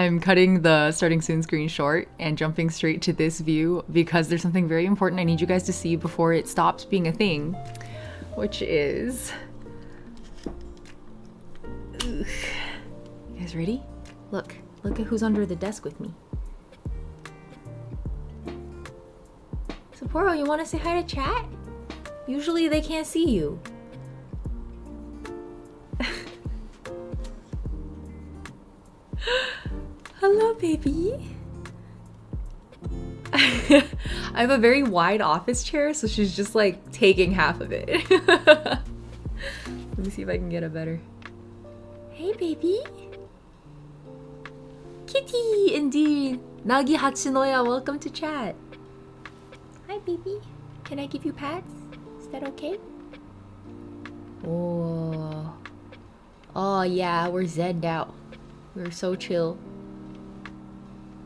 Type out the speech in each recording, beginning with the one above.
I'm cutting the starting soon screen short and jumping straight to this view because there's something very important I need you guys to see before it stops being a thing, which is... Ugh. You guys ready? Look at who's under the desk with me. Sapporo, you want to say hi to chat? Usually they can't see you. Hello, baby. I have a very wide office chair, so she's just like taking half of it. Let me see if I can get it better. Hey, baby. Kitty, indeed. Nagi Hachinoya, welcome to chat. Hi, baby. Can I give you pats? Is that okay? Oh. Oh, yeah, we're zenned out. We're so chill.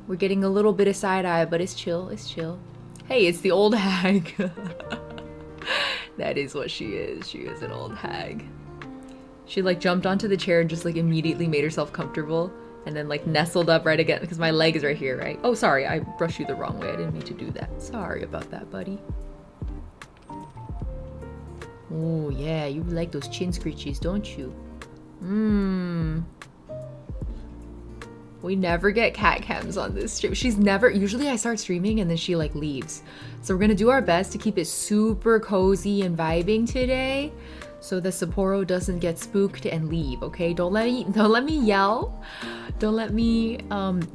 We're getting a little bit of side eye, but it's chill. It's chill. Hey, it's the old hag. That is what she is. She is an old hag. She like jumped onto the chair and just like immediately made herself comfortable and then like nestled up right again because my leg is right here, right? Oh, sorry. I brushed you the wrong way. I didn't mean to do that. Sorry about that, buddy. Oh, yeah. You like those chin screeches, don't you? We never get cat cams on this stream. She's never, usually I start streaming and then she like leaves. So we're gonna do our best to keep it super cozy and vibing today so that Sapporo doesn't get spooked and leave, okay? Don't let me yell. Don't let me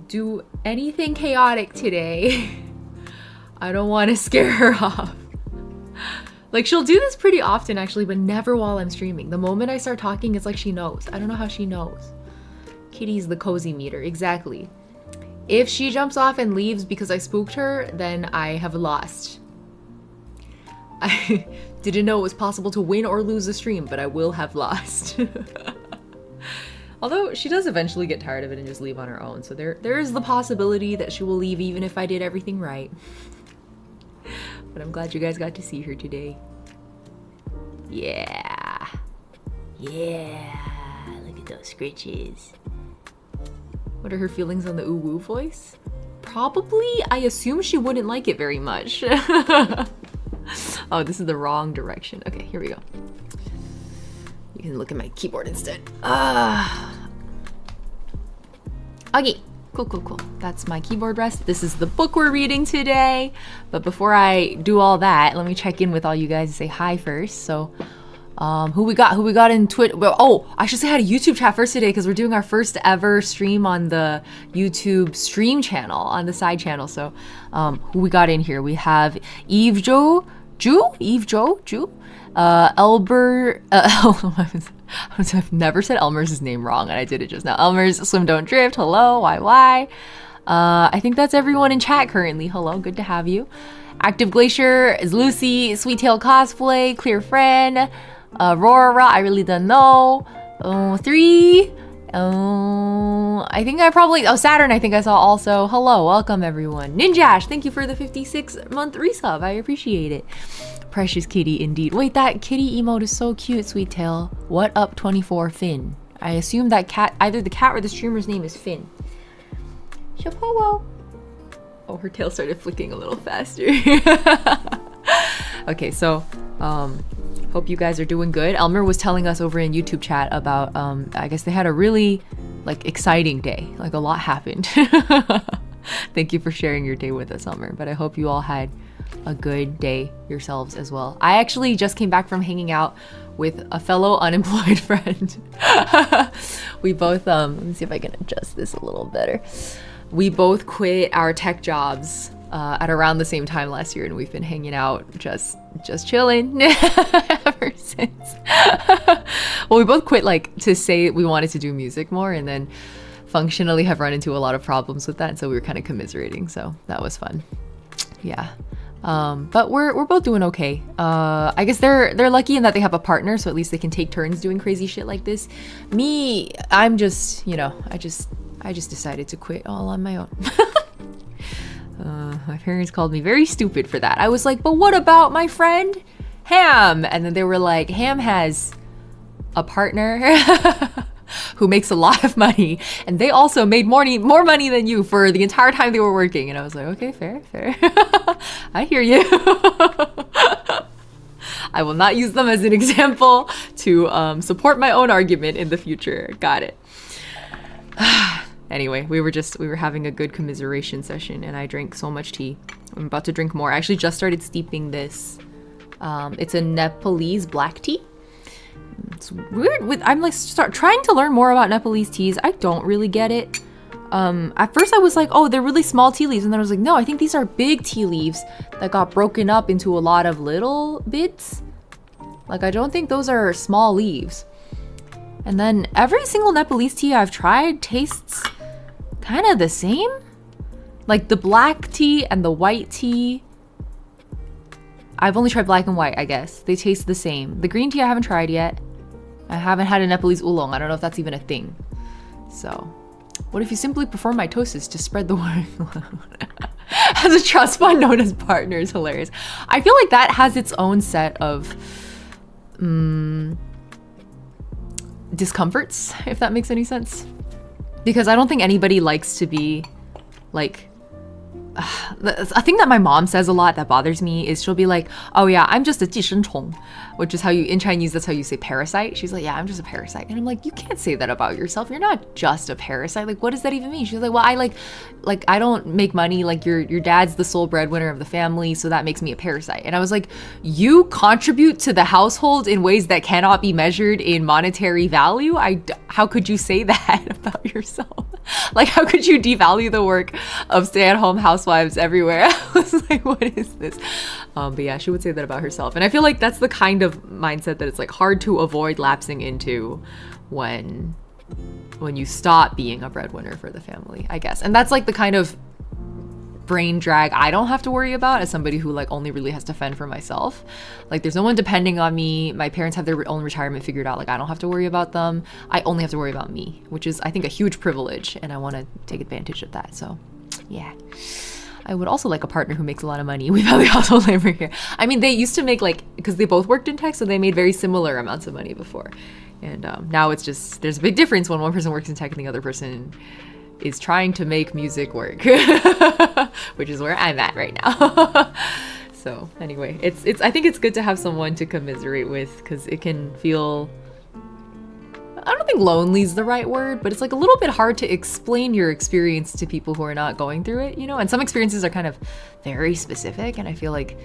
do anything chaotic today. I don't want to scare her off. Like she'll do this pretty often actually, but never while I'm streaming. The moment I start talking, it's like she knows. I don't know how she knows. Kitty's the cozy meter, exactly. If she jumps off and leaves because I spooked her, then I have lost. I didn't know it was possible to win or lose a stream, but I will have lost. Although she does eventually get tired of it and just leave on her own, so there is the possibility that she will leave even if I did everything right. But I'm glad you guys got to see her today. Yeah. Yeah. Look at those scritches. What are her feelings on the ooh-woo voice? Probably, I assume she wouldn't like it very much. Oh, this is the wrong direction. Okay, here we go. You can look at my keyboard instead. Okay, cool. That's my keyboard rest. This is the book we're reading today. But before I do all that, let me check in with all you guys and say hi first. So, who we got in Twitter? Well, oh, I should say hi to YouTube chat first today because we're doing our first ever stream on the YouTube stream channel, on the side channel. So, who we got in here? We have Eve Jo, Elber, I've never said Elmer's name wrong and I did it just now. Elmer's Swim Don't Drift, hello, YY. I think that's everyone in chat currently. Hello, good to have you. Active Glacier is Lucy, Sweet Tail Cosplay, Clear Friend, Aurora, I really don't know. 3. I think I probably, Saturn I think I saw also. Hello, welcome everyone. Ninjash, thank you for the 56-month resub. I appreciate it. Precious kitty indeed. Wait, that kitty emote is so cute, Sweet Tail. What up 24 Finn? I assume that cat, either the cat or the streamer's name is Finn. Chapeau. Oh, her tail started flicking a little faster. Okay, so hope you guys are doing good. Elmer was telling us over in YouTube chat about I guess they had a really like exciting day. Like a lot happened. Thank you for sharing your day with us, Elmer. But I hope you all had a good day yourselves as well. I actually just came back from hanging out with a fellow unemployed friend. We both let me see if I can adjust this a little better. We both quit our tech jobs at around the same time last year, and we've been hanging out just chilling ever since. Well, we both quit like to say we wanted to do music more, and then functionally have run into a lot of problems with that, so we were kind of commiserating, so that was fun. Yeah. But we're both doing okay. I guess they're lucky in that they have a partner, so at least they can take turns doing crazy shit like this. Me, I'm just, you know, I just decided to quit all on my own. My parents called me very stupid for that. I was like, but what about my friend Ham? And then they were like, Ham has a partner. who makes a lot of money, and they also made more money than you for the entire time they were working. And I was like, okay, fair. I hear you. I will not use them as an example to support my own argument in the future. Got it. Anyway, we were having a good commiseration session, and I drank so much tea. I'm about to drink more. I actually just started steeping this. It's a Nepalese black tea. It's weird. I'm like trying to learn more about Nepalese teas. I don't really get it. At first I was like, oh, they're really small tea leaves, and then I was like, no, I think these are big tea leaves that got broken up into a lot of little bits. Like, I don't think those are small leaves. And then every single Nepalese tea I've tried tastes kind of the same. Like the black tea and the white tea, I've only tried black and white, I guess. They taste the same. The green tea I haven't tried yet. I haven't had a Nepalese oolong. I don't know if that's even a thing. So, what if you simply perform mitosis to spread the word? As a trust fund known as partners. Hilarious. I feel like that has its own set of discomforts, if that makes any sense. Because I don't think anybody likes to be like, a thing that my mom says a lot that bothers me is she'll be like, oh yeah, I'm just a 寄生虫, which is how you, in Chinese, that's how you say parasite. She's like, yeah, I'm just a parasite. And I'm like, you can't say that about yourself. You're not just a parasite. Like, what does that even mean? She's like, well, I I don't make money. Like your dad's the sole breadwinner of the family, so that makes me a parasite. And I was like, you contribute to the household in ways that cannot be measured in monetary value. How could you say that about yourself? Like, how could you devalue the work of stay-at-home housewives everywhere? I was like, what is this? But yeah, she would say that about herself. And I feel like that's the kind of mindset that it's like hard to avoid lapsing into when you stop being a breadwinner for the family, I guess. And that's like the kind of brain drag I don't have to worry about as somebody who like only really has to fend for myself. Like, there's no one depending on me. My parents have their own retirement figured out. Like, I don't have to worry about them. I only have to worry about me, which is, I think, a huge privilege, and I want to take advantage of that. So yeah, I would also like a partner who makes a lot of money. We value household labor here. I mean, they used to make, like, because they both worked in tech, so they made very similar amounts of money before. And now it's just, there's a big difference when one person works in tech and the other person is trying to make music work, which is where I'm at right now. So anyway, it's I think it's good to have someone to commiserate with, because it can feel, I don't think lonely is the right word, but it's like a little bit hard to explain your experience to people who are not going through it, you know? And some experiences are kind of very specific, and I feel like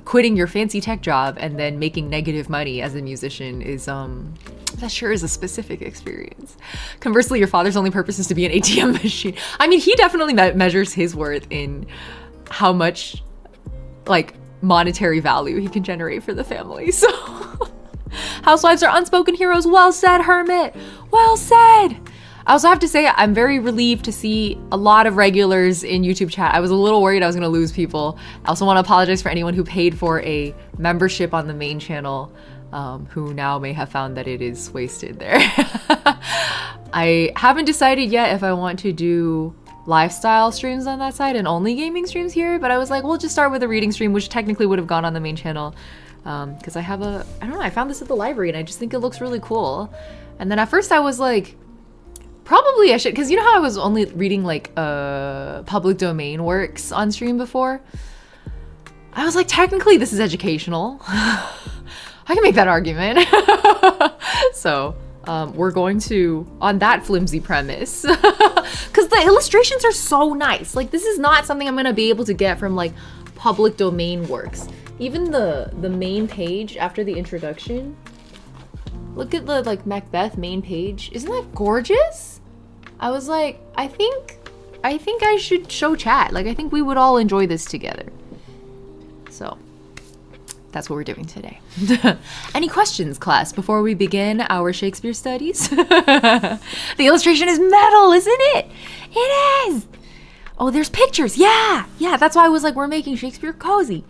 quitting your fancy tech job and then making negative money as a musician is that sure is a specific experience. Conversely, your father's only purpose is to be an ATM machine. I mean, he definitely measures his worth in how much like monetary value he can generate for the family. So housewives are unspoken heroes. Well said, Hermit. Well said. I also have to say, I'm very relieved to see a lot of regulars in YouTube chat. I was a little worried I was going to lose people. I also want to apologize for anyone who paid for a membership on the main channel, who now may have found that it is wasted there. I haven't decided yet if I want to do lifestyle streams on that side and only gaming streams here, but I was like, we'll just start with a reading stream, which technically would have gone on the main channel, because I have I don't know, I found this at the library and I just think it looks really cool. And then at first I was like, probably I should, because you know how I was only reading like public domain works on stream before? I was like, technically this is educational. I can make that argument. So we're going to, on that flimsy premise, because the illustrations are so nice. Like, this is not something I'm gonna be able to get from like public domain works. Even the main page after the introduction, look at the like Macbeth main page. Isn't that gorgeous? I was like, I think I should show chat. Like, I think we would all enjoy this together. So that's what we're doing today. Any questions, class, before we begin our Shakespeare studies? The illustration is metal, isn't it? It is. Oh, there's pictures. Yeah, that's why I was like, we're making Shakespeare cozy.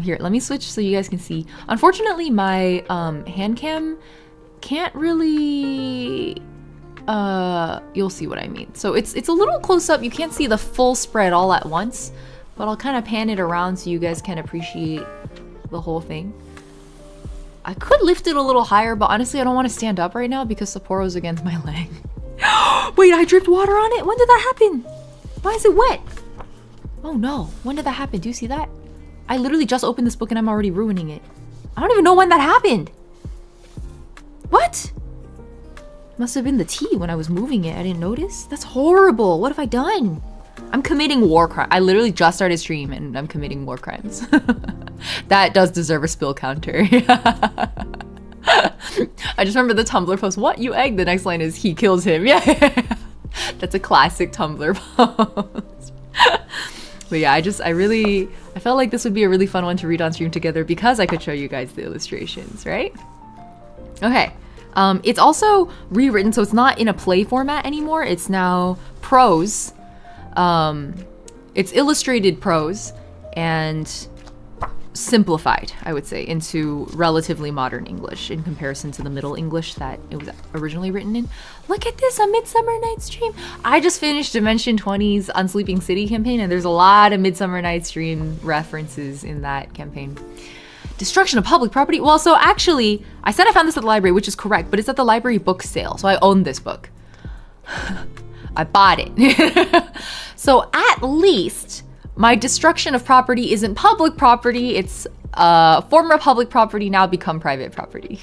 Here, let me switch so you guys can see. Unfortunately, my hand cam can't really, you'll see what I mean. So it's a little close up. You can't see the full spread all at once, but I'll kind of pan it around so you guys can appreciate the whole thing. I could lift it a little higher, but honestly, I don't want to stand up right now because Sapporo's against my leg. Wait, I dripped water on it? When did that happen? Why is it wet? Oh no, when did that happen? Do you see that? I literally just opened this book and I'm already ruining it. I don't even know when that happened. What? Must have been the tea when I was moving it. I didn't notice. That's horrible. What have I done? I'm committing war crime. I literally just started stream and I'm committing war crimes. That does deserve a spill counter. I just remember the Tumblr post. What? You egg? The next line is he kills him. Yeah. That's a classic Tumblr post. But yeah, I felt like this would be a really fun one to read on stream together because I could show you guys the illustrations, right? Okay. It's also rewritten, so it's not in a play format anymore. It's now prose. It's illustrated prose and simplified, I would say, into relatively modern English in comparison to the Middle English that it was originally written in. Look at this, A Midsummer Night's Dream. I just finished Dimension 20's Unsleeping City campaign, and there's a lot of Midsummer Night's Dream references in that campaign. Destruction of public property. Well, so actually, I said I found this at the library, which is correct, but it's at the library book sale, so I own this book. I bought it. So at least my destruction of property isn't public property. It's former public property now become private property.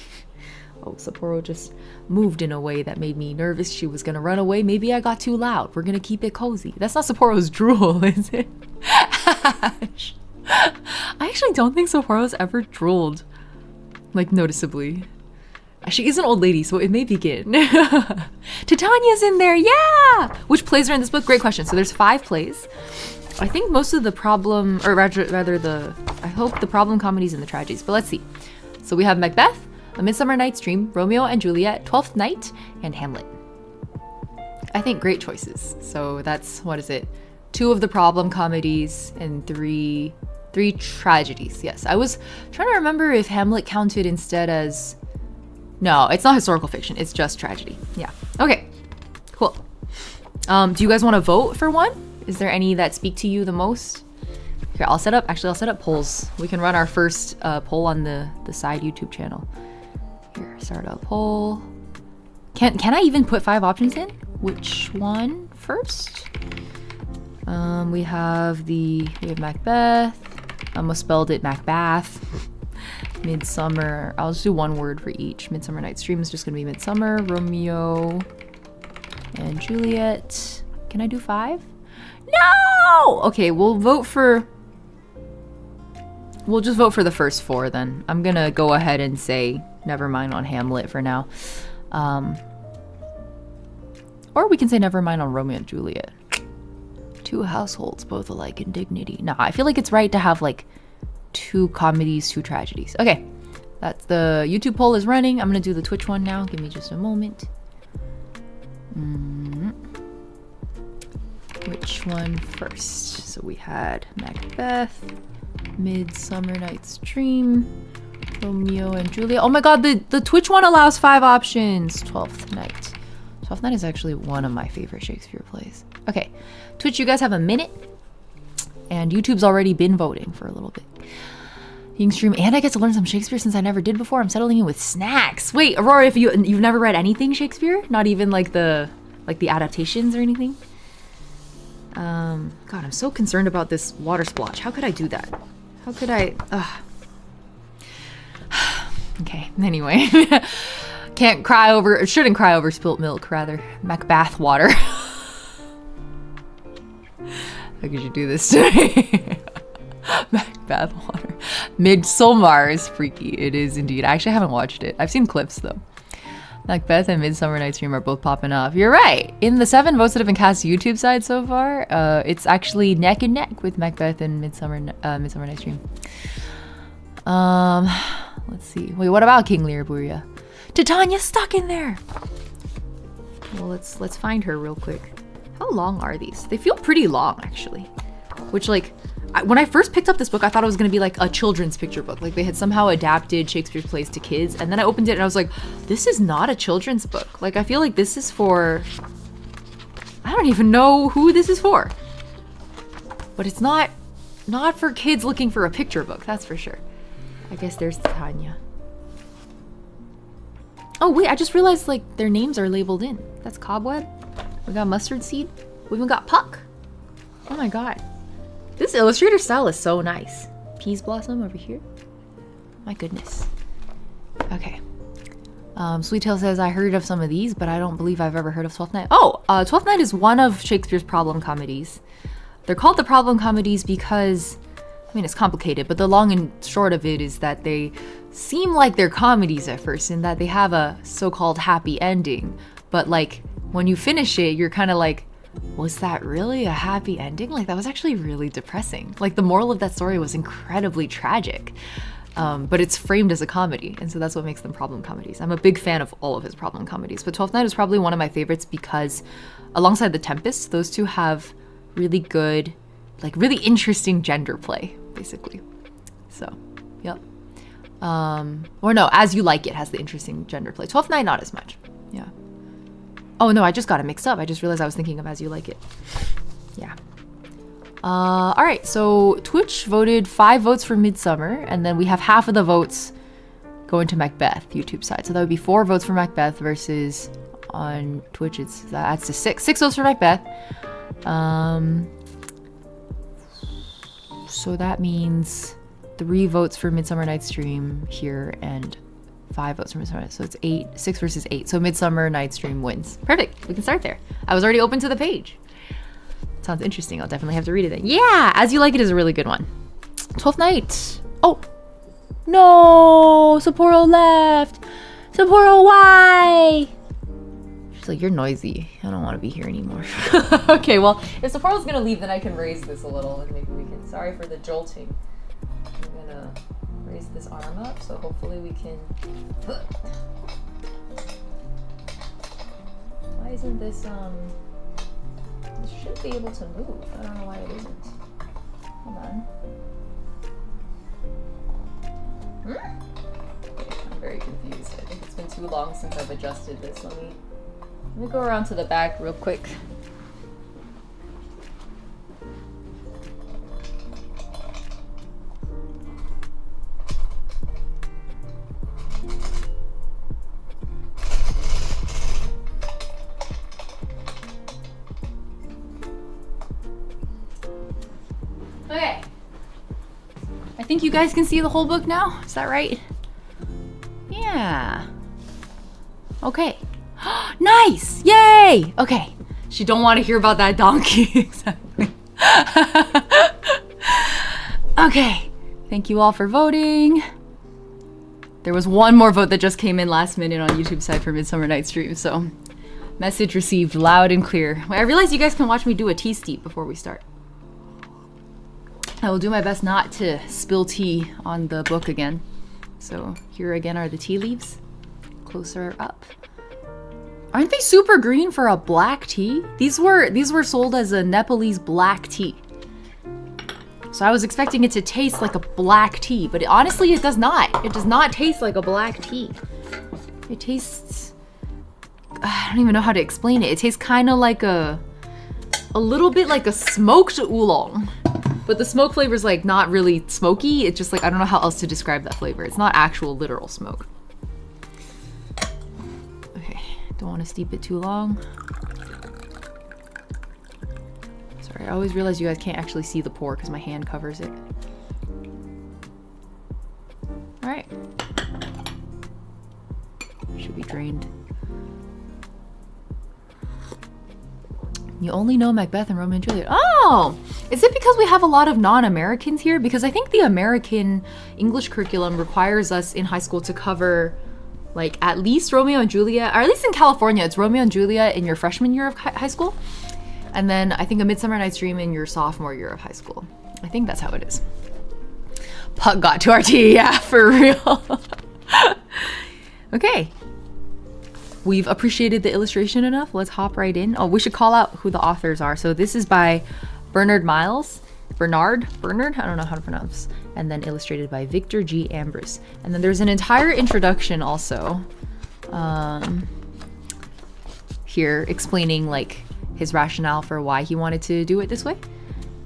Oh, Sapporo just moved in a way that made me nervous. She was gonna run away. Maybe I got too loud. We're gonna keep it cozy. That's not Sapporo's drool, is it? Ash. I actually don't think Sapporo's ever drooled, like, noticeably. She is an old lady, so it may begin. Titania's in there, yeah! Which plays are in this book? Great question. So there's 5 plays. I think most of the problem, or rather I hope the problem comedies and the tragedies, but let's see. So we have Macbeth, A Midsummer Night's Dream, Romeo and Juliet, Twelfth Night, and Hamlet. I think great choices. So that's, what is it? 2 of the problem comedies and 3 tragedies. Yes, I was trying to remember if Hamlet counted instead as... No, it's not historical fiction. It's just tragedy. Yeah. Okay, cool. Do you guys want to vote for one? Is there any that speak to you the most? Here, I'll set up polls. We can run our first poll on the side YouTube channel. Here, start a poll. Can I even put 5 options in? Which one first? We have Macbeth. I almost spelled it Macbeth. Midsummer. I'll just do one word for each. Midsummer Night's Dream is just gonna be Midsummer, Romeo, and Juliet. Can I do 5? No! Okay, we'll just vote for the first 4 then. I'm gonna go ahead and say never mind on Hamlet for now. Or we can say never mind on Romeo and Juliet. 2 households, both alike in dignity. Nah, I feel like it's right to have like 2 comedies, 2 tragedies. Okay, that's the YouTube poll is running. I'm gonna do the Twitch one now. Give me just a moment. Which one first? So we had Macbeth, Midsummer Night's Dream, Romeo and Juliet. Oh my god, the Twitch one allows 5 options. Twelfth Night. Twelfth Night is actually one of my favorite Shakespeare plays. Okay, Twitch, you guys have a minute. And YouTube's already been voting for a little bit. You can stream, and I get to learn some Shakespeare since I never did before. I'm settling in with snacks. Wait, Aurora, if you've never read anything Shakespeare? Not even like the adaptations or anything? God, I'm so concerned about this water splotch. How could I do that? How could I? Okay, anyway. Shouldn't cry over spilt milk, rather. Macbeth water. How could you do this to me? Macbeth water. Midsommar is freaky. It is indeed. I actually haven't watched it. I've seen clips though. Macbeth and Midsummer Night's Dream are both popping off. You're right. In the 7 votes that have been cast YouTube side so far, it's actually neck and neck with Macbeth and Midsummer Night's Dream. Let's see. Wait, what about King Lear, Buria? Titania's stuck in there. Well, let's find her real quick. How long are these? They feel pretty long, actually. Which, like, when I first picked up this book, I thought it was going to be like a children's picture book. Like they had somehow adapted Shakespeare's plays to kids. And then I opened it and I was like, this is not a children's book. Like, I feel like this is for... I don't even know who this is for. But it's not for kids looking for a picture book, that's for sure. I guess there's Titania. Oh wait, I just realized like their names are labeled in. That's Cobweb. We got Mustard Seed. We even got Puck. Oh my god. This illustrator style is so nice. Peas Blossom over here. My goodness. Okay. Sweet Tail says, I heard of some of these, but I don't believe I've ever heard of Twelfth Night. Oh, Twelfth Night is one of Shakespeare's problem comedies. They're called the problem comedies because, I mean, it's complicated, but the long and short of it is that they seem like they're comedies at first in that they have a so-called happy ending. But like, when you finish it, you're kind of like, was that really a happy ending? Like, that was actually really depressing. Like, the moral of that story was incredibly tragic. But it's framed as a comedy, and so that's what makes them problem comedies. I'm a big fan of all of his problem comedies, but Twelfth Night is probably one of my favorites because alongside The Tempest, those two have really good, like really interesting gender play, basically. So, yep. Or no, As You Like It has the interesting gender play. Twelfth Night, not as much. Yeah. Oh no, I just got it mixed up. I just realized I was thinking of As You Like It. Yeah. All right, so Twitch voted 5 votes for Midsummer, and then we have half of the votes going to Macbeth, YouTube side. So that would be 4 votes for Macbeth versus on Twitch, that's to 6 votes for Macbeth. So that means 3 votes for Midsummer Night's Dream here and 5 votes for Midsummer. So it's 6 versus 8. So Midsummer Night's Dream wins. Perfect, we can start there. I was already open to the page. Sounds interesting. I'll definitely have to read it then. Yeah, As You Like It is a really good one. 12th Night. Oh, no, Sapporo left. Sapporo, why? She's like, you're noisy. I don't want to be here anymore. Okay, well, if Sapporo's gonna leave, then I can raise this a little and maybe we can, sorry for the jolting. I'm gonna raise this arm up, so hopefully we can, why isn't this, it should be able to move. I don't know why it isn't. Hold on. I'm very confused. I think it's been too long since I've adjusted this. Let me go around to the back real quick. Okay. I think you guys can see the whole book now. Is that right? Yeah. Okay. Nice! Yay! Okay. She don't want to hear about that donkey. Exactly. Okay. Thank you all for voting. There was one more vote that just came in last minute on YouTube side for Midsummer Night's Dream, so message received loud and clear. I realize you guys can watch me do a tea steep before we start. I will do my best not to spill tea on the book again. So here again are the tea leaves. Closer up. Aren't they super green for a black tea? These were sold as a Nepalese black tea. So I was expecting it to taste like a black tea, but honestly it does not. It does not taste like a black tea. It tastes, I don't even know how to explain it. It tastes kind of like a little bit like a smoked oolong. But the smoke flavor is like not really smoky. It's just like, I don't know how else to describe that flavor. It's not actual literal smoke. Okay, don't want to steep it too long. Sorry, I always realize you guys can't actually see the pour because my hand covers it. All right. Should be drained. You only know Macbeth and Romeo and Juliet. Oh! Is it because we have a lot of non-Americans here? Because I think the American English curriculum requires us in high school to cover like at least Romeo and Juliet, or at least in California, it's Romeo and Juliet in your freshman year of high school. And then I think A Midsummer Night's Dream in your sophomore year of high school. I think that's how it is. Puck got to our tea, yeah, for real. Okay. We've appreciated the illustration enough. Let's hop right in. Oh, we should call out who the authors are. So this is by Bernard Miles. Bernard? I don't know how to pronounce. And then illustrated by Victor G. Ambrose. And then there's an entire introduction also here explaining like his rationale for why he wanted to do it this way.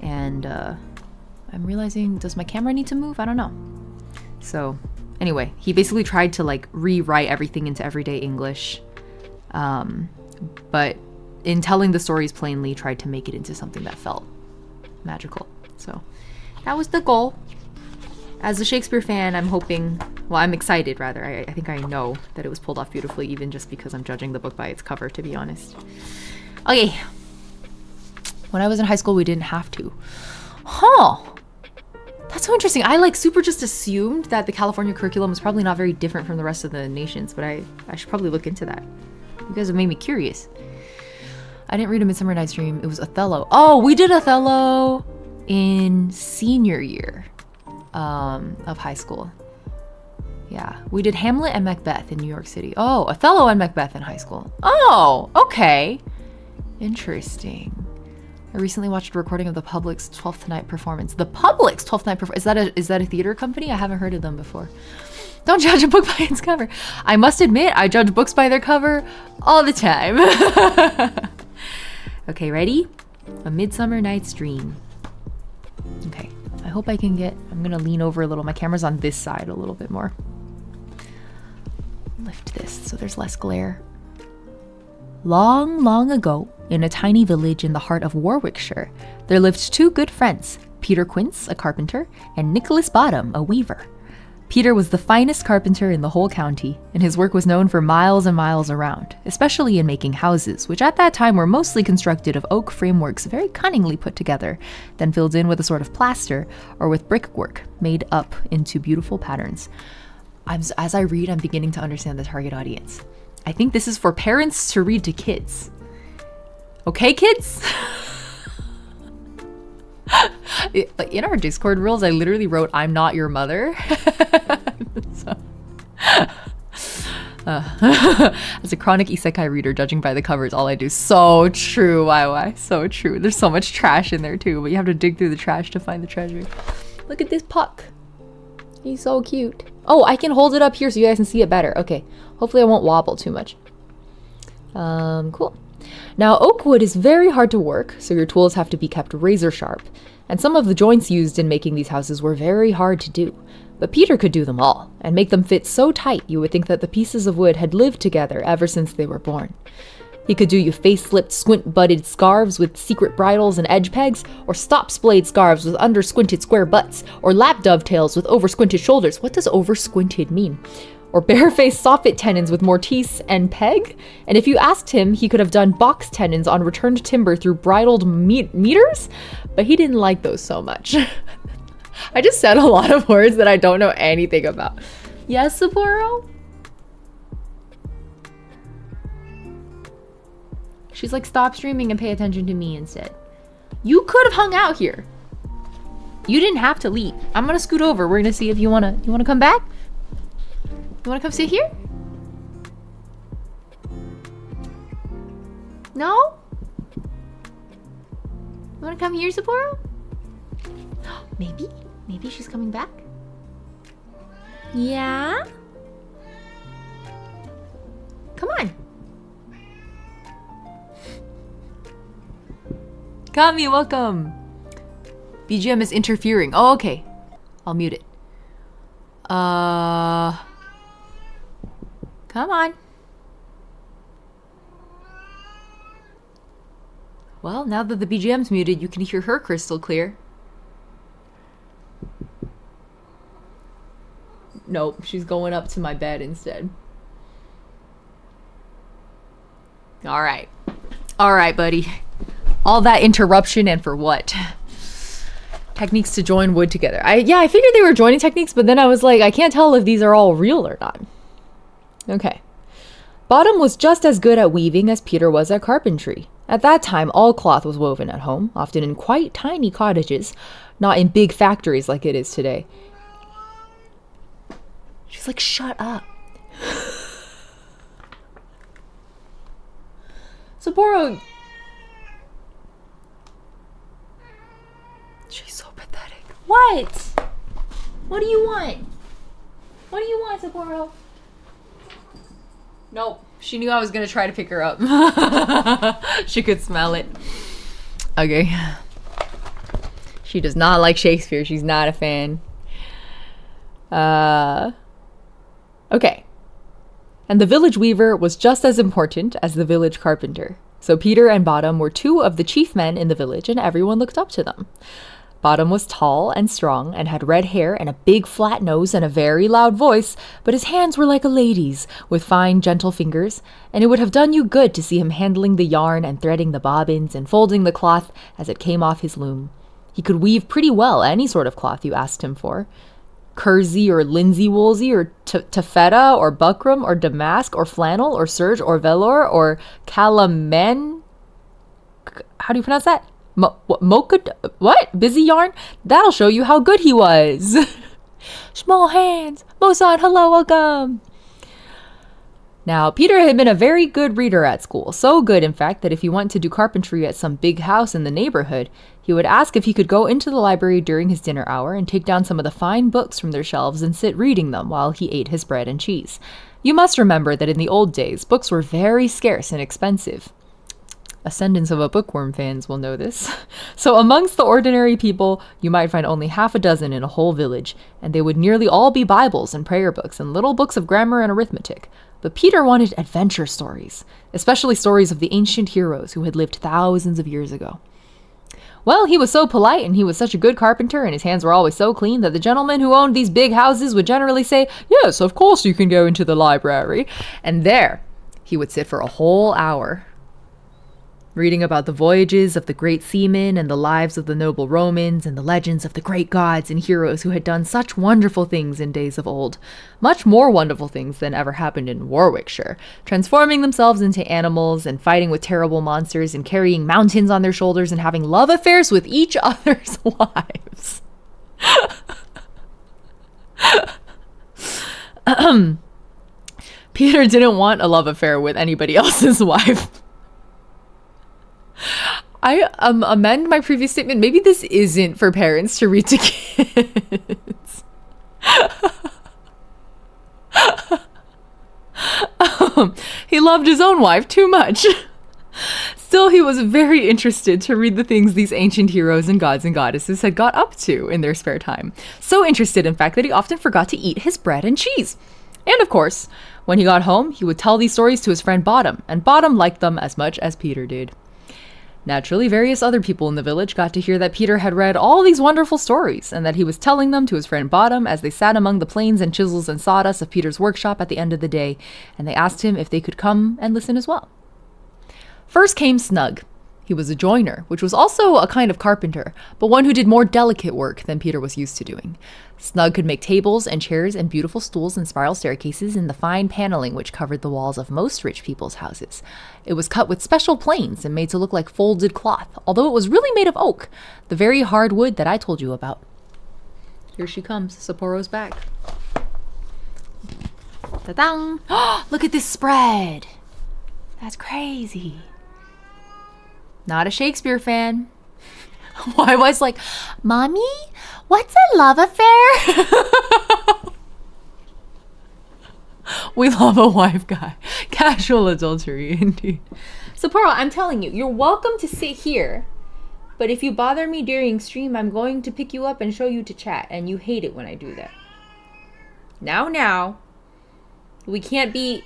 And I'm realizing, does my camera need to move? I don't know. So Anyway, he basically tried to like rewrite everything into everyday English, but in telling the stories plainly, tried to make it into something that felt magical. So that was the goal. As a Shakespeare fan, I'm hoping, well, I'm excited rather. I think I know that it was pulled off beautifully, even just because I'm judging the book by its cover, to be honest. Okay. When I was in high school, we didn't have to. Huh. That's so interesting. I like super just assumed that the California curriculum was probably not very different from the rest of the nations, but I should probably look into that. You guys have made me curious. I didn't read A Midsummer Night's Dream. It was Othello. Oh, we did Othello in senior year of high school. Yeah, we did Hamlet and Macbeth in New York City. Oh, Othello and Macbeth in high school. Oh, okay. Interesting. I recently watched a recording of the Public's 12th Night performance. The Public's 12th Night performance. Is that a theater company? I haven't heard of them before. Don't judge a book by its cover. I must admit, I judge books by their cover all the time. Okay, ready? A Midsummer Night's Dream. Okay, I hope I can get... I'm gonna lean over a little. My camera's on this side a little bit more. Lift this so there's less glare. Long, long ago, in a tiny village in the heart of Warwickshire, there lived two good friends, Peter Quince, a carpenter, and Nicholas Bottom, a weaver. Peter was the finest carpenter in the whole county, and his work was known for miles and miles around, especially in making houses, which at that time were mostly constructed of oak frameworks very cunningly put together, then filled in with a sort of plaster or with brickwork made up into beautiful patterns. As I read, I'm beginning to understand the target audience. I think this is for parents to read to kids. Okay, kids? In our Discord rules, I literally wrote, "I'm not your mother." So, as a chronic isekai reader, judging by the covers, all I do. So true, YY. So true. There's so much trash in there too, but you have to dig through the trash to find the treasure. Look at this puck. He's so cute. Oh, I can hold it up here so you guys can see it better. Okay. Hopefully I won't wobble too much. Cool. Now, oak wood is very hard to work, so your tools have to be kept razor sharp. And some of the joints used in making these houses were very hard to do. But Peter could do them all, and make them fit so tight you would think that the pieces of wood had lived together ever since they were born. He could do you face-slipped, squint-butted scarves with secret bridles and edge pegs, or stop-splayed scarves with under-squinted square butts, or lap dovetails with over-squinted shoulders. What does over-squinted mean? Or barefaced soffit tenons with mortise and peg? And if you asked him, he could have done box tenons on returned timber through bridled meters? But he didn't like those so much. I just said a lot of words that I don't know anything about. Yes, Sapporo? She's like, stop streaming and pay attention to me instead. You could have hung out here. You didn't have to leave. I'm gonna scoot over. We're gonna see if you wanna come back? You wanna come sit here? No? You wanna come here, Sapporo? Maybe she's coming back? Yeah? Come on. Kami, welcome. BGM is interfering. Oh, okay. I'll mute it. Come on. Well, now that the BGM's muted, you can hear her crystal clear. Nope, she's going up to my bed instead. All right. All right, buddy. All that interruption and for what? Techniques to join wood together. I figured they were joining techniques, but then I was like, I can't tell if these are all real or not. Okay. Bottom was just as good at weaving as Peter was at carpentry. At that time, all cloth was woven at home, often in quite tiny cottages, not in big factories like it is today. She's like, shut up. Sapporo. She's so pathetic. What? What do you want? What do you want, Sapporo? Nope. She knew I was gonna try to pick her up. She could smell it. Okay. She does not like Shakespeare. She's not a fan. Okay. And the village weaver was just as important as the village carpenter. So Peter and Bottom were two of the chief men in the village, and everyone looked up to them. Bottom was tall and strong and had red hair and a big flat nose and a very loud voice, but his hands were like a lady's, with fine, gentle fingers, and it would have done you good to see him handling the yarn and threading the bobbins and folding the cloth as it came off his loom. He could weave pretty well any sort of cloth you asked him for. Kersey or linsey woolsey or taffeta or buckram or damask or flannel or serge or velour or calaman. How do you pronounce that? Mocha? What? Busy yarn? That'll show you how good he was. Small hands. Mosan, hello, welcome. Now, Peter had been a very good reader at school. So good, in fact, that if he went to do carpentry at some big house in the neighborhood, he would ask if he could go into the library during his dinner hour and take down some of the fine books from their shelves and sit reading them while he ate his bread and cheese. You must remember that in the old days, books were very scarce and expensive. Ascendants of a bookworm fans will know this. So amongst the ordinary people, you might find only half a dozen in a whole village, and they would nearly all be Bibles and prayer books and little books of grammar and arithmetic. But Peter wanted adventure stories, especially stories of the ancient heroes who had lived thousands of years ago. Well, he was so polite and he was such a good carpenter and his hands were always so clean that the gentlemen who owned these big houses would generally say, "Yes, of course you can go into the library." And there he would sit for a whole hour, reading about the voyages of the great seamen and the lives of the noble Romans and the legends of the great gods and heroes who had done such wonderful things in days of old. Much more wonderful things than ever happened in Warwickshire, transforming themselves into animals and fighting with terrible monsters and carrying mountains on their shoulders and having love affairs with each other's wives. Peter didn't want a love affair with anybody else's wife. I amend my previous statement. Maybe this isn't for parents to read to kids. He loved his own wife too much. Still, he was very interested to read the things these ancient heroes and gods and goddesses had got up to in their spare time. So interested, in fact, that he often forgot to eat his bread and cheese. And of course, when he got home, he would tell these stories to his friend Bottom, and Bottom liked them as much as Peter did. Naturally, various other people in the village got to hear that Peter had read all these wonderful stories, and that he was telling them to his friend Bottom as they sat among the planes and chisels and sawdust of Peter's workshop at the end of the day, and they asked him if they could come and listen as well. First came Snug. He was a joiner, which was also a kind of carpenter, but one who did more delicate work than Peter was used to doing. Snug could make tables and chairs and beautiful stools and spiral staircases in the fine paneling which covered the walls of most rich people's houses. It was cut with special planes and made to look like folded cloth, although it was really made of oak, the very hard wood that I told you about. Here she comes. Sapporo's back. Ta-dang! Look at this spread! That's crazy. Not a Shakespeare fan. I was like, "Mommy, what's a love affair?" We love a wife guy. Casual adultery, indeed. Sapporo, I'm telling you, you're welcome to sit here. But if you bother me during stream, I'm going to pick you up and show you to chat. And you hate it when I do that. Now. We can't be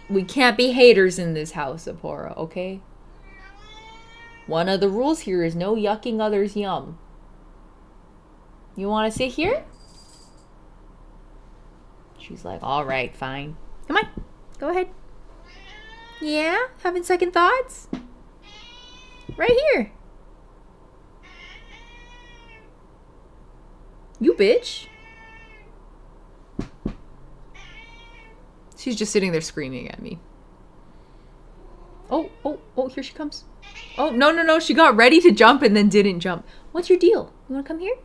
haters in this house, Sapporo, okay? One of the rules here is no yucking others' yum. You want to sit here? She's like, all right, fine. Come on, go ahead. Yeah? Having second thoughts? Right here. You bitch. She's just sitting there screaming at me. Oh, here she comes. Oh, no. She got ready to jump and then didn't jump. What's your deal? You want to come here?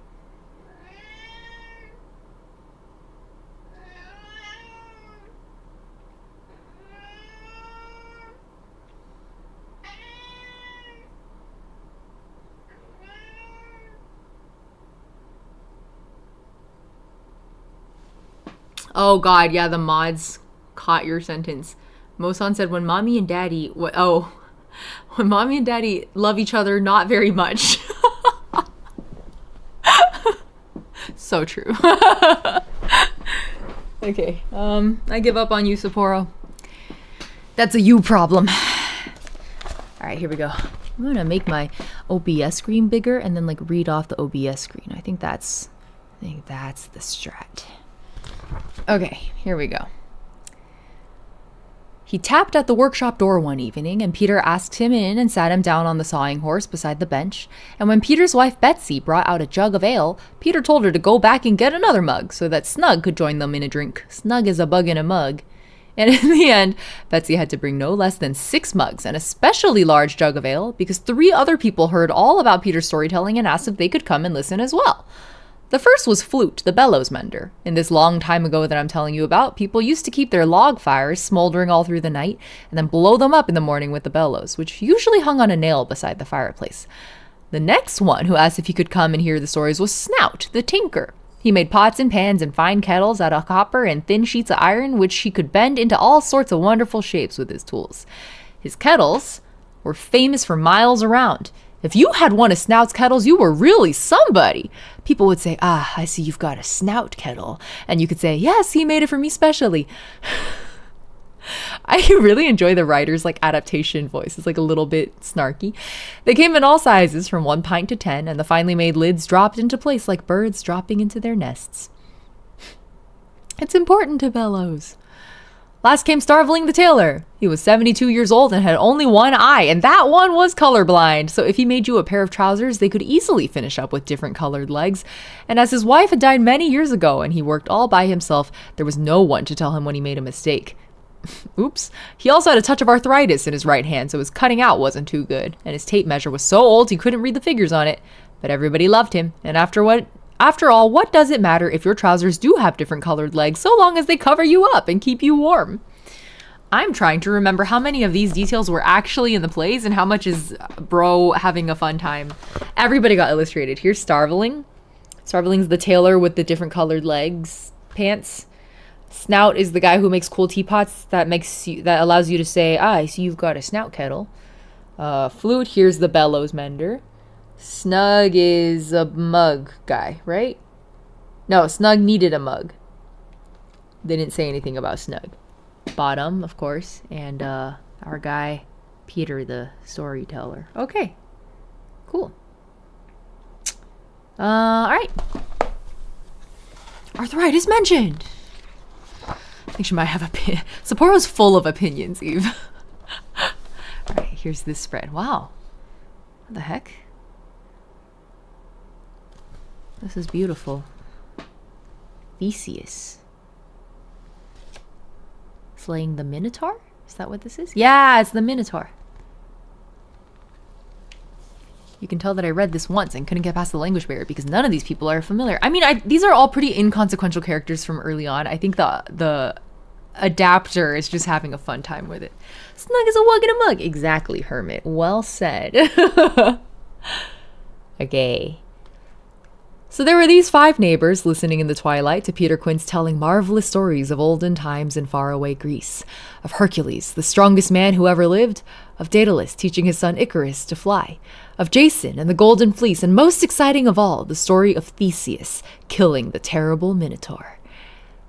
Oh, God, yeah, the mods caught your sentence. Mosan said, when mommy and daddy love each other not very much. So true. Okay, I give up on you, Sapporo. That's a you problem. All right, here we go. I'm gonna make my OBS screen bigger and then like read off the OBS screen. I think that's the strat. Okay, here we go. He tapped at the workshop door one evening, and Peter asked him in and sat him down on the sawing horse beside the bench. And when Peter's wife Betsy brought out a jug of ale, Peter told her to go back and get another mug so that Snug could join them in a drink. Snug is a bug in a mug. And in the end, Betsy had to bring no less than 6 mugs and a specially large jug of ale because 3 other people heard all about Peter's storytelling and asked if they could come and listen as well. The first was Flute, the bellows mender. In this long time ago that I'm telling you about, people used to keep their log fires smoldering all through the night and then blow them up in the morning with the bellows, which usually hung on a nail beside the fireplace. The next one who asked if he could come and hear the stories was Snout, the tinker. He made pots and pans and fine kettles out of copper and thin sheets of iron, which he could bend into all sorts of wonderful shapes with his tools. His kettles were famous for miles around. If you had one of Snout's kettles, you were really somebody. People would say, "Ah, I see you've got a Snout kettle." And you could say, "Yes, he made it for me specially." I really enjoy the writer's adaptation voice. It's a little bit snarky. They came in all sizes from 1 pint to 10, and the finely made lids dropped into place like birds dropping into their nests. It's important to bellows. Last came Starveling the tailor. He was 72 years old and had only one eye, and that one was colorblind. So if he made you a pair of trousers, they could easily finish up with different colored legs. And as his wife had died many years ago and he worked all by himself, there was no one to tell him when he made a mistake. Oops. He also had a touch of arthritis in his right hand, so his cutting out wasn't too good. And his tape measure was so old he couldn't read the figures on it. But everybody loved him. And after all, what does it matter if your trousers do have different colored legs, so long as they cover you up and keep you warm? I'm trying to remember how many of these details were actually in the plays and how much is bro having a fun time. Everybody got illustrated. Here's Starveling. Starveling's the tailor with the different colored legs, pants. Snout is the guy who makes cool teapots that allows you to say, I see you've got a Snout kettle. Flute, here's the bellows mender. Snug is a mug guy, right? No, Snug needed a mug. They didn't say anything about Snug. Bottom, of course, and our guy, Peter, the storyteller. Okay, cool. All right. Arthritis mentioned. I think she might have Sapporo's full of opinions, Eve. All right, here's this spread. Wow. What the heck? This is beautiful. Theseus. Slaying the Minotaur? Is that what this is? Yeah, it's the Minotaur. You can tell that I read this once and couldn't get past the language barrier because none of these people are familiar. I mean, these are all pretty inconsequential characters from early on. I think the adapter is just having a fun time with it. Snug is a wug in a mug. Exactly, Hermit. Well said. Okay. So there were these 5 neighbors listening in the twilight to Peter Quince telling marvelous stories of olden times in faraway Greece, of Hercules, the strongest man who ever lived, of Daedalus teaching his son Icarus to fly, of Jason and the Golden Fleece, and most exciting of all, the story of Theseus killing the terrible Minotaur.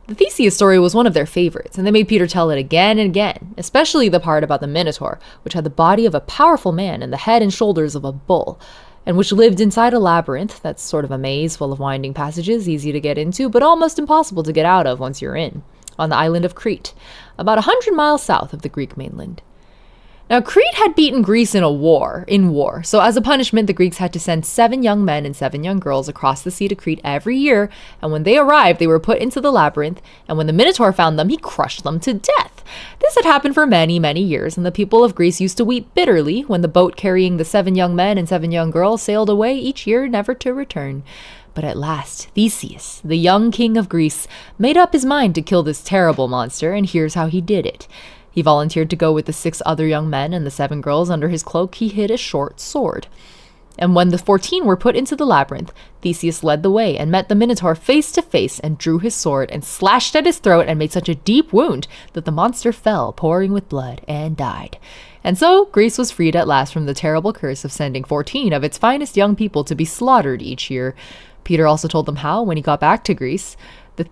The Theseus story was one of their favorites, and they made Peter tell it again and again, especially the part about the Minotaur, which had the body of a powerful man and the head and shoulders of a bull, and which lived inside a labyrinth that's sort of a maze full of winding passages, easy to get into, but almost impossible to get out of once you're in, on the island of Crete, about 100 miles south of the Greek mainland. Now, Crete had beaten Greece in war, so as a punishment, the Greeks had to send 7 young men and 7 young girls across the sea to Crete every year, and when they arrived, they were put into the labyrinth, and when the Minotaur found them, he crushed them to death. This had happened for many, many years, and the people of Greece used to weep bitterly when the boat carrying the 7 young men and 7 young girls sailed away each year, never to return. But at last, Theseus, the young king of Greece, made up his mind to kill this terrible monster, and here's how he did it. He volunteered to go with the 6 other young men and the 7 girls. Under his cloak, he hid a short sword. And when the 14 were put into the labyrinth, Theseus led the way and met the Minotaur face to face and drew his sword and slashed at his throat and made such a deep wound that the monster fell, pouring with blood, and died. And so Greece was freed at last from the terrible curse of sending 14 of its finest young people to be slaughtered each year. Peter also told them how, when he got back to Greece,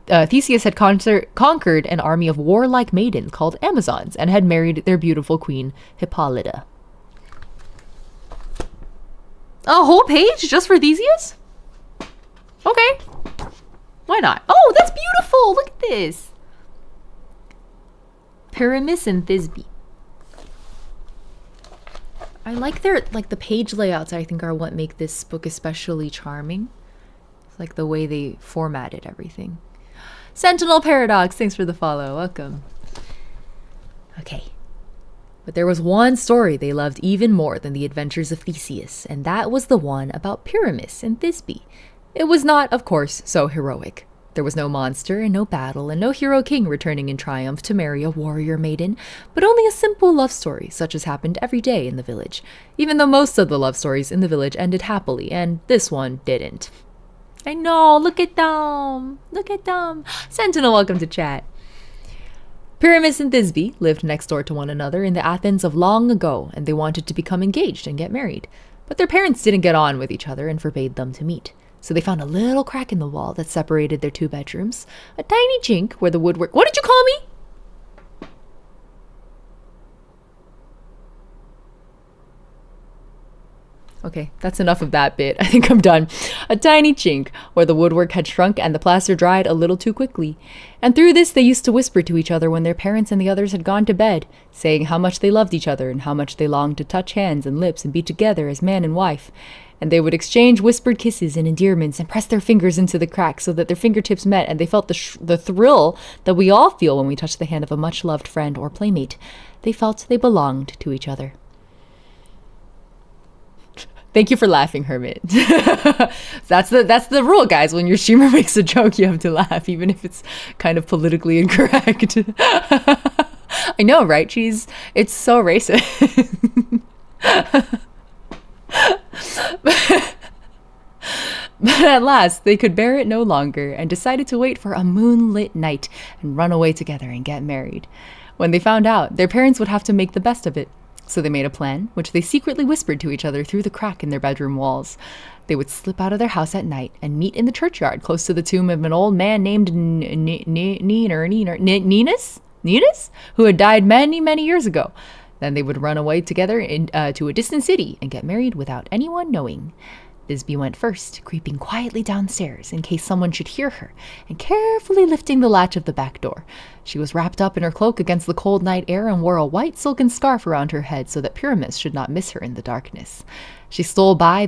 Theseus had conquered an army of warlike maidens called Amazons and had married their beautiful queen, Hippolyta. A whole page just for Theseus? Okay. Why not? Oh, that's beautiful. Look at this. Pyramus and Thisbe. I like the page layouts, I think, are what make this book especially charming. It's like the way they formatted everything. Sentinel Paradox, thanks for the follow. Welcome. Okay. But there was one story they loved even more than the adventures of Theseus, and that was the one about Pyramus and Thisbe. It was not, of course, so heroic. There was no monster and no battle and no hero king returning in triumph to marry a warrior maiden, but only a simple love story such as happened every day in the village, even though most of the love stories in the village ended happily, and this one didn't. I know, look at them! Look at them! Sentinel, welcome to chat. Pyramus and Thisbe lived next door to one another in the Athens of long ago, and they wanted to become engaged and get married. But their parents didn't get on with each other and forbade them to meet. So they found a little crack in the wall that separated their two bedrooms, a tiny chink where the woodwork— What did you call me? Okay, that's enough of that bit. I think I'm done. A tiny chink where the woodwork had shrunk and the plaster dried a little too quickly. And through this they used to whisper to each other when their parents and the others had gone to bed, saying how much they loved each other and how much they longed to touch hands and lips and be together as man and wife. And they would exchange whispered kisses and endearments and press their fingers into the cracks so that their fingertips met, and they felt the thrill that we all feel when we touch the hand of a much-loved friend or playmate. They felt they belonged to each other. Thank you for laughing, Hermit. That's the rule, guys. When your streamer makes a joke, you have to laugh, even if it's kind of politically incorrect. I know, right, Cheese? It's so racist. But at last, they could bear it no longer and decided to wait for a moonlit night and run away together and get married. When they found out, their parents would have to make the best of it. So they made a plan, which they secretly whispered to each other through the crack in their bedroom walls. They would slip out of their house at night and meet in the churchyard close to the tomb of an old man named Ninus, who had died many, many years ago. Then they would run away together to a distant city and get married without anyone knowing. Thisbe went first, creeping quietly downstairs in case someone should hear her, and carefully lifting the latch of the back door. She was wrapped up in her cloak against the cold night air and wore a white silken scarf around her head so that Pyramus should not miss her in the darkness. She stole along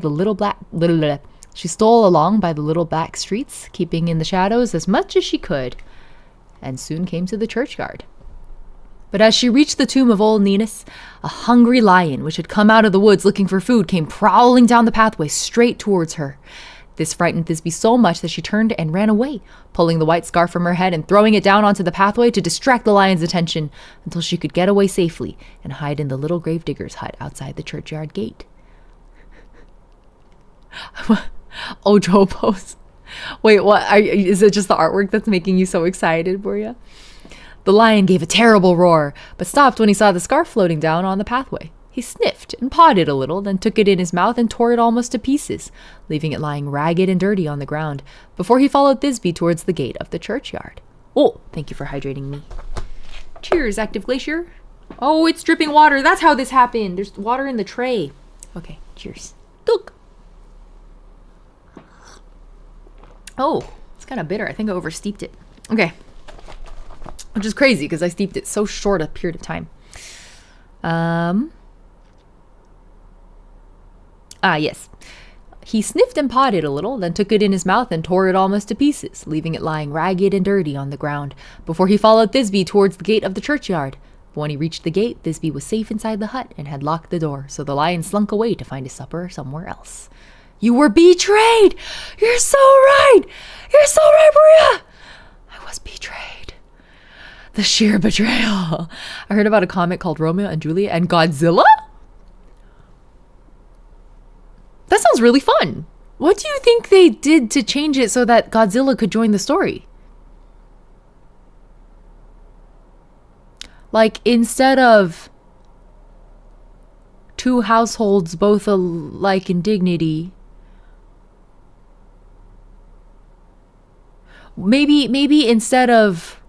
by the little black streets, keeping in the shadows as much as she could, and soon came to the churchyard. But as she reached the tomb of old Ninus, a hungry lion, which had come out of the woods looking for food, came prowling down the pathway straight towards her. This frightened Thisbe so much that she turned and ran away, pulling the white scarf from her head and throwing it down onto the pathway to distract the lion's attention until she could get away safely and hide in the little gravedigger's hut outside the churchyard gate. Ojo pose. Wait, what? Is it just the artwork that's making you so excited, Boria? The lion gave a terrible roar, but stopped when he saw the scarf floating down on the pathway. He sniffed and pawed it a little, then took it in his mouth and tore it almost to pieces, leaving it lying ragged and dirty on the ground, before he followed Thisbe towards the gate of the churchyard. Oh, thank you for hydrating me. Cheers, Active Glacier. Oh, it's dripping water. That's how this happened. There's water in the tray. Okay, cheers. Duk. Oh, it's kind of bitter. I think I oversteeped it. Okay. Which is crazy because I steeped it so short a period of time. Yes. He sniffed and pawed it a little, then took it in his mouth and tore it almost to pieces, leaving it lying ragged and dirty on the ground, before he followed Thisbe towards the gate of the churchyard. But when he reached the gate, Thisbe was safe inside the hut and had locked the door, so the lion slunk away to find his supper somewhere else. You were betrayed! You're so right! You're so right, Maria! I was betrayed. The sheer betrayal. I heard about a comic called Romeo and Juliet and Godzilla? That sounds really fun. What do you think they did to change it so that Godzilla could join the story? Like, instead of two households both alike in dignity, maybe instead of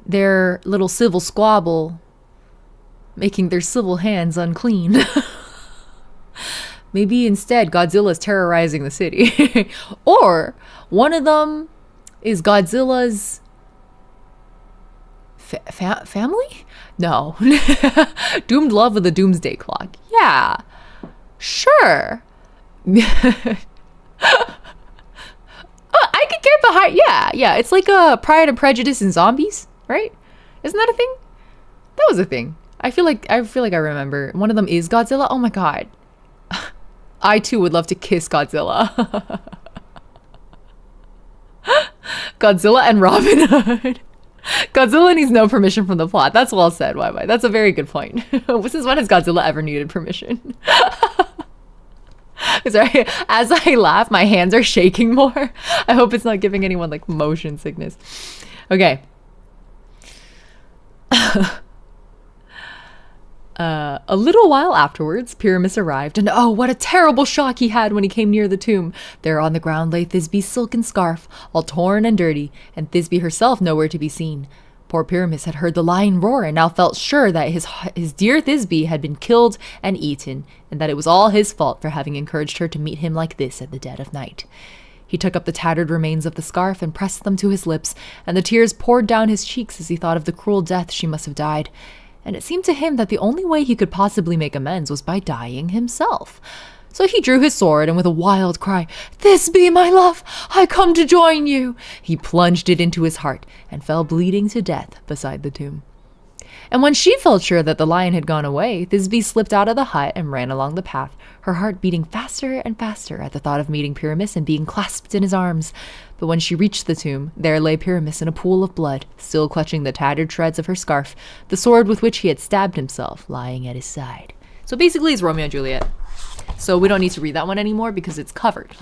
their little civil squabble making their civil hands unclean, maybe instead Godzilla's terrorizing the city. Or one of them is Godzilla's family? No. Doomed love with a doomsday clock. Yeah. Sure. I could get behind. Yeah. It's like a Pride and Prejudice and zombies, right? Isn't that a thing? That was a thing. I feel like I remember. One of them is Godzilla. Oh my god. I too would love to kiss Godzilla. Godzilla and Robin Hood. Godzilla needs no permission from the plot. That's well said, YY. That's a very good point. Since when has Godzilla ever needed permission? Sorry, as I laugh, my hands are shaking more. I hope it's not giving anyone like motion sickness. Okay. A little while afterwards, Pyramus arrived, and oh, what a terrible shock he had when he came near the tomb. There on the ground lay Thisbe's silken scarf, all torn and dirty, and Thisbe herself nowhere to be seen. Poor Pyramus had heard the lion roar and now felt sure that his dear Thisbe had been killed and eaten, and that it was all his fault for having encouraged her to meet him like this at the dead of night. He took up the tattered remains of the scarf and pressed them to his lips, and the tears poured down his cheeks as he thought of the cruel death she must have died. And it seemed to him that the only way he could possibly make amends was by dying himself. So he drew his sword, and with a wild cry, "Thisbe, my love, I come to join you," he plunged it into his heart and fell bleeding to death beside the tomb. And when she felt sure that the lion had gone away, Thisbe slipped out of the hut and ran along the path, her heart beating faster and faster at the thought of meeting Pyramus and being clasped in his arms. But when she reached the tomb, there lay Pyramus in a pool of blood, still clutching the tattered shreds of her scarf, the sword with which he had stabbed himself lying at his side. So basically it's Romeo and Juliet. So we don't need to read that one anymore because it's covered.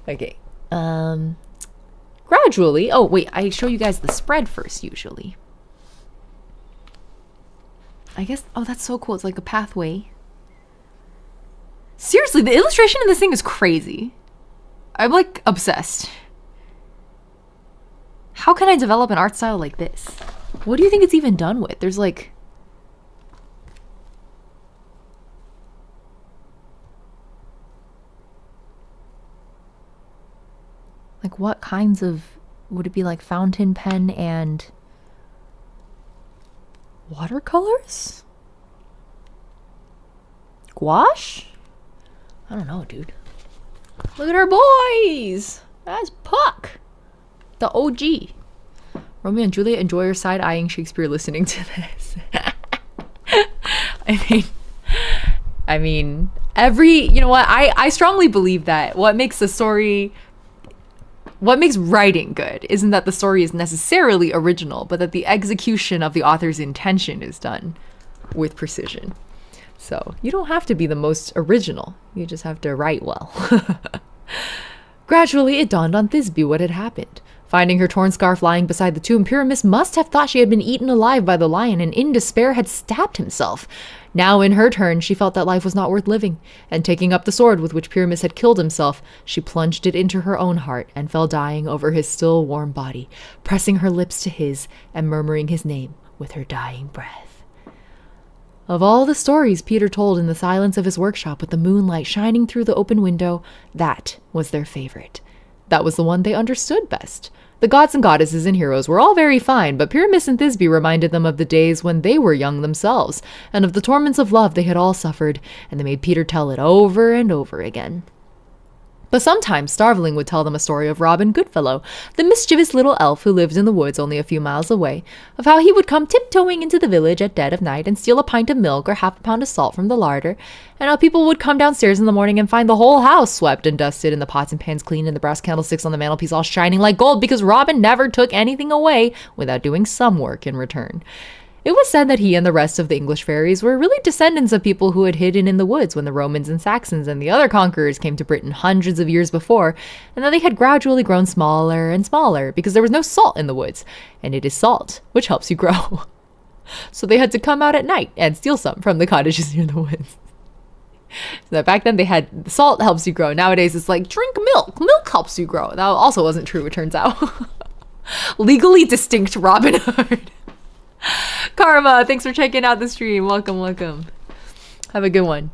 Okay. Gradually, oh wait, I show you guys the spread first usually. I guess, oh, that's so cool. It's like a pathway. Seriously, the illustration in this thing is crazy. I'm like obsessed. How can I develop an art style like this? What do you think it's even done with? There's like... Like what kinds of... Would it be like fountain pen and... watercolors? Gouache? I don't know, dude. Look at our boys! That's Puck! The OG. Romeo and Juliet, enjoy your side-eyeing Shakespeare listening to this. I mean, you know what? I strongly believe that what makes writing good isn't that the story is necessarily original, but that the execution of the author's intention is done with precision. So you don't have to be the most original. You just have to write well. Gradually, it dawned on Thisbe what had happened. Finding her torn scarf lying beside the tomb, Pyramus must have thought she had been eaten alive by the lion and in despair had stabbed himself. Now, in her turn, she felt that life was not worth living, and taking up the sword with which Pyramus had killed himself, she plunged it into her own heart and fell dying over his still warm body, pressing her lips to his and murmuring his name with her dying breath. Of all the stories Peter told in the silence of his workshop with the moonlight shining through the open window, that was their favorite. That was the one they understood best. The gods and goddesses and heroes were all very fine, but Pyramus and Thisbe reminded them of the days when they were young themselves, and of the torments of love they had all suffered, and they made Peter tell it over and over again. But sometimes Starveling would tell them a story of Robin Goodfellow, the mischievous little elf who lived in the woods only a few miles away, of how he would come tiptoeing into the village at dead of night and steal a pint of milk or half a pound of salt from the larder, and how people would come downstairs in the morning and find the whole house swept and dusted and the pots and pans cleaned and the brass candlesticks on the mantelpiece all shining like gold because Robin never took anything away without doing some work in return. It was said that he and the rest of the English fairies were really descendants of people who had hidden in the woods when the Romans and Saxons and the other conquerors came to Britain hundreds of years before, and that they had gradually grown smaller and smaller because there was no salt in the woods, and it is salt which helps you grow. So they had to come out at night and steal some from the cottages near the woods. So back then they had salt helps you grow. Nowadays it's like drink milk. Milk helps you grow. That also wasn't true, it turns out. Legally distinct Robin Hood. Karma, thanks for checking out the stream. Welcome, welcome. Have a good one.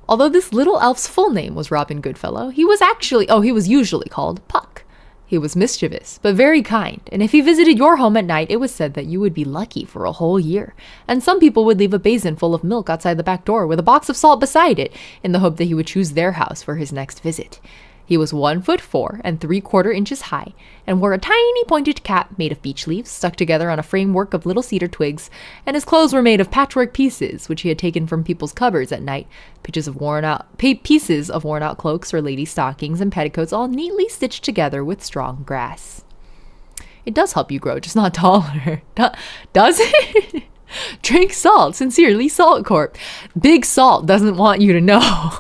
Although this little elf's full name was Robin Goodfellow, he was usually called Puck. He was mischievous, but very kind, and if he visited your home at night, it was said that you would be lucky for a whole year. And some people would leave a basin full of milk outside the back door with a box of salt beside it, in the hope that he would choose their house for his next visit. He was 1'4" and 3/4 inches high, and wore a tiny pointed cap made of beech leaves stuck together on a framework of little cedar twigs, and his clothes were made of patchwork pieces, which he had taken from people's cupboards at night, pieces of worn out cloaks or ladies' stockings and petticoats all neatly stitched together with strong grass. It does help you grow, just not taller. Does it? Drink salt. Sincerely, Salt Corp. Big Salt doesn't want you to know.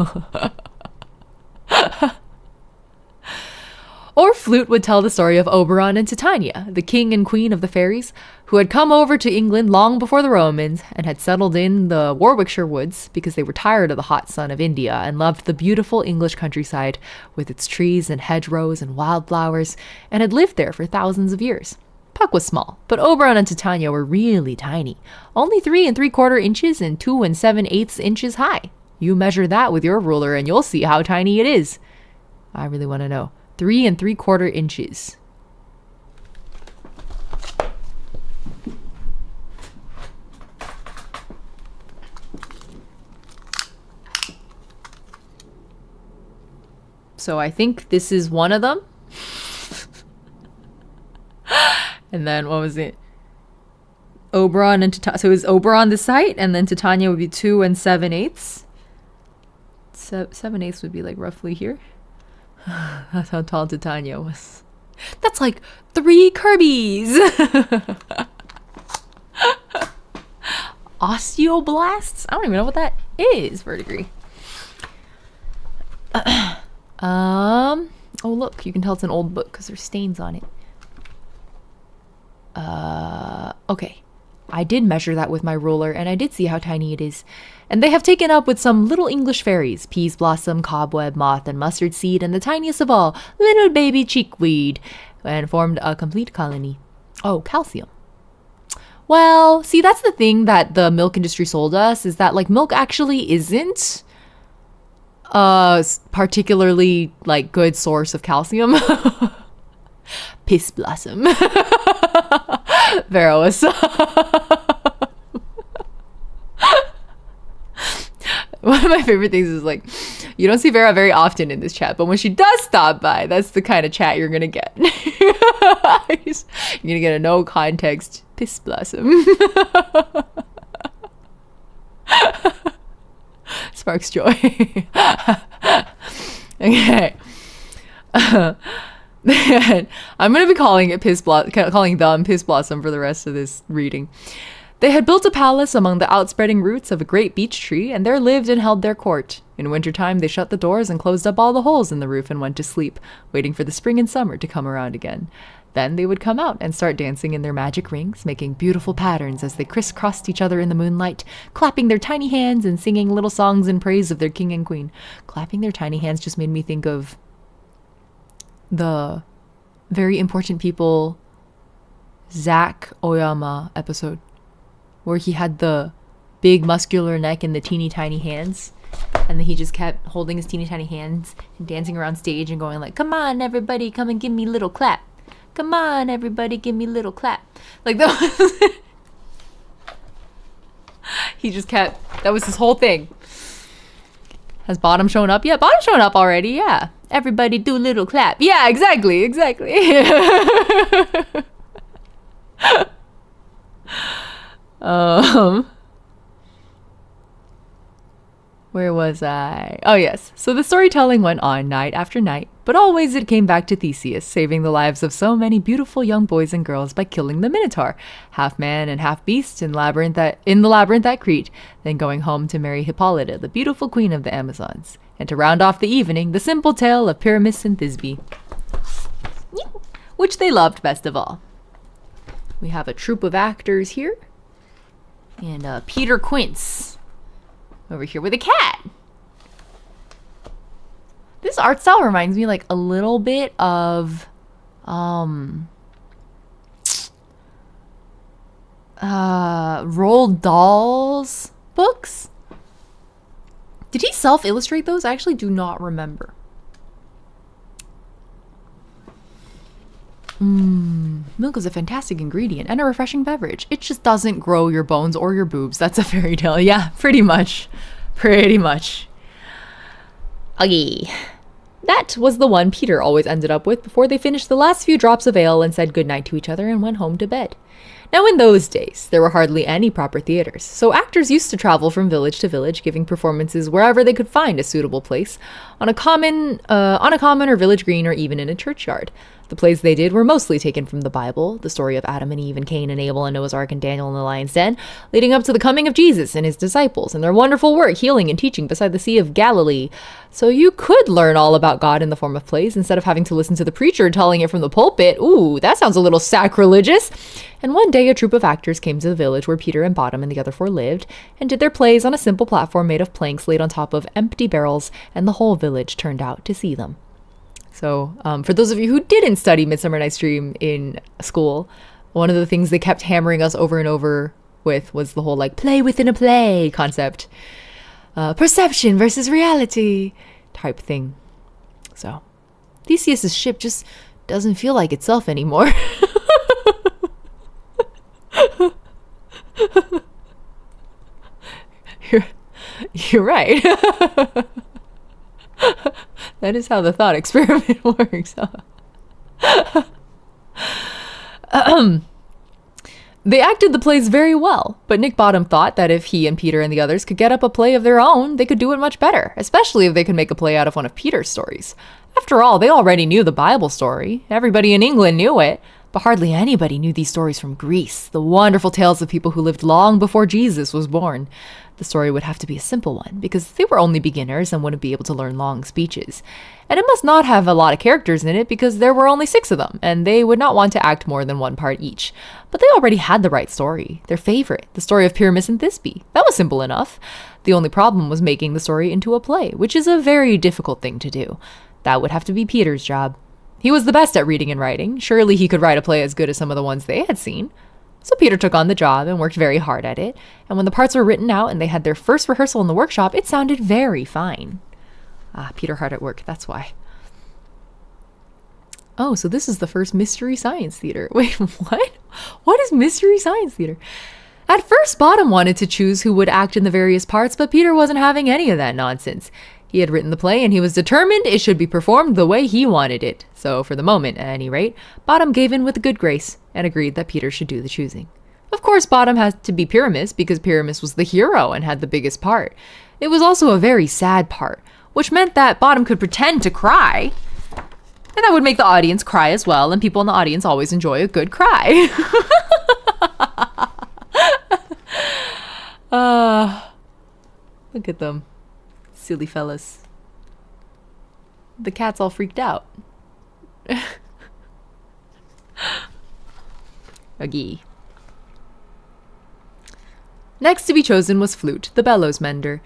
Or Flute would tell the story of Oberon and Titania, the king and queen of the fairies, who had come over to England long before the Romans and had settled in the Warwickshire woods because they were tired of the hot sun of India and loved the beautiful English countryside with its trees and hedgerows and wildflowers, and had lived there for thousands of years. Puck was small, but Oberon and Titania were really tiny, only 3 3/4 inches and 2 7/8 inches high. You measure that with your ruler and you'll see how tiny it is. I really want to know. 3 3/4 inches. So I think this is one of them. And then what was it? Oberon and Titania. So it was Oberon this height, and then Titania would be 2 7/8. 7/8 would be like roughly here. That's how tall Titania was. That's like 3 Kirby's. Osteoblasts? I don't even know what that is, verdigris. Oh look, you can tell it's an old book because there's stains on it. Okay. I did measure that with my ruler, and I did see how tiny it is. And they have taken up with some little English fairies, peas blossom, cobweb, moth, and mustard seed, and the tiniest of all, little baby chickweed, and formed a complete colony. Oh, calcium. Well, see, that's the thing that the milk industry sold us, is that, like, milk actually isn't a particularly, like, good source of calcium. Piss blossom. Vera was one of my favorite things is, like, you don't see Vera very often in this chat, but when she does stop by, that's the kind of chat you're gonna get. You're gonna get a no context piss blossom. Sparks joy. Okay. I'm gonna be calling them Piss Blossom for the rest of this reading. They had built a palace among the outspreading roots of a great beech tree, and there lived and held their court. In wintertime, they shut the doors and closed up all the holes in the roof and went to sleep, waiting for the spring and summer to come around again. Then they would come out and start dancing in their magic rings, making beautiful patterns as they crisscrossed each other in the moonlight, clapping their tiny hands and singing little songs in praise of their king and queen. Clapping their tiny hands just made me think of the Very Important People Zach Oyama episode, where he had the big muscular neck and the teeny tiny hands, and then he just kept holding his teeny tiny hands and dancing around stage and going like, come on everybody, come and give me a little clap. Come on everybody, give me a little clap. Like that was he just kept, that was his whole thing. Has Bottom shown up yet? Bottom shown up already, yeah. Everybody do a little clap. Yeah, exactly. Where was I? Oh, yes. So the storytelling went on night after night, but always it came back to Theseus, saving the lives of so many beautiful young boys and girls by killing the Minotaur, half man and half beast, in the labyrinth at Crete, then going home to marry Hippolyta, the beautiful queen of the Amazons, and to round off the evening, the simple tale of Pyramus and Thisbe, which they loved best of all. We have a troupe of actors here, and Peter Quince over here with a cat. This art style reminds me like a little bit of Roald Dahl's books. Did he self-illustrate those? I actually do not remember. Milk is a fantastic ingredient and a refreshing beverage. It just doesn't grow your bones or your boobs. That's a fairy tale. Yeah, pretty much. Pretty much. Okay. That was the one Peter always ended up with before they finished the last few drops of ale and said goodnight to each other and went home to bed. Now, in those days, there were hardly any proper theaters, so actors used to travel from village to village, giving performances wherever they could find a suitable place, on a common or village green, or even in a churchyard. The plays they did were mostly taken from the Bible, the story of Adam and Eve and Cain and Abel and Noah's Ark and Daniel in the lion's den, leading up to the coming of Jesus and his disciples and their wonderful work healing and teaching beside the Sea of Galilee. So you could learn all about God in the form of plays instead of having to listen to the preacher telling it from the pulpit. Ooh, that sounds a little sacrilegious. And one day a troupe of actors came to the village where Peter and Bottom and the other four lived and did their plays on a simple platform made of planks laid on top of empty barrels, and the whole village turned out to see them. So for those of you who didn't study Midsummer Night's Dream in school, one of the things they kept hammering us over and over with was the whole like play within a play concept. Perception versus reality type thing. So Theseus's ship just doesn't feel like itself anymore. You're right. That is how the thought experiment works. They acted the plays very well, but Nick Bottom thought that if he and Peter and the others could get up a play of their own, they could do it much better, especially if they could make a play out of one of Peter's stories. After all, they already knew the Bible story. Everybody in England knew it, but hardly anybody knew these stories from Greece, the wonderful tales of people who lived long before Jesus was born. The story would have to be a simple one, because they were only beginners and wouldn't be able to learn long speeches. And it must not have a lot of characters in it, because there were only 6 of them, and they would not want to act more than one part each. But they already had the right story, their favorite, the story of Pyramus and Thisbe. That was simple enough. The only problem was making the story into a play, which is a very difficult thing to do. That would have to be Peter's job. He was the best at reading and writing. Surely he could write a play as good as some of the ones they had seen. So Peter took on the job and worked very hard at it. And when the parts were written out and they had their first rehearsal in the workshop, it sounded very fine. Peter hard at work, that's why. Oh, so this is the first Mystery Science Theater. Wait, what? What is Mystery Science Theater? At first, Bottom wanted to choose who would act in the various parts, but Peter wasn't having any of that nonsense. He had written the play and he was determined it should be performed the way he wanted it. So for the moment, at any rate, Bottom gave in with a good grace and agreed that Peter should do the choosing. Of course, Bottom had to be Pyramus because Pyramus was the hero and had the biggest part. It was also a very sad part, which meant that Bottom could pretend to cry, and that would make the audience cry as well, and people in the audience always enjoy a good cry. Look at them. Silly fellas. The cat's all freaked out. Aggie. Next to be chosen was Flute, the bellows mender.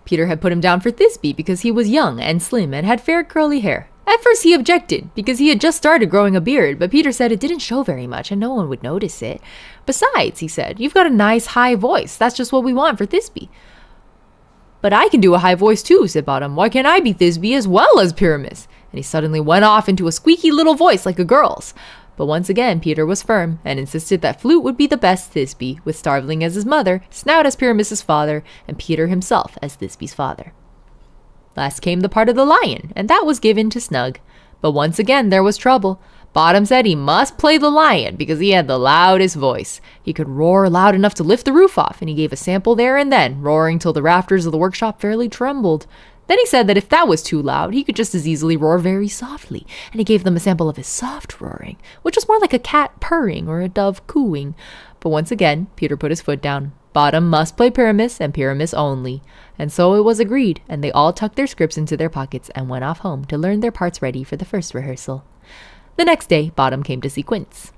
Peter had put him down for Thisbe because he was young and slim and had fair curly hair. At first he objected because he had just started growing a beard, but Peter said it didn't show very much and no one would notice it. Besides, he said, you've got a nice high voice. That's just what we want for Thisbe. But I can do a high voice too, said Bottom. Why can't I be Thisbe as well as Pyramus? And he suddenly went off into a squeaky little voice like a girl's. But once again, Peter was firm and insisted that Flute would be the best Thisbe, with Starveling as his mother, Snout as Pyramus's father, and Peter himself as Thisbe's father. Last came the part of the lion, and that was given to Snug. But once again, there was trouble. Bottom said he must play the lion because he had the loudest voice. He could roar loud enough to lift the roof off, and he gave a sample there and then, roaring till the rafters of the workshop fairly trembled. Then he said that if that was too loud, he could just as easily roar very softly, and he gave them a sample of his soft roaring, which was more like a cat purring or a dove cooing. But once again, Peter put his foot down. Bottom must play Pyramus and Pyramus only. And so it was agreed, and they all tucked their scripts into their pockets and went off home to learn their parts ready for the first rehearsal. The next day, Bottom came to see Quince.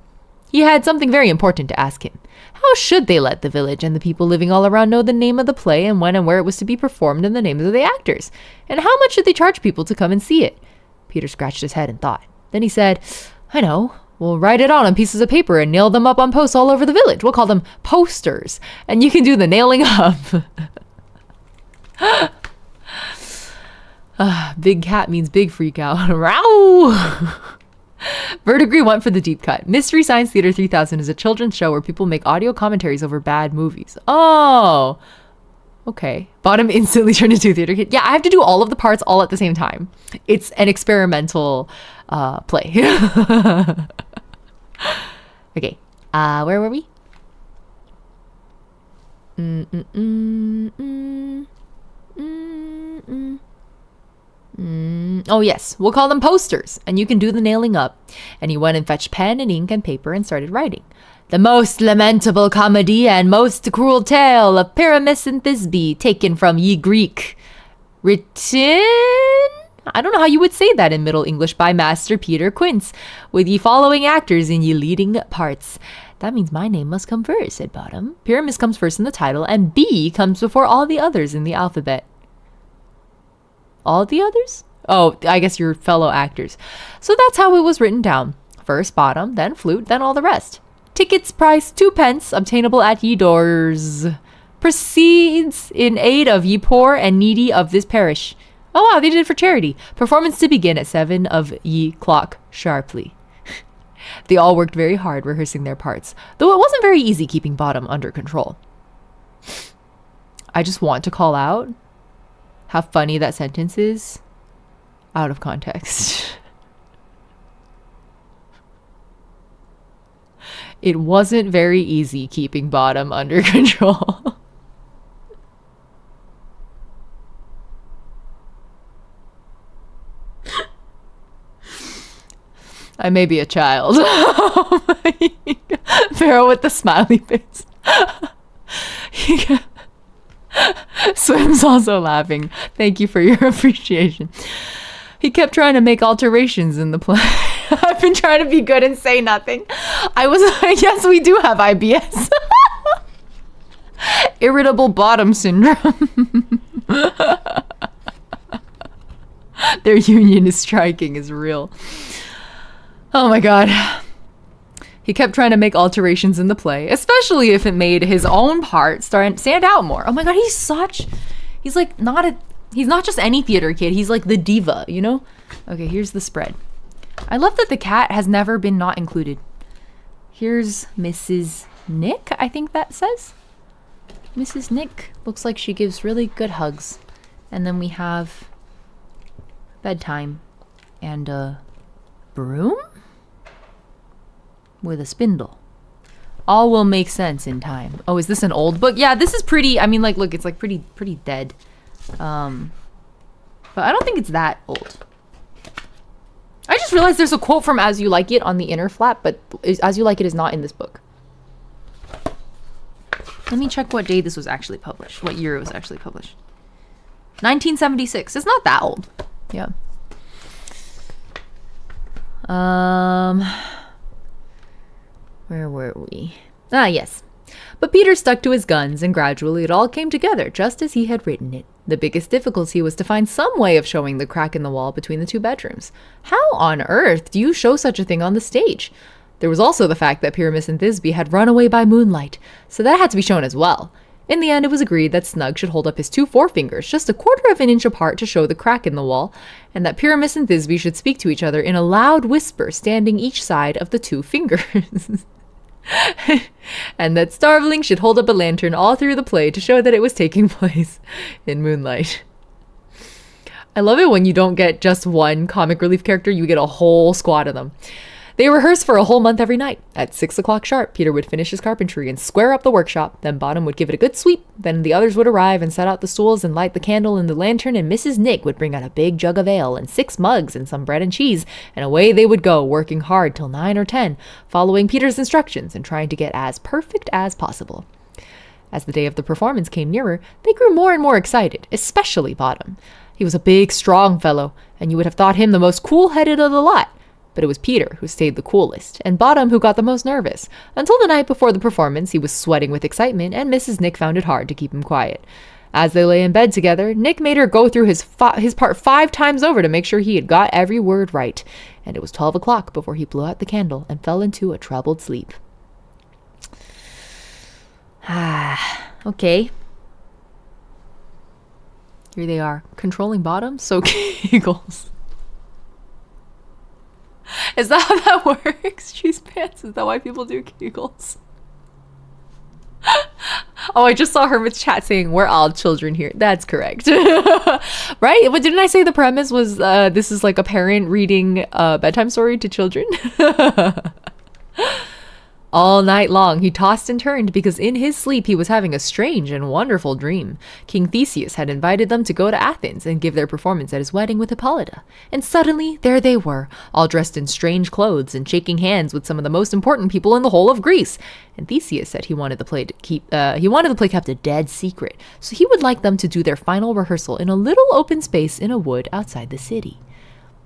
He had something very important to ask him. How should they let the village and the people living all around know the name of the play and when and where it was to be performed and the names of the actors? And how much should they charge people to come and see it? Peter scratched his head and thought. Then he said, I know. We'll write it on pieces of paper and nail them up on posts all over the village. We'll call them posters. And you can do the nailing up. Big cat means big freak out. Row! Verdigris went for the deep cut. Mystery Science Theater 3000 is a children's show where people make audio commentaries over bad movies. Oh, okay. Bottom instantly turned into a theater kid. Yeah, I have to do all of the parts all at the same time. It's an experimental play. Okay, where were we? Oh yes, we'll call them posters, and you can do the nailing up. And he went and fetched pen and ink and paper and started writing. The most lamentable comedy and most cruel tale of Pyramus and Thisbe, taken from ye Greek. Written? I don't know how you would say that in Middle English, by Master Peter Quince, with ye following actors in ye leading parts. That means my name must come first, said Bottom. Pyramus comes first in the title, and B comes before all the others in the alphabet. All the others? Oh, I guess your fellow actors. So that's how it was written down. First Bottom, then Flute, then all the rest. Tickets price 2d, obtainable at ye doors. Proceeds in aid of ye poor and needy of this parish. Oh wow, they did it for charity. Performance to begin at 7 of ye clock sharply. They all worked very hard rehearsing their parts, though it wasn't very easy keeping Bottom under control. I just want to call out how funny that sentence is out of context. It wasn't very easy keeping Bottom under control. I may be a child. Pharaoh with the smiley face. Swim's also laughing. Thank you for your appreciation. He kept trying to make alterations in the play. I've been trying to be good and say nothing. I was like, yes, we do have IBS. Irritable bottom syndrome. Their union is striking is real. Oh my god. He kept trying to make alterations in the play, especially if it made his own part stand out more. Oh my god, he's like he's not just any theater kid, he's like the diva, you know? Okay, here's the spread. I love that the cat has never been not included. Here's Mrs. Nick, I think that says. Mrs. Nick looks like she gives really good hugs. And then we have bedtime and a broom with a spindle. All will make sense in time. Oh, is this an old book? Yeah, this is pretty, I mean, like, look, it's like pretty dead. But I don't think it's that old. I just realized there's a quote from As You Like It on the inner flap, but As You Like It is not in this book. Let me check what day this was actually published. What year it was actually published. 1976. It's not that old. Yeah. Where were we? Ah, yes. But Peter stuck to his guns, and gradually it all came together, just as he had written it. The biggest difficulty was to find some way of showing the crack in the wall between the two bedrooms. How on earth do you show such a thing on the stage? There was also the fact that Pyramus and Thisbe had run away by moonlight, so that had to be shown as well. In the end, it was agreed that Snug should hold up his 2 forefingers just 1/4 of an inch apart to show the crack in the wall, and that Pyramus and Thisbe should speak to each other in a loud whisper, standing each side of the 2 fingers. And that Starveling should hold up a lantern all through the play to show that it was taking place in moonlight. I love it when you don't get just one comic relief character, you get a whole squad of them. They rehearsed for a whole month every night. At 6 o'clock sharp, Peter would finish his carpentry and square up the workshop. Then Bottom would give it a good sweep. Then the others would arrive and set out the stools and light the candle and the lantern, and Mrs. Nick would bring out a big jug of ale and 6 mugs and some bread and cheese, and away they would go, working hard till 9 or 10, following Peter's instructions and trying to get as perfect as possible. As the day of the performance came nearer, they grew more and more excited, especially Bottom. He was a big, strong fellow, and you would have thought him the most cool-headed of the lot. but it was Peter who stayed the coolest, and Bottom who got the most nervous. Until the night before the performance, he was sweating with excitement, and Mrs. Nick found it hard to keep him quiet. As they lay in bed together, Nick made her go through his part 5 times over to make sure he had got every word right, and it was 12 o'clock before he blew out the candle and fell into a troubled sleep. Okay. Here they are, controlling Bottom, so giggles. Is that how that works? Cheese pants? Is that why people do giggles? Oh, I just saw Hermit's chat saying we're all children here. That's correct. Right? But didn't I say the premise was this is like a parent reading a bedtime story to children? All night long, he tossed and turned because in his sleep he was having a strange and wonderful dream. King Theseus had invited them to go to Athens and give their performance at his wedding with Hippolyta. And suddenly, there they were, all dressed in strange clothes and shaking hands with some of the most important people in the whole of Greece. And Theseus said he wanted the play kept a dead secret, so he would like them to do their final rehearsal in a little open space in a wood outside the city.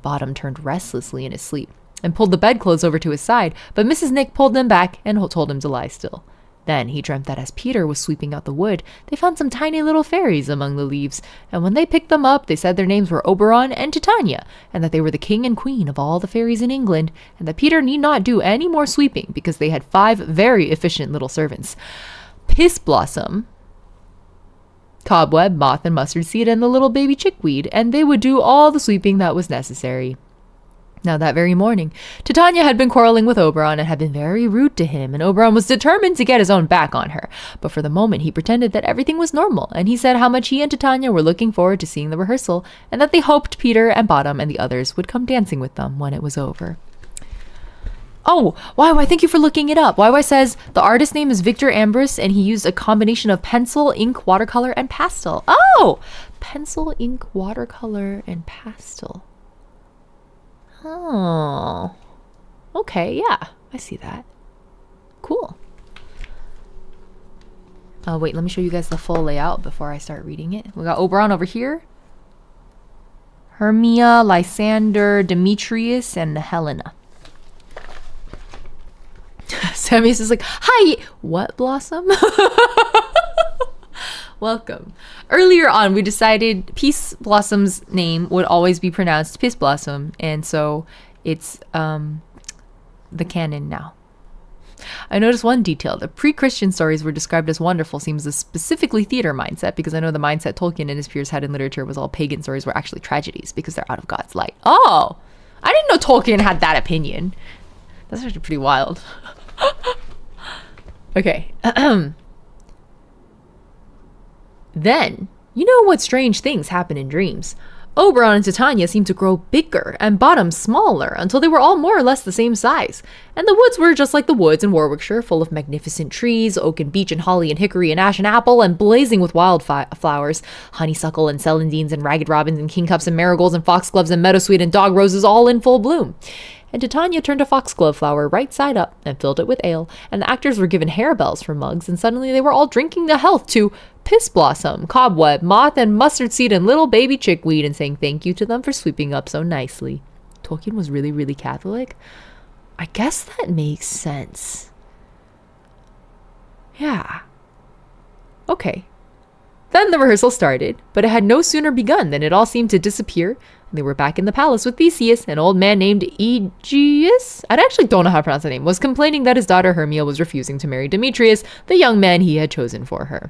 Bottom turned restlessly in his sleep and pulled the bedclothes over to his side, but Mrs. Nick pulled them back and told him to lie still. Then he dreamt that as Peter was sweeping out the wood, they found some tiny little fairies among the leaves, and when they picked them up, they said their names were Oberon and Titania, and that they were the king and queen of all the fairies in England, and that Peter need not do any more sweeping because they had 5 very efficient little servants. Piss Blossom, Cobweb, Moth, and Mustard Seed, and the little baby chickweed, and they would do all the sweeping that was necessary. Now that very morning, Titania had been quarreling with Oberon and had been very rude to him, and Oberon was determined to get his own back on her. But for the moment, he pretended that everything was normal, and he said how much he and Titania were looking forward to seeing the rehearsal, and that they hoped Peter and Bottom and the others would come dancing with them when it was over. Oh, YY, thank you for looking it up. YY says the artist name is Victor Ambrose, and he used a combination of pencil, ink, watercolor, and pastel. Oh, pencil, ink, watercolor, and pastel. Oh, okay, yeah, I see that. Cool. Wait, let me show you guys the full layout before I start reading it. We got Oberon over here, Hermia, Lysander, Demetrius, and Helena. Sammy's is like, hi, what, Blossom? Welcome. Earlier on, we decided Peace Blossom's name would always be pronounced Piss Blossom, and so it's the canon now. I noticed one detail. The pre-Christian stories were described as wonderful seems a specifically theater mindset, because I know the mindset Tolkien and his peers had in literature was all pagan stories were actually tragedies because they're out of God's light. Oh, I didn't know Tolkien had that opinion. That's actually pretty wild. Okay. Then, you know what strange things happen in dreams. Oberon and Titania seemed to grow bigger and Bottom smaller until they were all more or less the same size. And the woods were just like the woods in Warwickshire, full of magnificent trees, oak and beech and holly and hickory and ash and apple, and blazing with wild flowers, honeysuckle and celandines and ragged robins and kingcups and marigolds and foxgloves and meadowsweet and dog roses all in full bloom. And Titania turned a foxglove flower right side up and filled it with ale, and the actors were given harebells for mugs, and suddenly they were all drinking the health to Piss Blossom, Cobweb, Moth, and Mustard Seed, and little baby chickweed, and saying thank you to them for sweeping up so nicely. Tolkien was really, really Catholic? I guess that makes sense. Yeah. Okay. Then the rehearsal started, but it had no sooner begun than it all seemed to disappear. They were back in the palace with Theseus. An old man named Aegeus, I actually don't know how to pronounce the name, was complaining that his daughter Hermia was refusing to marry Demetrius, the young man he had chosen for her.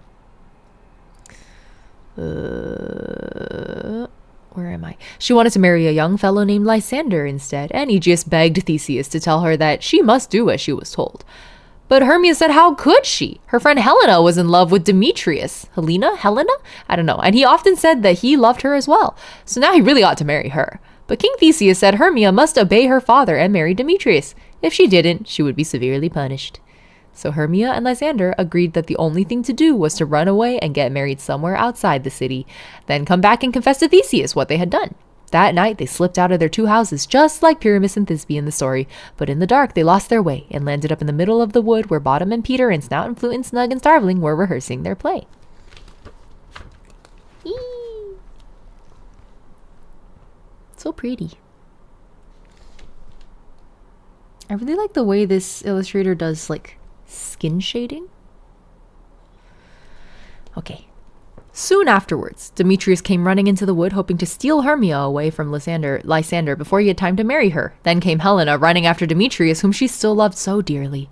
Where am I? She wanted to marry a young fellow named Lysander instead, and Aegeus begged Theseus to tell her that she must do as she was told. But Hermia said how could she? Her friend Helena was in love with Demetrius. Helena? I don't know. And he often said that he loved her as well. So now he really ought to marry her. But King Theseus said Hermia must obey her father and marry Demetrius. If she didn't, she would be severely punished. So Hermia and Lysander agreed that the only thing to do was to run away and get married somewhere outside the city, then come back and confess to Theseus what they had done. That night, they slipped out of their 2 houses, just like Pyramus and Thisbe in the story, but in the dark, they lost their way and landed up in the middle of the wood where Bottom and Peter and Snout and Flute and Snug and Starveling were rehearsing their play. Eee. So pretty. I really like the way this illustrator does like skin shading. Okay. Soon afterwards, Demetrius came running into the wood, hoping to steal Hermia away from Lysander before he had time to marry her. Then came Helena, running after Demetrius, whom she still loved so dearly.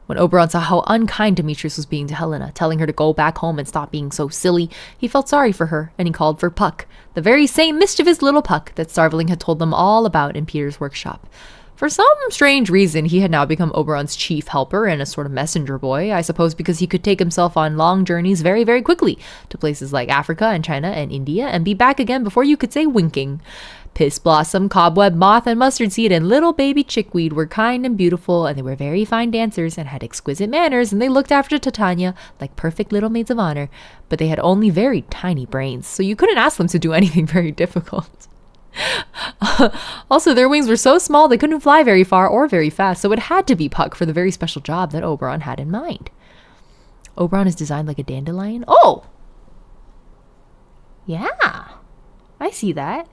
When Oberon saw how unkind Demetrius was being to Helena, telling her to go back home and stop being so silly, he felt sorry for her, and he called for Puck, the very same mischievous little Puck that Starveling had told them all about in Peter's workshop. For some strange reason, he had now become Oberon's chief helper and a sort of messenger boy, I suppose because he could take himself on long journeys very, very quickly to places like Africa and China and India and be back again before you could say winking. Piss Blossom, Cobweb, Moth, and Mustard Seed and little baby Chickweed were kind and beautiful, and they were very fine dancers and had exquisite manners, and they looked after Titania like perfect little maids of honor, but they had only very tiny brains, so you couldn't ask them to do anything very difficult. Also, their wings were so small they couldn't fly very far or very fast, so it had to be Puck for the very special job that Oberon had in mind. Oberon is designed like a dandelion. Oh! Yeah. I see that.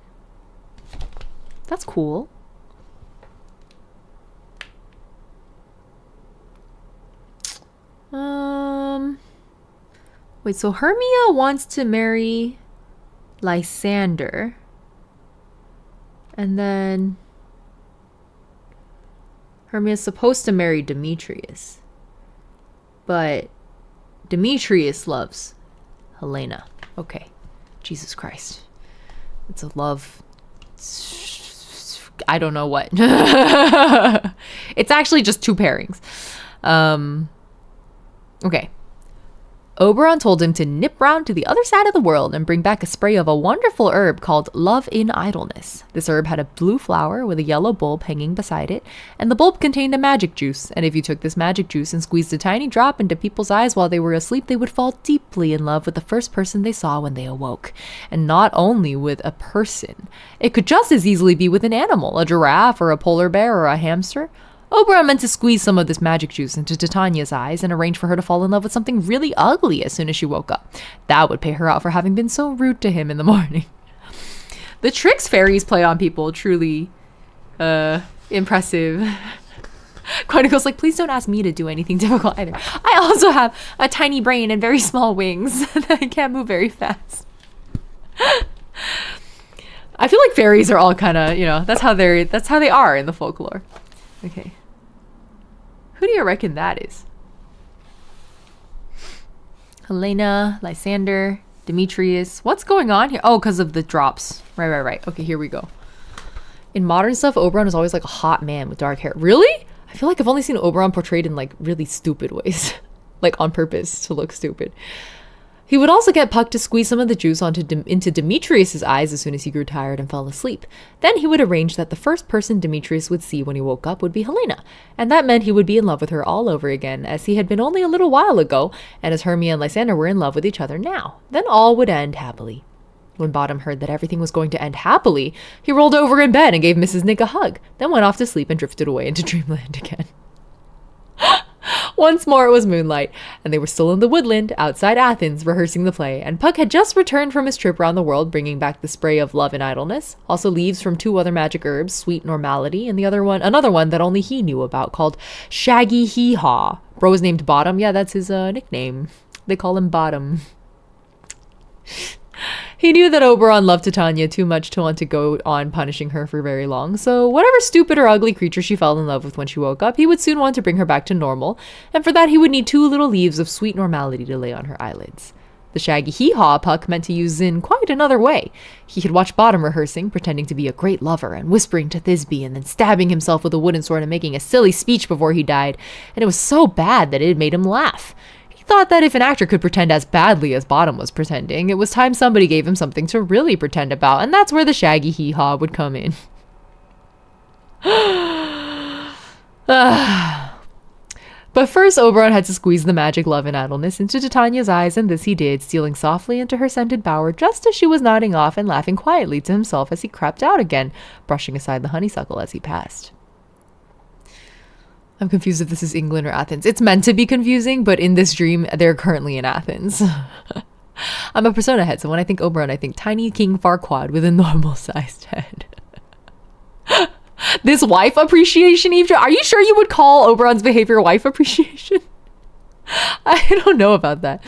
That's cool. Wait, so Hermia wants to marry Lysander. And then Hermia's supposed to marry Demetrius. But Demetrius loves Helena. Okay. Jesus Christ. It's a love. I don't know what. It's actually just two pairings. Okay. Oberon told him to nip round to the other side of the world and bring back a spray of a wonderful herb called Love in Idleness. This herb had a blue flower with a yellow bulb hanging beside it, and the bulb contained a magic juice, and if you took this magic juice and squeezed a tiny drop into people's eyes while they were asleep, they would fall deeply in love with the first person they saw when they awoke. And not only with a person. It could just as easily be with an animal, a giraffe or a polar bear or a hamster. Oberon meant to squeeze some of this magic juice into Titania's eyes and arrange for her to fall in love with something really ugly as soon as she woke up. That would pay her out for having been so rude to him in the morning. The tricks fairies play on people, truly impressive. Chronicle's like, please don't ask me to do anything difficult either. I also have a tiny brain and very small wings that can't move very fast. I feel like fairies are all kind of, that's how they are in the folklore. Okay. Who do you reckon that is? Helena, Lysander, Demetrius. What's going on here? Oh, because of the drops. Right. Okay, here we go. In modern stuff, Oberon is always like a hot man with dark hair. Really? I feel like I've only seen Oberon portrayed in like really stupid ways. Like on purpose to look stupid. He would also get Puck to squeeze some of the juice into Demetrius's eyes as soon as he grew tired and fell asleep. Then he would arrange that the first person Demetrius would see when he woke up would be Helena, and that meant he would be in love with her all over again, as he had been only a little while ago, and as Hermia and Lysander were in love with each other now. Then all would end happily. When Bottom heard that everything was going to end happily, he rolled over in bed and gave Mrs. Nick a hug, then went off to sleep and drifted away into dreamland again. Once more it was moonlight, and they were still in the woodland outside Athens rehearsing the play, and Puck had just returned from his trip around the world bringing back the spray of Love and Idleness, also leaves from 2 other magic herbs, Sweet Normality, and another one that only he knew about called Shaggy Hee Haw. Bro is named Bottom. Yeah, that's his nickname. They call him Bottom. He knew that Oberon loved Titania too much to want to go on punishing her for very long, so whatever stupid or ugly creature she fell in love with when she woke up, he would soon want to bring her back to normal, and for that he would need 2 little leaves of Sweet Normality to lay on her eyelids. The Shaggy Hee-Haw Puck meant to use in quite another way. He had watched Bottom rehearsing, pretending to be a great lover, and whispering to Thisbe, and then stabbing himself with a wooden sword and making a silly speech before he died, and it was so bad that it made him laugh. Thought that if an actor could pretend as badly as Bottom was pretending, it was time somebody gave him something to really pretend about, and that's where the Shaggy Hee-Haw would come in. But first, Oberon had to squeeze the magic Love and Idleness into Titania's eyes, and this he did, stealing softly into her scented bower just as she was nodding off and laughing quietly to himself as he crept out again, brushing aside the honeysuckle as he passed. I'm confused if this is England or Athens. It's meant to be confusing, but in this dream, they're currently in Athens. I'm a Persona head, so when I think Oberon, I think tiny King Farquaad with a normal-sized head. This wife appreciation, Eve? Are you sure you would call Oberon's behavior wife appreciation? I don't know about that.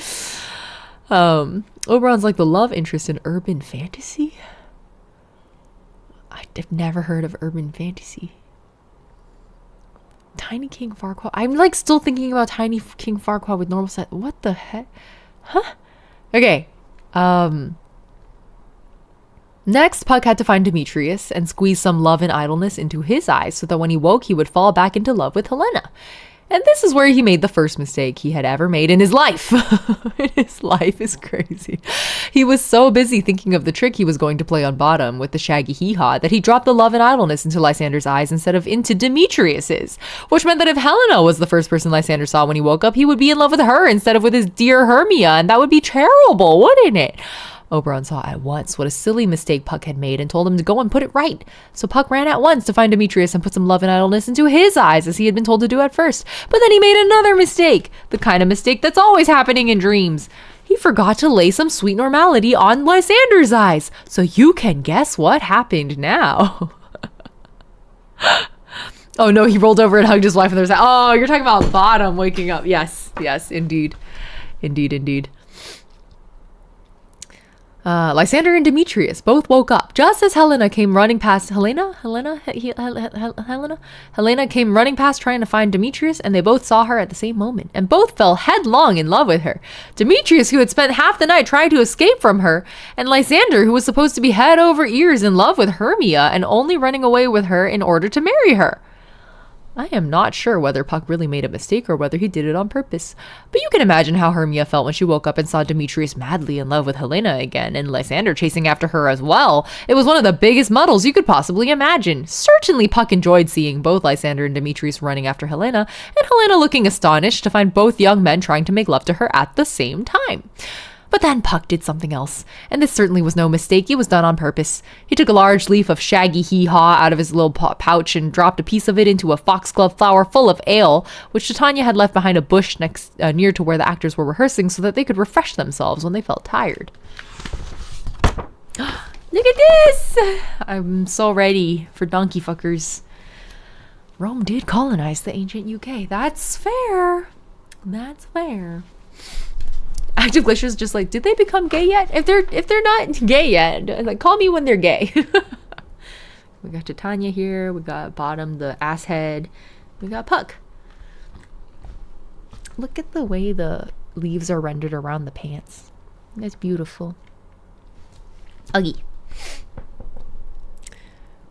Oberon's like the love interest in urban fantasy. I've never heard of urban fantasy. Tiny King Farquaad. I'm like still thinking about Tiny King Farquaad with normal set. What the heck? Huh? Okay. Next, Puck had to find Demetrius and squeeze some love and idleness into his eyes so that when he woke, he would fall back into love with Helena. And this is where he made the first mistake he had ever made in his life. His life is crazy. He was so busy thinking of the trick he was going to play on Bottom with the shaggy hee-haw that he dropped the love and idleness into Lysander's eyes instead of into Demetrius's, which meant that if Helena was the first person Lysander saw when he woke up, he would be in love with her instead of with his dear Hermia, and that would be terrible, wouldn't it? Oberon saw at once what a silly mistake Puck had made and told him to go and put it right. So Puck ran at once to find Demetrius and put some love and idleness into his eyes as he had been told to do at first. But then he made another mistake, the kind of mistake that's always happening in dreams. He forgot to lay some sweet normality on Lysander's eyes. So you can guess what happened now. Oh no, he rolled over and hugged his wife and there's like, oh, you're talking about Bottom waking up. Yes, indeed. Lysander and Demetrius both woke up just as Helena came running past. Helena came running past trying to find Demetrius, and they both saw her at the same moment and both fell headlong in love with her. Demetrius, who had spent half the night trying to escape from her, and Lysander, who was supposed to be head over ears in love with Hermia and only running away with her in order to marry her. I am not sure whether Puck really made a mistake or whether he did it on purpose, but you can imagine how Hermia felt when she woke up and saw Demetrius madly in love with Helena again, and Lysander chasing after her as well. It was one of the biggest muddles you could possibly imagine. Certainly Puck enjoyed seeing both Lysander and Demetrius running after Helena, and Helena looking astonished to find both young men trying to make love to her at the same time. But then Puck did something else, and this certainly was no mistake. It was done on purpose. He took a large leaf of shaggy hee-haw out of his little pouch and dropped a piece of it into a foxglove flower full of ale, which Titania had left behind a bush next near to where the actors were rehearsing so that they could refresh themselves when they felt tired. Look at this! I'm so ready for donkey fuckers. Rome did colonize the ancient UK. That's fair. Active Glacier's just like, did they become gay yet? If they're not gay yet, like, call me when they're gay. We got Titania here. We got Bottom, the asshead. We got Puck. Look at the way the leaves are rendered around the pants. That's beautiful. Uggy.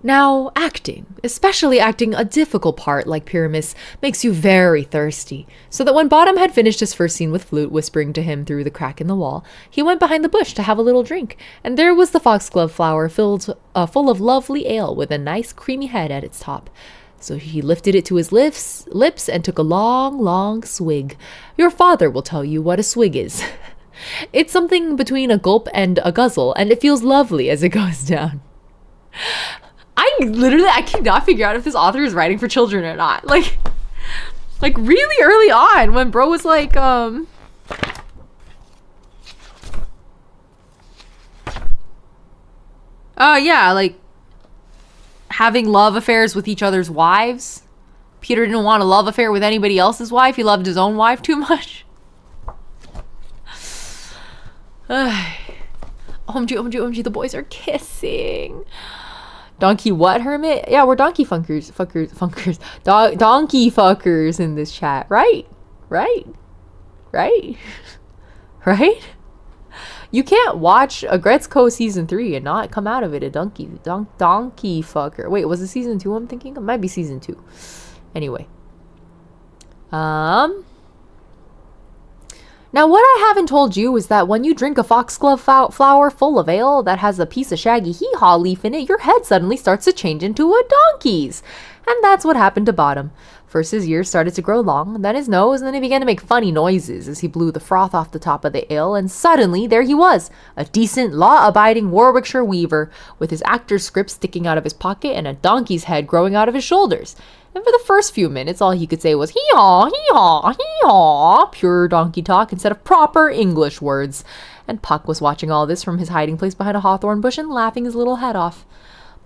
Now, acting, especially acting a difficult part like Pyramus, makes you very thirsty, so that when Bottom had finished his first scene with Flute whispering to him through the crack in the wall, he went behind the bush to have a little drink, and there was the foxglove flower full of lovely ale with a nice creamy head at its top. So he lifted it to his lips and took a long, long swig. Your father will tell you what a swig is. It's something between a gulp and a guzzle, and it feels lovely as it goes down. I cannot figure out if this author is writing for children or not. Like really early on when bro was like, yeah, like having love affairs with each other's wives. Peter didn't want a love affair with anybody else's wife. He loved his own wife too much. OMG, the boys are kissing. Donkey what, Hermit? Yeah, we're donkey fuckers. Donkey fuckers in this chat. Right? You can't watch Agretzko season 3 and not come out of it a donkey fucker. Wait, was it season 2 I'm thinking? It might be season 2. Anyway. Now, what I haven't told you is that when you drink a foxglove flower full of ale that has a piece of shaggy hee-haw leaf in it, your head suddenly starts to change into a donkey's. And that's what happened to Bottom. First his ears started to grow long, then his nose, and then he began to make funny noises as he blew the froth off the top of the ale, and suddenly there he was, a decent, law-abiding Warwickshire weaver, with his actor's script sticking out of his pocket and a donkey's head growing out of his shoulders. And for the first few minutes, all he could say was hee-haw, hee-haw, hee-haw, pure donkey talk instead of proper English words. And Puck was watching all this from his hiding place behind a hawthorn bush and laughing his little head off.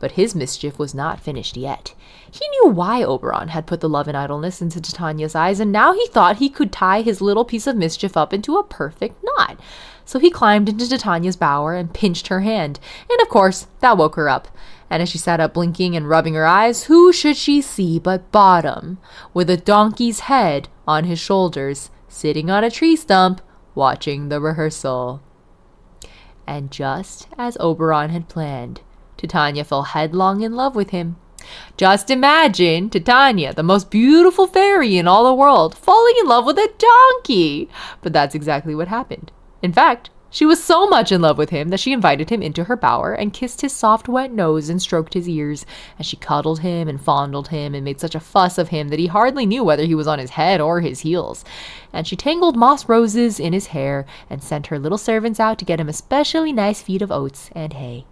But his mischief was not finished yet. He knew why Oberon had put the love and idleness into Titania's eyes, and now he thought he could tie his little piece of mischief up into a perfect knot. So he climbed into Titania's bower and pinched her hand, and of course, that woke her up. And as she sat up blinking and rubbing her eyes, who should she see but Bottom, with a donkey's head on his shoulders, sitting on a tree stump, watching the rehearsal. And just as Oberon had planned, Titania fell headlong in love with him. Just imagine Titania, the most beautiful fairy in all the world, falling in love with a donkey! But that's exactly what happened. In fact, she was so much in love with him that she invited him into her bower and kissed his soft wet nose and stroked his ears, and she cuddled him and fondled him and made such a fuss of him that he hardly knew whether he was on his head or his heels. And she tangled moss roses in his hair and sent her little servants out to get him especially nice feed of oats and hay.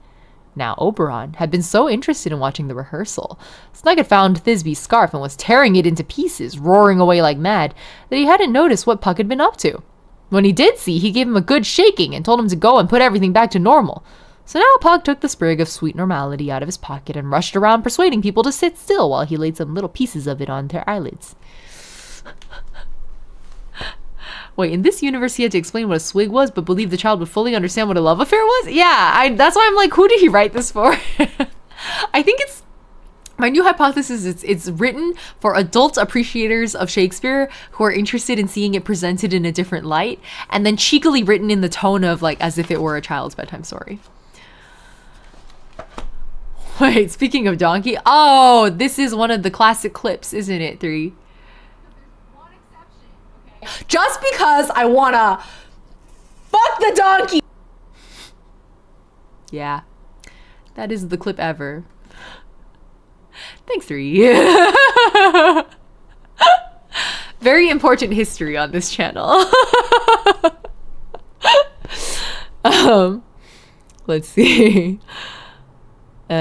Now Oberon had been so interested in watching the rehearsal, Snug had found Thisbe's scarf and was tearing it into pieces, roaring away like mad, that he hadn't noticed what Puck had been up to. When he did see, he gave him a good shaking and told him to go and put everything back to normal. So now Puck took the sprig of sweet normality out of his pocket and rushed around persuading people to sit still while he laid some little pieces of it on their eyelids. Wait, in this universe he had to explain what a swig was, but believed the child would fully understand what a love affair was? Yeah, that's why I'm like, who did he write this for? I think it's my new hypothesis is it's written for adult appreciators of Shakespeare who are interested in seeing it presented in a different light, and then cheekily written in the tone of like as if it were a child's bedtime story. Wait, speaking of donkey, oh, this is one of the classic clips, isn't it, 3? One exception, okay? Just because I wanna fuck the donkey! Yeah, that is the clip ever. Thanks, 3. Very important history on this channel. Let's see. Okay.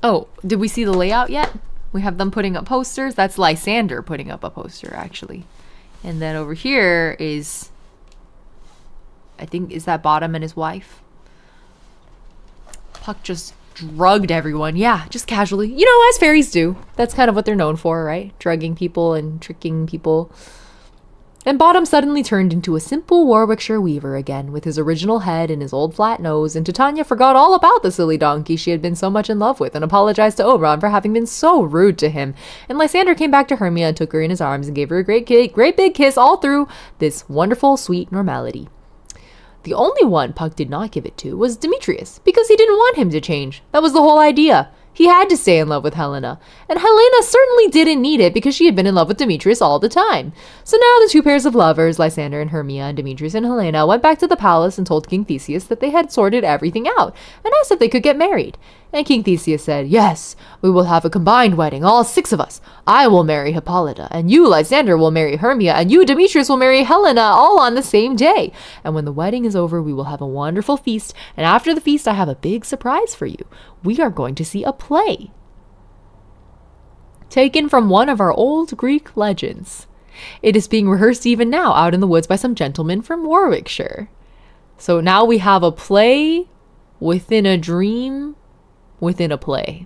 Oh, did we see the layout yet? We have them putting up posters. That's Lysander putting up a poster, actually. And then over here is, I think, is that Bottom and his wife? Puck just drugged everyone. Yeah, just casually. You know, as fairies do. That's kind of what they're known for, right? Drugging people and tricking people. And Bottom suddenly turned into a simple Warwickshire weaver again, with his original head and his old flat nose, and Titania forgot all about the silly donkey she had been so much in love with and apologized to Oberon for having been so rude to him. And Lysander came back to Hermia and took her in his arms and gave her a great big kiss all through this wonderful, sweet normality. The only one Puck did not give it to was Demetrius, because he didn't want him to change. That was the whole idea. He had to stay in love with Helena, and Helena certainly didn't need it because she had been in love with Demetrius all the time. So now the two pairs of lovers, Lysander and Hermia, and Demetrius and Helena, went back to the palace and told King Theseus that they had sorted everything out, and asked if they could get married. And King Theseus said, "Yes, we will have a combined wedding, all 6 of us. I will marry Hippolyta, and you, Lysander, will marry Hermia, and you, Demetrius, will marry Helena, all on the same day. And when the wedding is over, we will have a wonderful feast, and after the feast, I have a big surprise for you. We are going to see a play." Taken from one of our old Greek legends. It is being rehearsed even now out in the woods by some gentlemen from Warwickshire. So now we have a play within a dream within a play.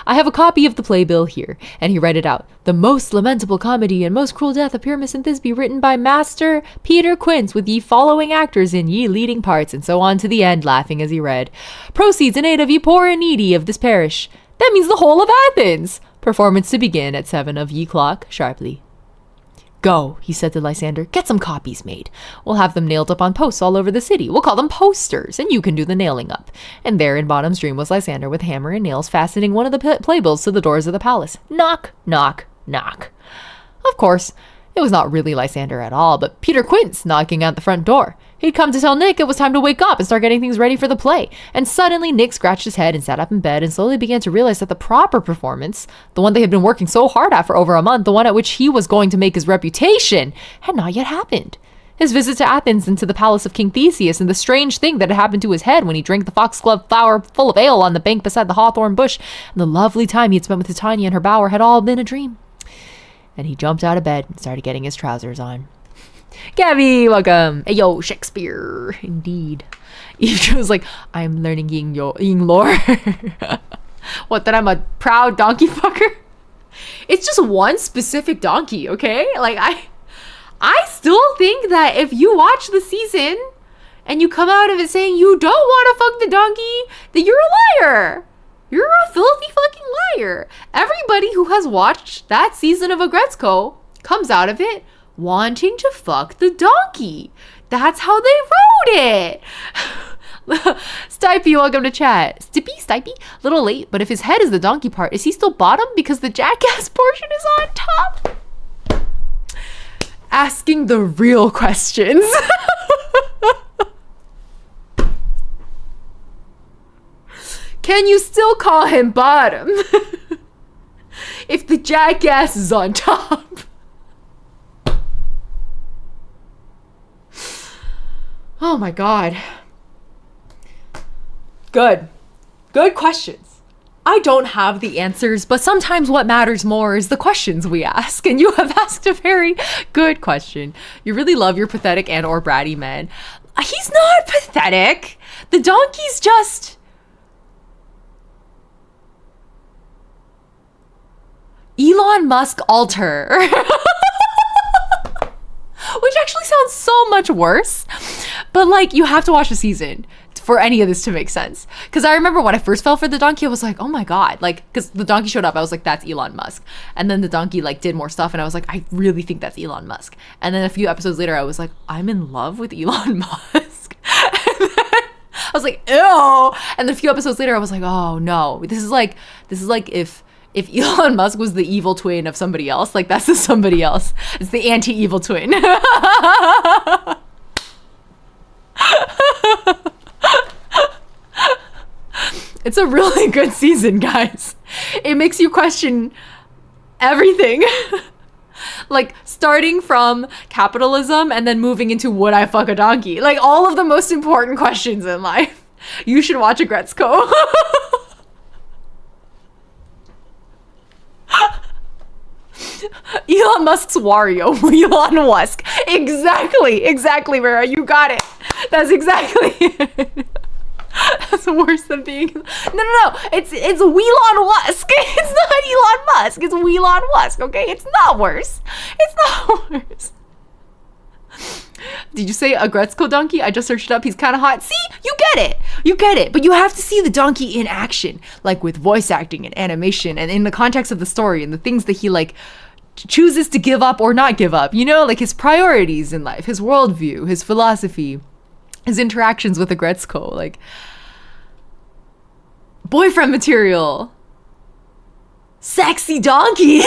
I have a copy of the playbill here, and he read it out. "The most lamentable comedy and most cruel death of Pyramus and Thisbe, written by Master Peter Quince, with ye following actors in ye leading parts," and so on to the end, laughing as he read. "Proceeds in aid of ye poor and needy of this parish." That means the whole of Athens. Performance to begin at 7 of ye clock sharply. "Go," he said to Lysander, "get some copies made. We'll have them nailed up on posts all over the city. We'll call them posters, and you can do the nailing up." And there in Bottom's dream was Lysander with hammer and nails fastening one of the playbills to the doors of the palace. Knock, knock, knock. Of course, it was not really Lysander at all, but Peter Quince knocking at the front door. He'd come to tell Nick it was time to wake up and start getting things ready for the play. And suddenly Nick scratched his head and sat up in bed and slowly began to realize that the proper performance, the one they had been working so hard at for over a month, the one at which he was going to make his reputation, had not yet happened. His visit to Athens and to the palace of King Theseus, and the strange thing that had happened to his head when he drank the foxglove flower full of ale on the bank beside the hawthorn bush, and the lovely time he had spent with Titania in her bower had all been a dream. And he jumped out of bed and started getting his trousers on. Gabby, welcome. Hey, yo, Shakespeare. Indeed. Eve was like, I'm learning Ying lore. What, that I'm a proud donkey fucker? It's just one specific donkey, okay? Like, I still think that if you watch the season and you come out of it saying you don't want to fuck the donkey, that you're a liar. You're a filthy fucking liar. Everybody who has watched that season of Agretzko comes out of it wanting to fuck the donkey. That's how they wrote it. Stipey, welcome to chat. Stipey? Little late, but if his head is the donkey part, is he still bottom because the jackass portion is on top? Asking the real questions. Can you still call him bottom if the jackass is on top? Oh my god. Good questions. I don't have the answers, but sometimes what matters more is the questions we ask, and you have asked a very good question. You really love your pathetic and or bratty man. He's not pathetic. The donkey's just... Elon Musk alter. Which actually sounds so much worse. But like, you have to watch the season for any of this to make sense. Because I remember when I first fell for the donkey, I was like, oh my god. Like, because the donkey showed up, I was like, that's Elon Musk. And then the donkey like did more stuff, and I was like, I really think that's Elon Musk. And then a few episodes later, I was like, I'm in love with Elon Musk. And then I was like, ew. And then a few episodes later, I was like, oh no. This is like if Elon Musk was the evil twin of somebody else, like that's the somebody else. It's the anti-evil twin. It's a really good season, guys. It makes you question everything. Like starting from capitalism and then moving into would I fuck a donkey? Like all of the most important questions in life. You should watch Agretzko. Elon Musk's Wario. Elon Musk. Exactly, Vera. You got it. That's exactly it. That's worse than being... No. It's Elon Musk. It's not Elon Musk. It's Elon Musk, okay? It's not worse. Did you say Agretzko donkey? I just searched it up. He's kind of hot. See? You get it. But you have to see the donkey in action. Like with voice acting and animation and in the context of the story and the things that he like chooses to give up or not give up. You know, like his priorities in life, his worldview, his philosophy, his interactions with Agretzko. Like boyfriend material. Sexy donkey.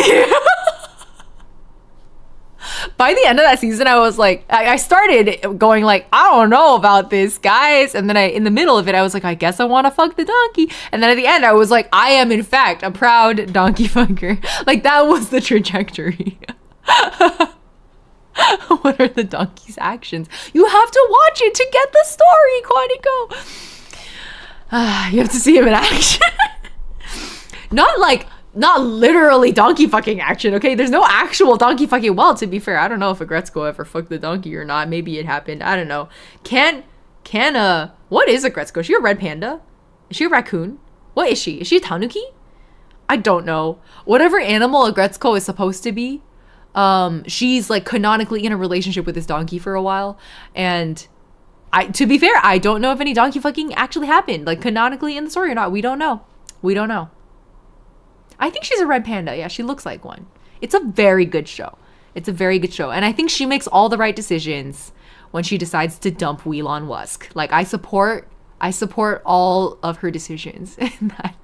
By the end of that season, I was like, I started going like, I don't know about this, guys. And then in the middle of it, I was like, I guess I want to fuck the donkey. And then at the end, I was like, I am in fact a proud donkey fucker. Like that was the trajectory. What are the donkey's actions? You have to watch it to get the story, Quantico. You have to see him in action. Not literally donkey fucking action, okay? There's no actual donkey fucking. Well, to be fair, I don't know if Agretzko ever fucked the donkey or not. Maybe it happened. I don't know. What is Agretzko? Is she a red panda? Is she a raccoon? What is she? Is she a tanuki? I don't know. Whatever animal Agretzko is supposed to be, she's like canonically in a relationship with this donkey for a while. And to be fair, I don't know if any donkey fucking actually happened, like canonically in the story or not. We don't know. I think she's a red panda. Yeah, she looks like one. It's a very good show. And I think she makes all the right decisions when she decides to dump Elon Musk. Like, I support all of her decisions in that.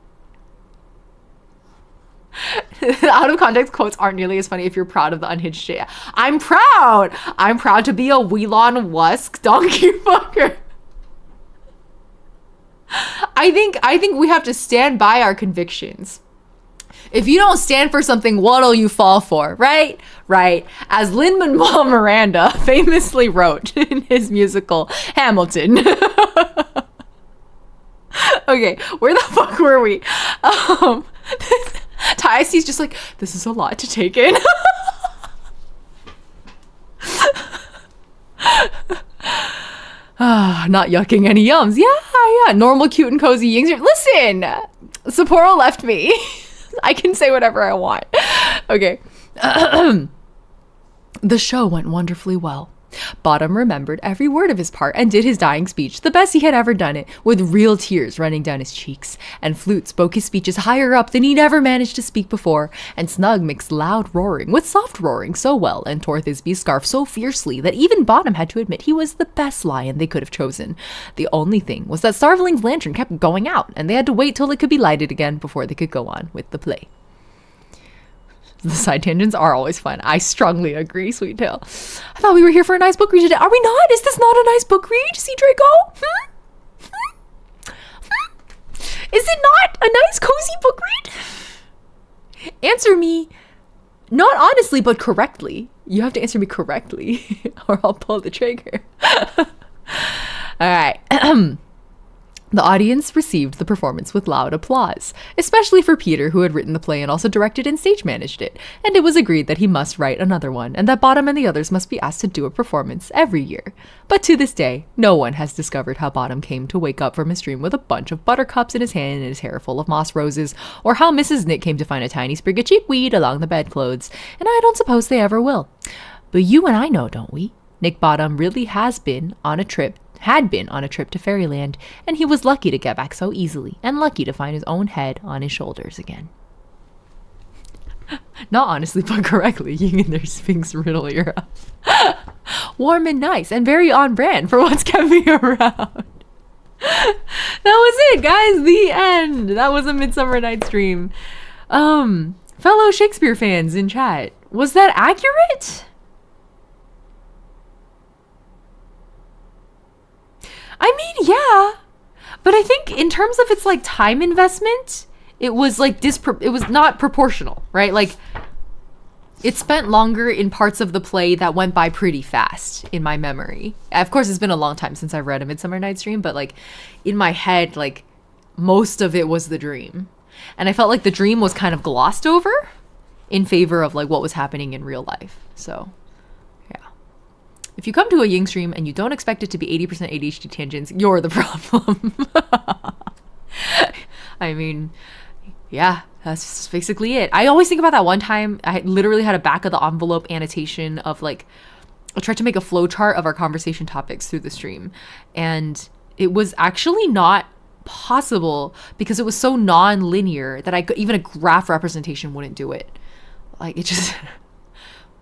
Out of context quotes aren't nearly as funny if you're proud of the unhinged shit. I'm proud to be a Elon Musk donkey fucker. I think we have to stand by our convictions. If you don't stand for something, what'll you fall for, right? As Lin-Manuel Miranda famously wrote in his musical Hamilton. Okay, where the fuck were we? Tyce's just like, this is a lot to take in. Not yucking any yums. Yeah. Normal, cute, and cozy Ying's Dream. Listen, Sapporo left me. I can say whatever I want. Okay. The show went wonderfully well. Bottom remembered every word of his part and did his dying speech, the best he had ever done it, with real tears running down his cheeks. And Flute spoke his speeches higher up than he'd ever managed to speak before, and Snug mixed loud roaring with soft roaring so well, and tore Thisbe's scarf so fiercely that even Bottom had to admit he was the best lion they could have chosen. The only thing was that Starveling's lantern kept going out, and they had to wait till it could be lighted again before they could go on with the play. The side tangents are always fun. I strongly agree, Sweet Tail. I thought we were here for a nice book read today. Are we not? Is this not a nice book read, C. Draco? Is it not a nice, cozy book read? Answer me, not honestly, but correctly. You have to answer me correctly, or I'll pull the trigger. All right. The audience received the performance with loud applause, especially for Peter, who had written the play and also directed and stage managed it, and it was agreed that he must write another one, and that Bottom and the others must be asked to do a performance every year. But to this day, no one has discovered how Bottom came to wake up from his dream with a bunch of buttercups in his hand and his hair full of moss roses, or how Mrs. Nick came to find a tiny sprig of cheapweed along the bedclothes, and I don't suppose they ever will. But you and I know, don't we? Nick Bottom really had been on a trip to Fairyland, and he was lucky to get back so easily, and lucky to find his own head on his shoulders again. Not honestly, but correctly, Ying and their Sphinx riddle era. Warm and nice, and very on brand for what's kept me around. That was it, guys. The end. That was A Midsummer Night's Dream. Fellow Shakespeare fans in chat, was that accurate? I mean, yeah, but I think in terms of its like time investment, it was like it was not proportional, right? Like it spent longer in parts of the play that went by pretty fast in my memory. Of course, it's been a long time since I've read A Midsummer Night's Dream, but like in my head, like most of it was the dream. And I felt like the dream was kind of glossed over in favor of like what was happening in real life. So if you come to a Ying stream and you don't expect it to be 80% ADHD tangents, you're the problem. I mean, yeah, that's basically it. I always think about that one time I literally had a back of the envelope annotation of like, I tried to make a flow chart of our conversation topics through the stream. And it was actually not possible because it was so non-linear that even a graph representation wouldn't do it. Like it just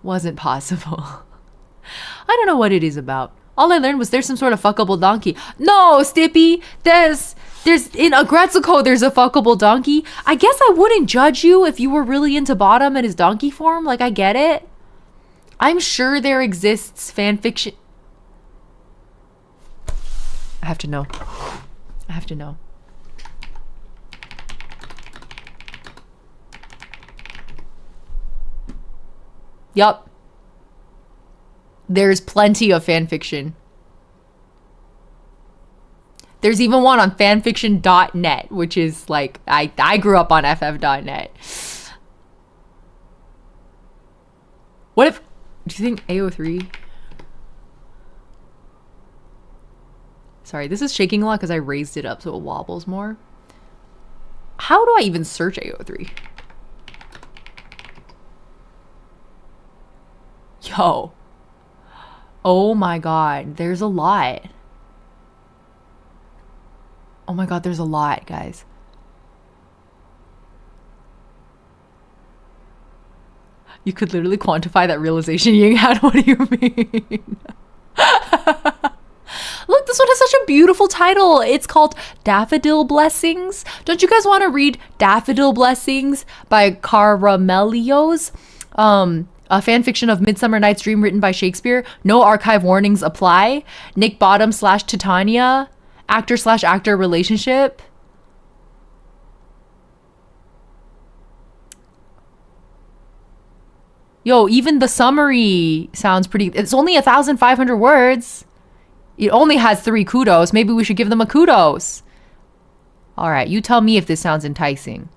wasn't possible. I don't know what it is about. All I learned was there's some sort of fuckable donkey. No, Stippy, there's in Agretsuko there's a fuckable donkey. I guess I wouldn't judge you if you were really into Bottom and his donkey form. Like, I get it. I'm sure there exists fan fiction. I have to know. I have to know. Yup. There's plenty of fan fiction. There's even one on fanfiction.net, which is like, I grew up on ff.net. What if, do you think AO3? Sorry, this is shaking a lot because I raised it up so it wobbles more. How do I even search AO3? Yo. Oh my god, there's a lot. Oh my god, there's a lot, guys. You could literally quantify that realization Ying had. What do you mean? Look, this one has such a beautiful title. It's called Daffodil Blessings. Don't you guys want to read Daffodil Blessings by Caramelios? A fan fiction of Midsummer Night's Dream written by Shakespeare. No archive warnings apply. Nick Bottom / Titania. Actor / relationship. Yo, even the summary sounds pretty. It's only 1,500 words. It only has 3 kudos. Maybe we should give them a kudos. All right, you tell me if this sounds enticing.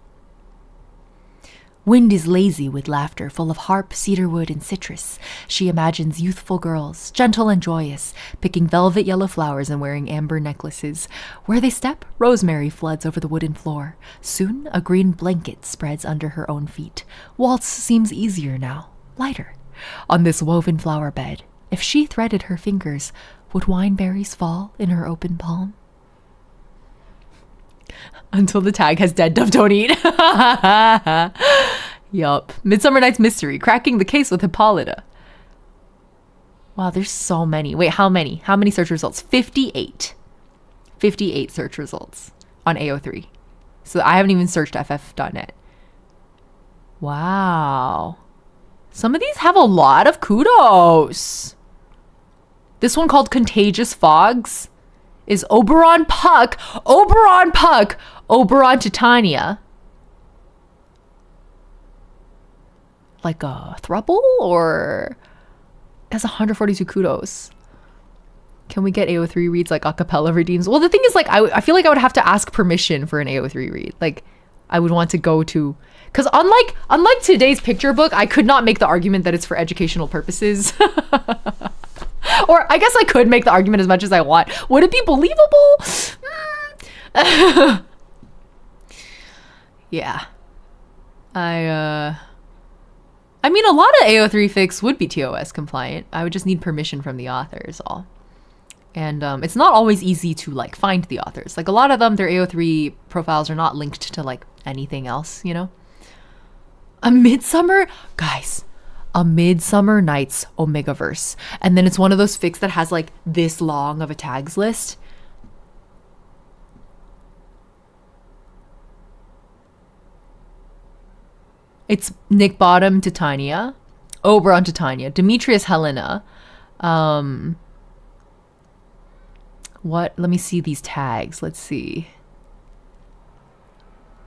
Wind is lazy with laughter, full of harp, cedarwood, and citrus. She imagines youthful girls, gentle and joyous, picking velvet yellow flowers and wearing amber necklaces. Where they step, rosemary floods over the wooden floor. Soon, a green blanket spreads under her own feet. Waltz seems easier now, lighter. On this woven flower bed, if she threaded her fingers, would wine berries fall in her open palm? Until the tag has dead dove don't eat. Yup. Midsummer Night's Mystery, cracking the case with Hippolyta. Wow, there's so many. Wait, how many? How many search results? 58. 58 search results on AO3. So I haven't even searched ff.net. Wow. Some of these have a lot of kudos. This one called Contagious Fogs is Oberon Puck. Oberon Puck. Oberon Titania. Like a throuple, or has 142 kudos. Can we get AO3 reads like acapella redeems? Well, the thing is, like, I feel like I would have to ask permission for an AO3 read. Like, I would want to go to, because unlike today's picture book, I could not make the argument that it's for educational purposes. Or I guess I could make the argument as much as I want. Would it be believable? Yeah. I mean, a lot of AO3 fics would be TOS compliant. I would just need permission from the author is all. And it's not always easy to like find the authors. Like a lot of them, their AO3 profiles are not linked to like anything else, you know? A Midsummer Night's Omegaverse. And then it's one of those fics that has like this long of a tags list. It's Nick Bottom, Titania, Oberon Titania, Demetrius Helena. What? Let me see these tags. Let's see.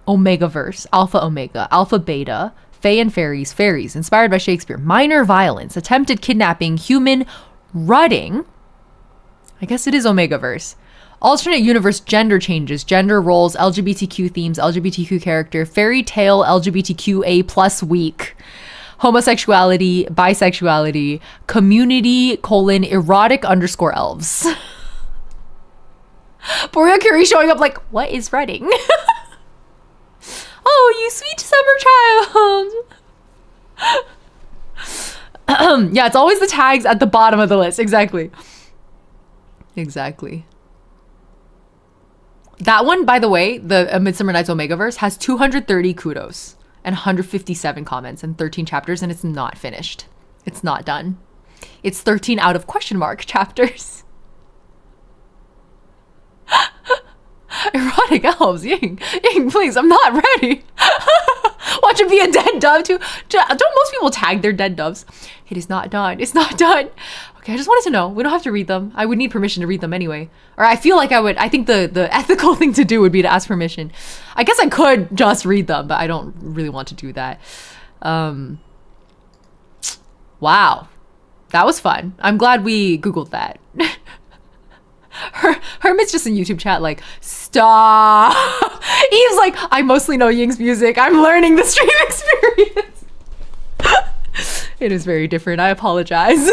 Omegaverse, Alpha Omega, Alpha Beta, Fae and Fairies, Fairies, inspired by Shakespeare, Minor Violence, Attempted Kidnapping, Human Rutting. I guess it is Omegaverse. Alternate universe gender changes, gender roles, LGBTQ themes, LGBTQ character, fairy tale, LGBTQA plus week, homosexuality, bisexuality, community, erotic _ elves. Boreal Curie showing up like, what is Reading? Oh, you sweet summer child. Yeah, it's always the tags at the bottom of the list. Exactly. That one, by the way, the Midsummer Night's Omegaverse has 230 kudos and 157 comments and 13 chapters, and it's not finished. It's not done. It's 13 out of ? Chapters. Erotic elves, Ying, please, I'm not ready. Watch it be a dead dove too. Don't most people tag their dead doves? It is not done. It's not done. Okay, I just wanted to know. We don't have to read them. I would need permission to read them anyway. Or I feel like I would. I think the ethical thing to do would be to ask permission. I guess I could just read them, but I don't really want to do that. Wow. That was fun. I'm glad we Googled that. Hermit's just in YouTube chat like, stop. Eve's like, I mostly know Ying's music. I'm learning the stream experience. It is very different. I apologize.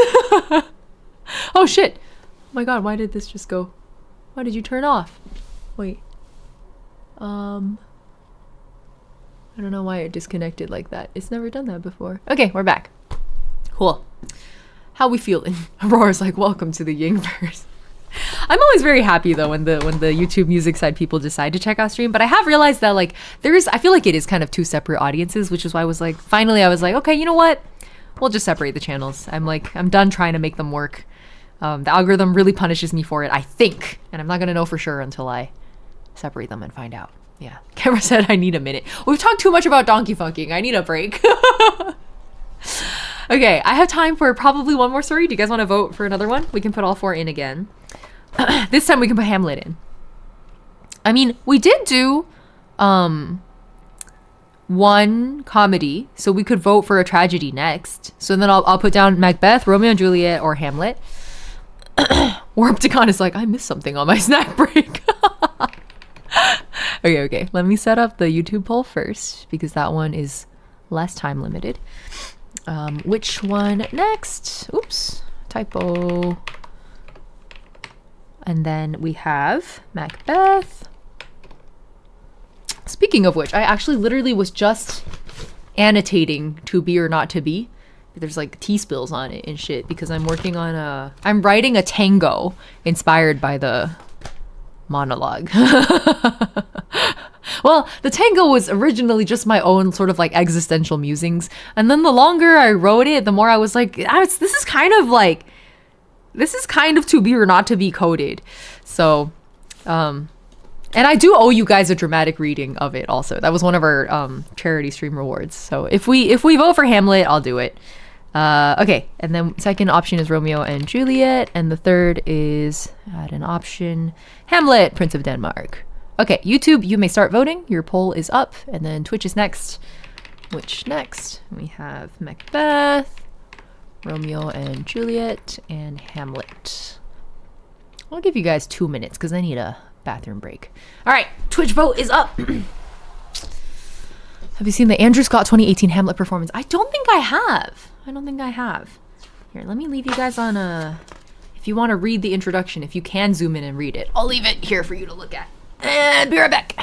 Oh shit. Oh my god, why did this just go? Why did you turn off? Wait. I don't know why it disconnected like that. It's never done that before. Okay, we're back. Cool. How we feeling? Aurora's like, welcome to the Yingverse. I'm always very happy though when the YouTube music side people decide to check out stream, but I have realized that like I feel like it is kind of two separate audiences, which is why I was like, finally I was like, okay, you know what? We'll just separate the channels. I'm done trying to make them work. The algorithm really punishes me for it, I think, and I'm not gonna know for sure until I separate them and find out. Yeah. Camera said I need a minute. We've talked too much about donkey funking. I need a break. Okay, I have time for probably one more story. Do you guys want to vote for another one? We can put all four in again. This time we can put Hamlet in. I mean, we did do one comedy, so we could vote for a tragedy next. So then I'll put down Macbeth, Romeo and Juliet, or Hamlet. Warpticon is like, I missed something on my snack break. Okay. Let me set up the YouTube poll first, because that one is less time limited. Which one next? Oops, typo. And then we have Macbeth. Speaking of which, I actually literally was just annotating to be or not to be. There's like tea spills on it and shit because I'm working on I'm writing a tango inspired by the monologue. Well, the tango was originally just my own sort of like existential musings. And then the longer I wrote it, the more I was like, this is kind of to be or not to be coded. So, and I do owe you guys a dramatic reading of it also. That was one of our charity stream rewards. So if we vote for Hamlet, I'll do it. Okay, and then second option is Romeo and Juliet, and the third is, add an option, Hamlet, Prince of Denmark. Okay, YouTube, you may start voting. Your poll is up, and then Twitch is next. Which next? We have Macbeth, Romeo and Juliet, and Hamlet. I'll give you guys 2 minutes because I need a bathroom break. All right, Twitch vote is up. Have you seen the Andrew Scott 2018 Hamlet performance? I don't think I have. Here, let me leave you guys on if you want to read the introduction, if you can zoom in and read it, I'll leave it here for you to look at. And be right back.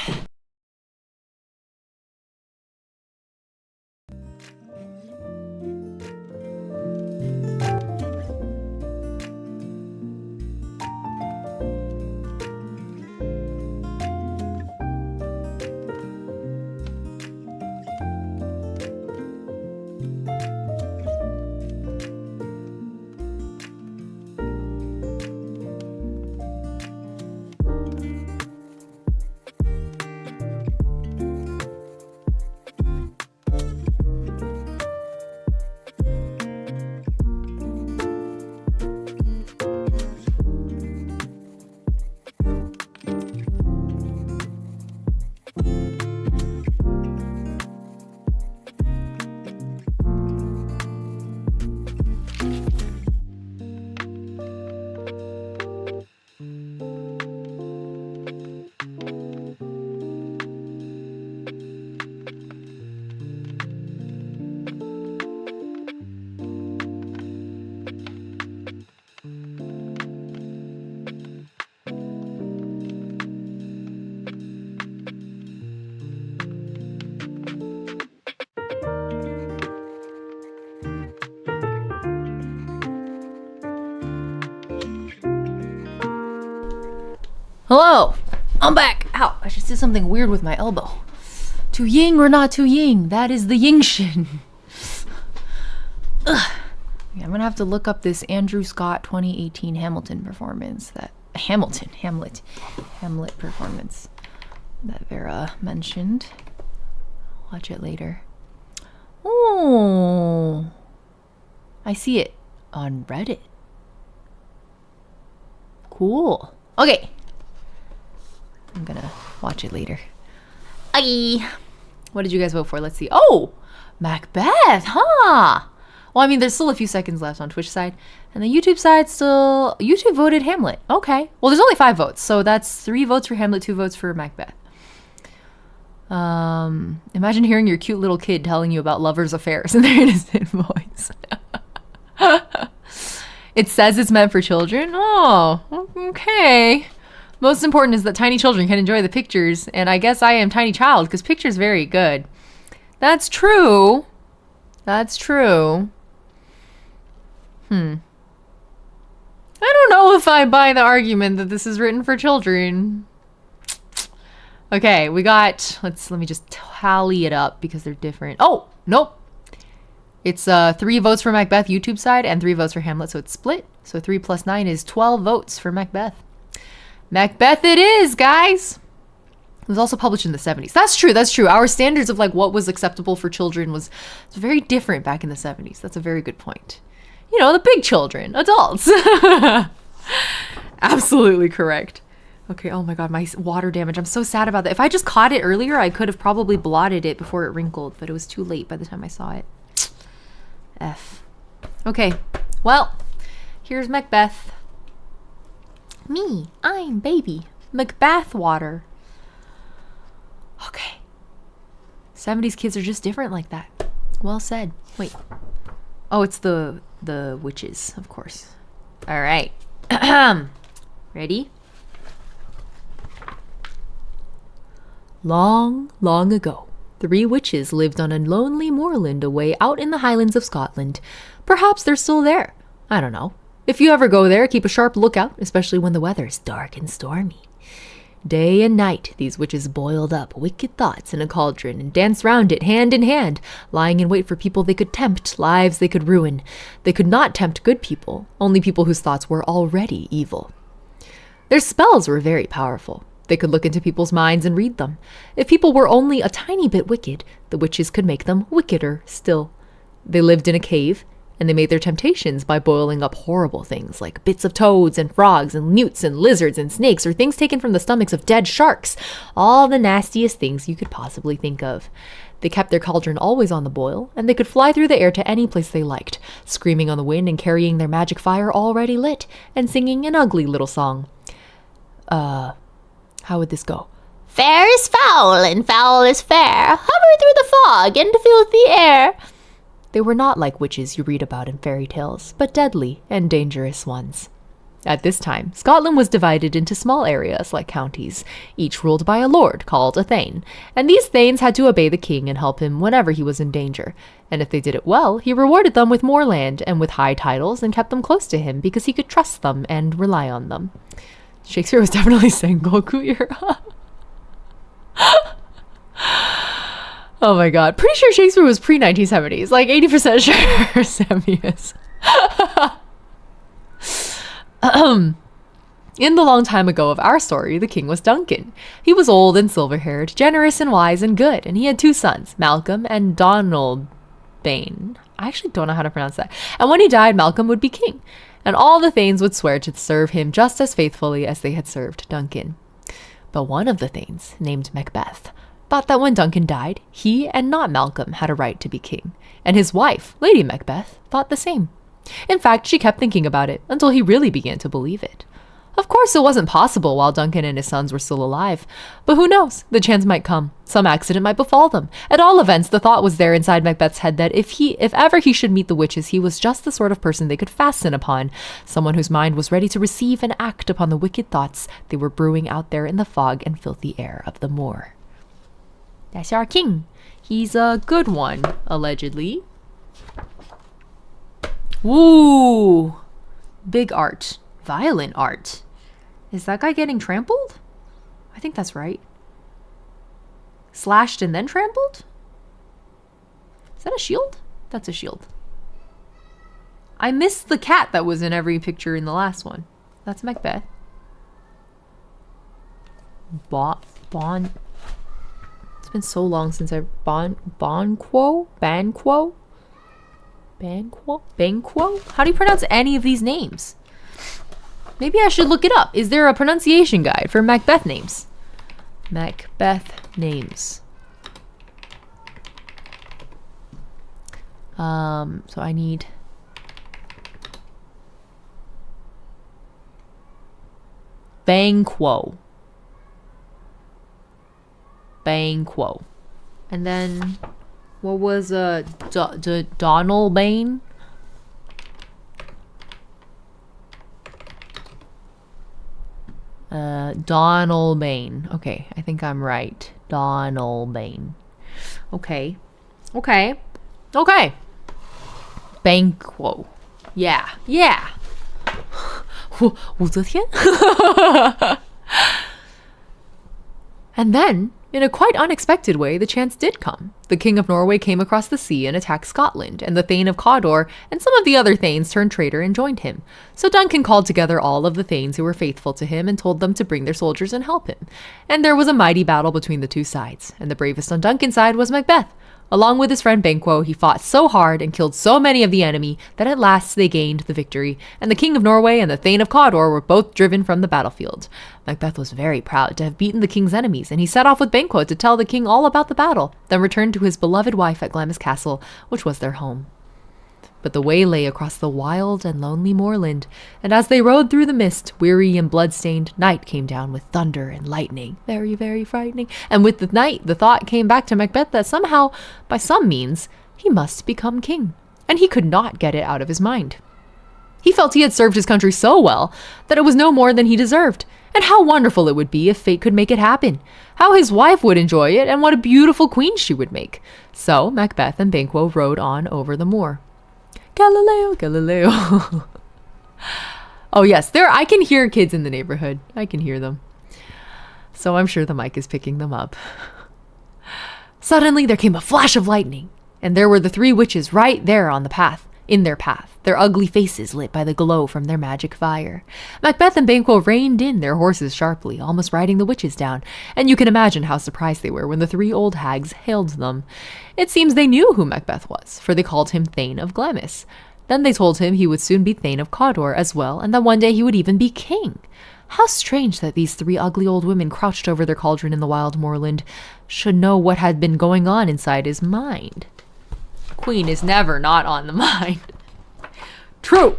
Hello, I'm back. Ow, I just did something weird with my elbow. To Ying or not to Ying, that is the Ying shin. Ugh. Yeah, I'm gonna have to look up this Andrew Scott 2018 Hamilton performance. Hamlet performance that Vera mentioned. Watch it later. Oh, I see it on Reddit. Cool. Okay. I'm gonna watch it later. Aye. What did you guys vote for? Let's see. Oh, Macbeth, huh? Well, I mean, there's still a few seconds left on Twitch side. And the YouTube side YouTube voted Hamlet. Okay. Well, there's only 5 votes. So that's 3 votes for Hamlet, 2 votes for Macbeth. Imagine hearing your cute little kid telling you about lovers' affairs in their innocent voice. It says it's meant for children. Oh, okay. Most important is that tiny children can enjoy the pictures, and I guess I am tiny child because pictures very good. That's true. I don't know if I buy the argument that this is written for children. Okay, we got, let me just tally it up because they're different. Oh, nope. It's 3 votes for Macbeth YouTube side and 3 votes for Hamlet, so it's split. So 3 plus 9 is 12 votes for Macbeth. Macbeth it is, guys. It was also published in the 70s. That's true. Our standards of like what was acceptable for children was very different back in the 70s. That's a very good point. You know, the big children, adults. Absolutely correct. Okay, oh my god, my water damage. I'm so sad about that. If I just caught it earlier, I could have probably blotted it before it wrinkled, but it was too late by the time I saw it. F. Okay, well, here's Macbeth. Me, I'm baby. Macbeth water. Okay. 70s kids are just different like that. Well said. Wait. Oh, it's the witches, of course. All right. Ready? Long, long ago, 3 witches lived on a lonely moorland away out in the highlands of Scotland. Perhaps they're still there. I don't know. If you ever go there, keep a sharp lookout, especially when the weather's dark and stormy. Day and night, these witches boiled up wicked thoughts in a cauldron and danced round it hand in hand, lying in wait for people they could tempt, lives they could ruin. They could not tempt good people, only people whose thoughts were already evil. Their spells were very powerful. They could look into people's minds and read them. If people were only a tiny bit wicked, the witches could make them wickeder still. They lived in a cave, and they made their temptations by boiling up horrible things like bits of toads and frogs and newts and lizards and snakes, or things taken from the stomachs of dead sharks. All the nastiest things you could possibly think of. They kept their cauldron always on the boil, and they could fly through the air to any place they liked, screaming on the wind and carrying their magic fire already lit, and singing an ugly little song. How would this go? Fair is foul, and foul is fair. Hover through the fog and filthy air. They were not like witches you read about in fairy tales, but deadly and dangerous ones. At this time, Scotland was divided into small areas like counties, each ruled by a lord called a thane, and these thanes had to obey the king and help him whenever he was in danger. And if they did it well, he rewarded them with more land and with high titles and kept them close to him because he could trust them and rely on them. Shakespeare was definitely saying Goku era. Oh my god. Pretty sure Shakespeare was pre-1970s. Like 80% sure Sam is. In the long time ago of our story, the king was Duncan. He was old and silver-haired, generous and wise and good, and he had 2 sons, Malcolm and Donalbain. I actually don't know how to pronounce that. And when he died, Malcolm would be king, and all the thanes would swear to serve him just as faithfully as they had served Duncan. But one of the thanes, named Macbeth, thought that when Duncan died, he and not Malcolm had a right to be king, and his wife, Lady Macbeth, thought the same. In fact, she kept thinking about it until he really began to believe it. Of course, it wasn't possible while Duncan and his sons were still alive, but who knows, the chance might come. Some accident might befall them. At all events, the thought was there inside Macbeth's head that if ever he should meet the witches, he was just the sort of person they could fasten upon, someone whose mind was ready to receive and act upon the wicked thoughts they were brewing out there in the fog and filthy air of the moor. That's our king. He's a good one, allegedly. Ooh, big art, violent art. Is that guy getting trampled? I think that's right. Slashed and then trampled? Is that a shield? That's a shield. I missed the cat that was in every picture in the last one. That's Macbeth. It's been so long since I Banquo? How do you pronounce any of these names? Maybe I should look it up. Is there a pronunciation guide for Macbeth names? Macbeth names. So I need Banquo. And then what was Donalbain? Donalbain. Okay, I think I'm right. Donalbain. Okay. Banquo. Yeah. 武则天? And then, in a quite unexpected way, the chance did come. The King of Norway came across the sea and attacked Scotland, and the Thane of Cawdor and some of the other Thanes turned traitor and joined him. So Duncan called together all of the Thanes who were faithful to him and told them to bring their soldiers and help him. And there was a mighty battle between the two sides, and the bravest on Duncan's side was Macbeth. Along with his friend Banquo, he fought so hard and killed so many of the enemy that at last they gained the victory, and the King of Norway and the Thane of Cawdor were both driven from the battlefield. Macbeth was very proud to have beaten the king's enemies, and he set off with Banquo to tell the king all about the battle, then returned to his beloved wife at Glamis Castle, which was their home. But the way lay across the wild and lonely moorland, and as they rode through the mist, weary and blood-stained, night came down with thunder and lightning, very, very frightening. And with the night, the thought came back to Macbeth that somehow, by some means, He must become king, and he could not get it out of his mind. He felt he had served his country so well that it was no more than he deserved, and how wonderful it would be if fate could make it happen, how his wife would enjoy it, and what a beautiful queen she would make. So Macbeth and Banquo rode on over the moor. Galileo, Galileo. Oh yes, I can hear kids in the neighborhood. I can hear them. So I'm sure the mic is picking them up. Suddenly there came a flash of lightning, and there were the three witches right there on the path, in their path, their ugly faces lit by the glow from their magic fire. Macbeth and Banquo reined in their horses sharply, almost riding the witches down, and you can imagine how surprised they were when the three old hags hailed them. It seems they knew who Macbeth was, for they called him Thane of Glamis. Then they told him he would soon be Thane of Cawdor as well, and that one day he would even be king. How strange that these three ugly old women crouched over their cauldron in the wild moorland should know what had been going on inside his mind. Queen is never not on the mind. True.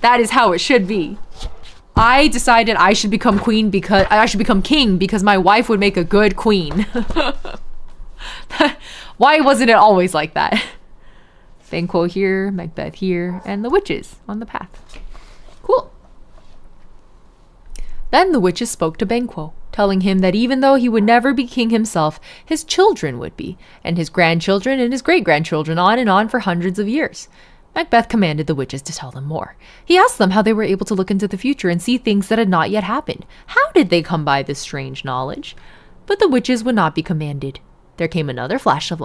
That is how it should be. I decided I should become king because my wife would make a good queen. Why wasn't it always like that? Banquo here, Macbeth here, and the witches on the path. Cool. Then the witches spoke to Banquo, telling him that even though he would never be king himself, his children would be, and his grandchildren and his great-grandchildren, on and on for hundreds of years. Macbeth commanded the witches to tell them more. He asked them how they were able to look into the future and see things that had not yet happened. How did they come by this strange knowledge? But the witches would not be commanded. There came another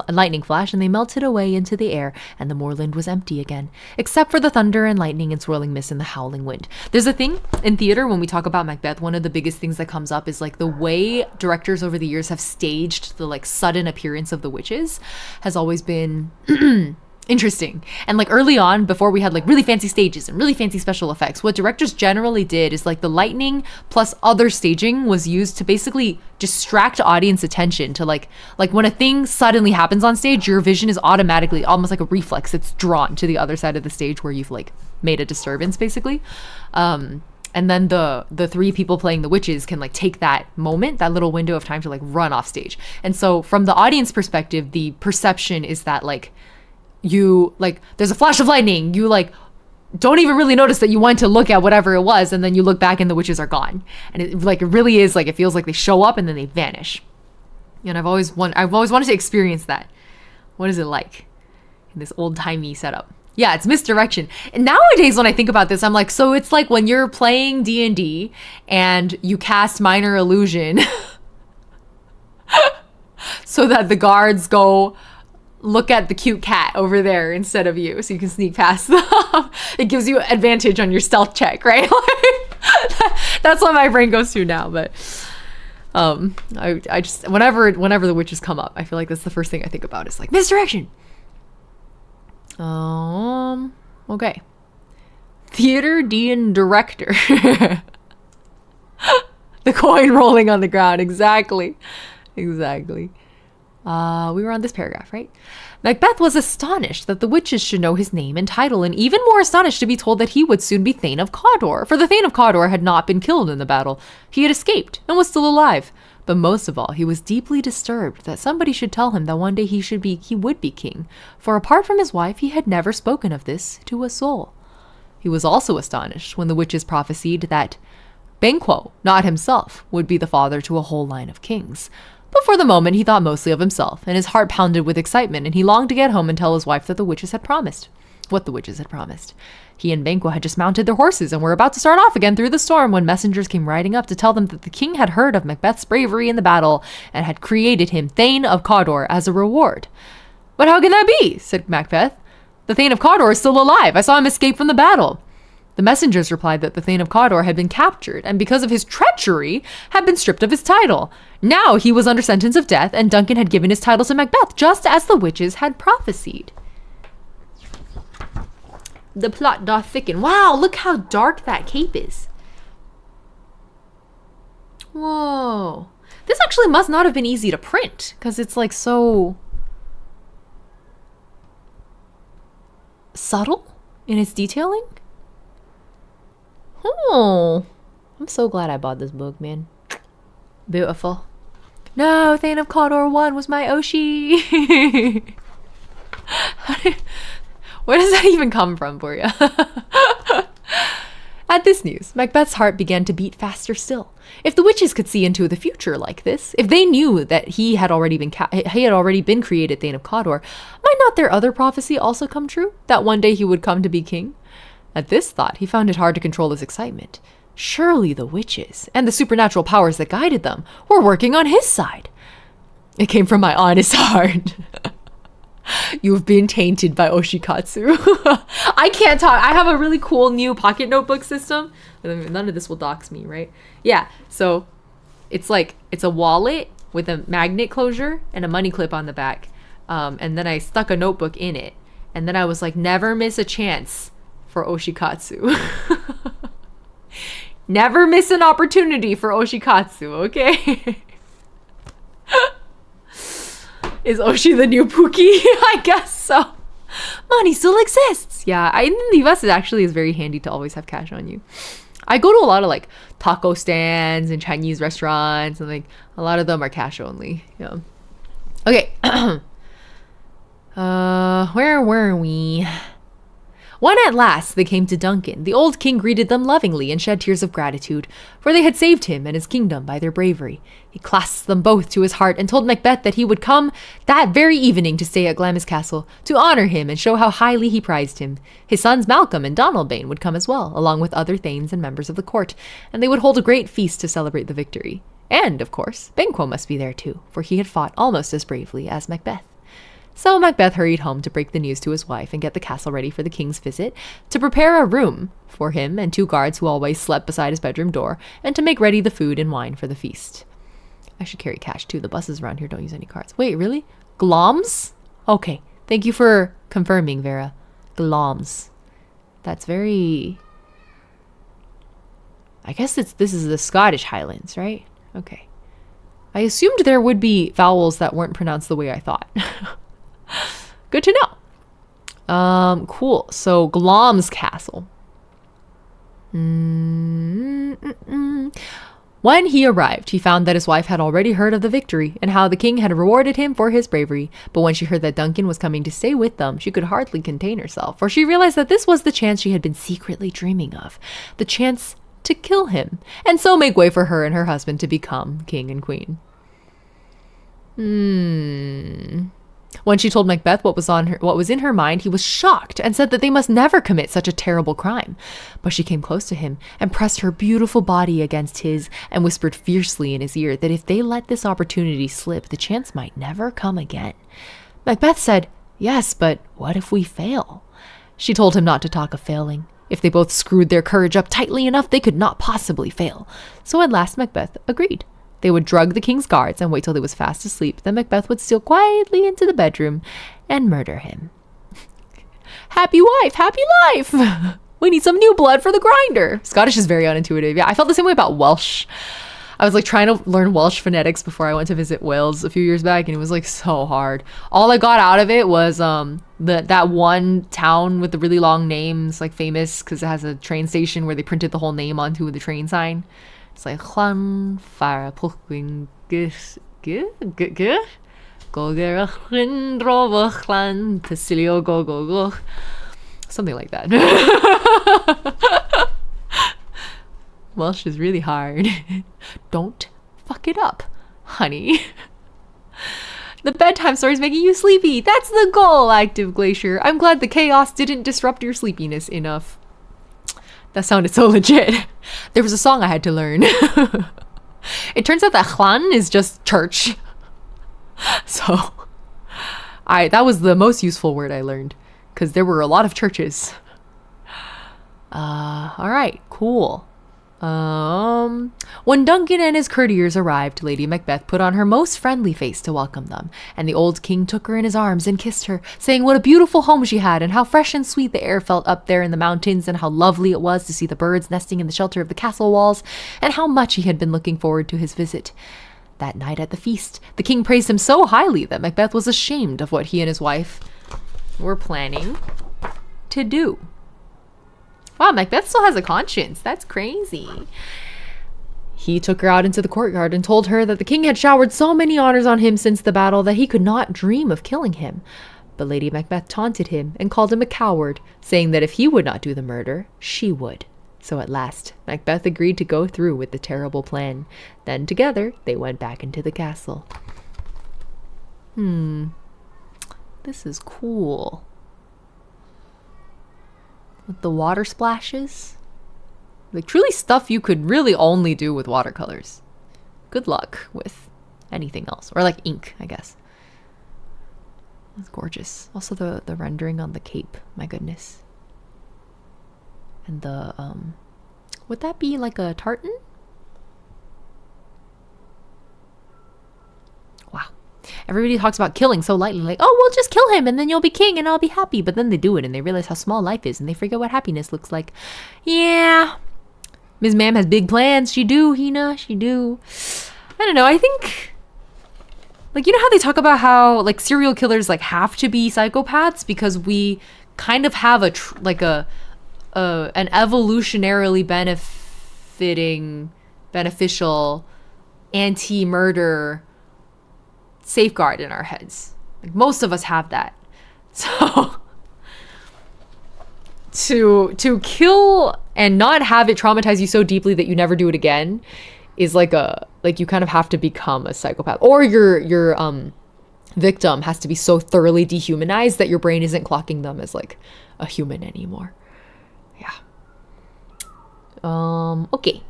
lightning flash, and they melted away into the air, and the moorland was empty again, except for the thunder and lightning and swirling mist and the howling wind. There's a thing in theater when we talk about Macbeth, one of the biggest things that comes up is like the way directors over the years have staged the like sudden appearance of the witches has always been interesting. And like early on, before we had like really fancy stages and really fancy special effects, what directors generally did is like the lightning plus other staging was used to basically distract audience attention to like when a thing suddenly happens on stage, your vision is automatically almost like a reflex. It's drawn to the other side of the stage where you've like made a disturbance basically. And then the three people playing the witches can like take that moment, that little window of time to like run off stage. And so from the audience perspective, the perception is that like you like there's a flash of lightning, you like don't even really notice that you went to look at whatever it was, and then you look back and the witches are gone. And it really is like it feels like they show up and then they vanish. And I've always wanted to experience that. What is it like in this old-timey setup? Yeah, it's misdirection. And nowadays when I think about this, I'm like, so it's like when you're playing D&D and you cast minor illusion so that the guards go look at the cute cat over there instead of you, so you can sneak past them. It gives you advantage on your stealth check, right? That's what my brain goes to now. But I just whenever the witches come up, I feel like that's the first thing I think about. It's like misdirection. Okay. Theater Dean director. The coin rolling on the ground. Exactly. We were on this paragraph, right? Macbeth was astonished that the witches should know his name and title, and even more astonished to be told that he would soon be Thane of Cawdor, for the Thane of Cawdor had not been killed in the battle. He had escaped and was still alive. But most of all, he was deeply disturbed that somebody should tell him that one day he would be king, for apart from his wife, he had never spoken of this to a soul. He was also astonished when the witches prophesied that Banquo, not himself, would be the father to a whole line of kings. But for the moment, he thought mostly of himself, and his heart pounded with excitement, and he longed to get home and tell his wife that the witches had promised. What the witches had promised. He and Banquo had just mounted their horses and were about to start off again through the storm when messengers came riding up to tell them that the king had heard of Macbeth's bravery in the battle and had created him Thane of Cawdor as a reward. "But how can that be?" said Macbeth. "The Thane of Cawdor is still alive. I saw him escape from the battle." The messengers replied that the Thane of Cawdor had been captured and because of his treachery had been stripped of his title. Now he was under sentence of death, and Duncan had given his title to Macbeth just as the witches had prophesied. The plot doth thicken. Wow, look how dark that cape is. Whoa. This actually must not have been easy to print because it's like so subtle in its detailing. Oh, I'm so glad I bought this book, man. Beautiful. No, Thane of Cawdor 1 was my Oshi. Where does that even come from for you? At this news, Macbeth's heart began to beat faster still. If the witches could see into the future like this, if they knew that he had already been created Thane of Cawdor, might not their other prophecy also come true? That one day he would come to be king? At this thought, he found it hard to control his excitement. Surely the witches, and the supernatural powers that guided them, were working on his side. It came from my honest heart. You've been tainted by Oshikatsu. I can't talk. I have a really cool new pocket notebook system. None of this will dox me, right? Yeah, so it's a wallet with a magnet closure and a money clip on the back. And then I stuck a notebook in it. And then I was like, never miss a chance for Oshikatsu. Never miss an opportunity for Oshikatsu, okay? Is Oshi the new Pookie? I guess so. Money still exists. Yeah, in the US it actually is very handy to always have cash on you. I go to a lot of like taco stands and Chinese restaurants, and like a lot of them are cash only. Yeah. Okay. Where were we? When at last they came to Duncan, the old king greeted them lovingly and shed tears of gratitude, for they had saved him and his kingdom by their bravery. He clasped them both to his heart and told Macbeth that he would come that very evening to stay at Glamis Castle, to honor him and show how highly he prized him. His sons Malcolm and Donalbain would come as well, along with other thanes and members of the court, and they would hold a great feast to celebrate the victory. And, of course, Banquo must be there too, for he had fought almost as bravely as Macbeth. So Macbeth hurried home to break the news to his wife and get the castle ready for the king's visit, to prepare a room for him and 2 guards who always slept beside his bedroom door, and to make ready the food and wine for the feast. I should carry cash too. The buses around here don't use any cards. Wait, really? Gloms? Okay. Thank you for confirming, Vera. Gloms. That's very... I guess this is the Scottish Highlands, right? Okay. I assumed there would be vowels that weren't pronounced the way I thought. Good to know. Cool. So Glom's castle. When he arrived, he found that his wife had already heard of the victory and how the king had rewarded him for his bravery. But when she heard that Duncan was coming to stay with them, she could hardly contain herself, for she realized that this was the chance she had been secretly dreaming of, the chance to kill him, and so make way for her and her husband to become king and queen. When she told Macbeth what was in her mind, he was shocked and said that they must never commit such a terrible crime. But she came close to him and pressed her beautiful body against his and whispered fiercely in his ear that if they let this opportunity slip, the chance might never come again. Macbeth said, "Yes, but what if we fail?" She told him not to talk of failing. If they both screwed their courage up tightly enough, they could not possibly fail. So at last Macbeth agreed. They would drug the king's guards and wait till he was fast asleep. Then Macbeth would steal quietly into the bedroom and murder him. Happy wife, happy life! We need some new blood for the grinder. Scottish is very unintuitive. Yeah, I felt the same way about Welsh. I was like trying to learn Welsh phonetics before I went to visit Wales a few years back, and it was like so hard. All I got out of it was that one town with the really long names, like famous because it has a train station where they printed the whole name onto the train sign. It's like Chlan Fara Pulkwing something like that. Welsh is really hard. Don't fuck it up, honey. The bedtime story is making you sleepy. That's the goal, Active Glacier. I'm glad the chaos didn't disrupt your sleepiness enough. That sounded so legit. There was a song I had to learn. It turns out that Chlan is just church. So that was the most useful word I learned, because there were a lot of churches. All right, cool. When Duncan and his courtiers arrived, Lady Macbeth put on her most friendly face to welcome them, and the old king took her in his arms and kissed her, saying what a beautiful home she had, and how fresh and sweet the air felt up there in the mountains, and how lovely it was to see the birds nesting in the shelter of the castle walls, and how much he had been looking forward to his visit. That night at the feast, the king praised him so highly that Macbeth was ashamed of what he and his wife were planning to do. Wow, Macbeth still has a conscience. That's crazy. He took her out into the courtyard and told her that the king had showered so many honors on him since the battle that he could not dream of killing him. But Lady Macbeth taunted him and called him a coward, saying that if he would not do the murder, she would. So at last, Macbeth agreed to go through with the terrible plan. Then together, they went back into the castle. This is cool. With the water splashes. Like, truly stuff you could really only do with watercolors. Good luck with anything else. Or like ink, I guess. That's gorgeous. Also the rendering on the cape. My goodness. And the, would that be like a tartan? Wow. Everybody talks about killing so lightly, like, oh, we'll just kill him and then you'll be king and I'll be happy. But then they do it and they realize how small life is and they forget what happiness looks like. Yeah. Ms. Ma'am has big plans. She do, Hina. She do. I don't know. I think, like, you know how they talk about how, like, serial killers, like, have to be psychopaths because we kind of have an evolutionarily beneficial anti-murder safeguard in our heads. Like, most of us have that. So to kill and not have it traumatize you so deeply that you never do it again is like you kind of have to become a psychopath, or your victim has to be so thoroughly dehumanized that your brain isn't clocking them as like a human anymore. Yeah. Okay.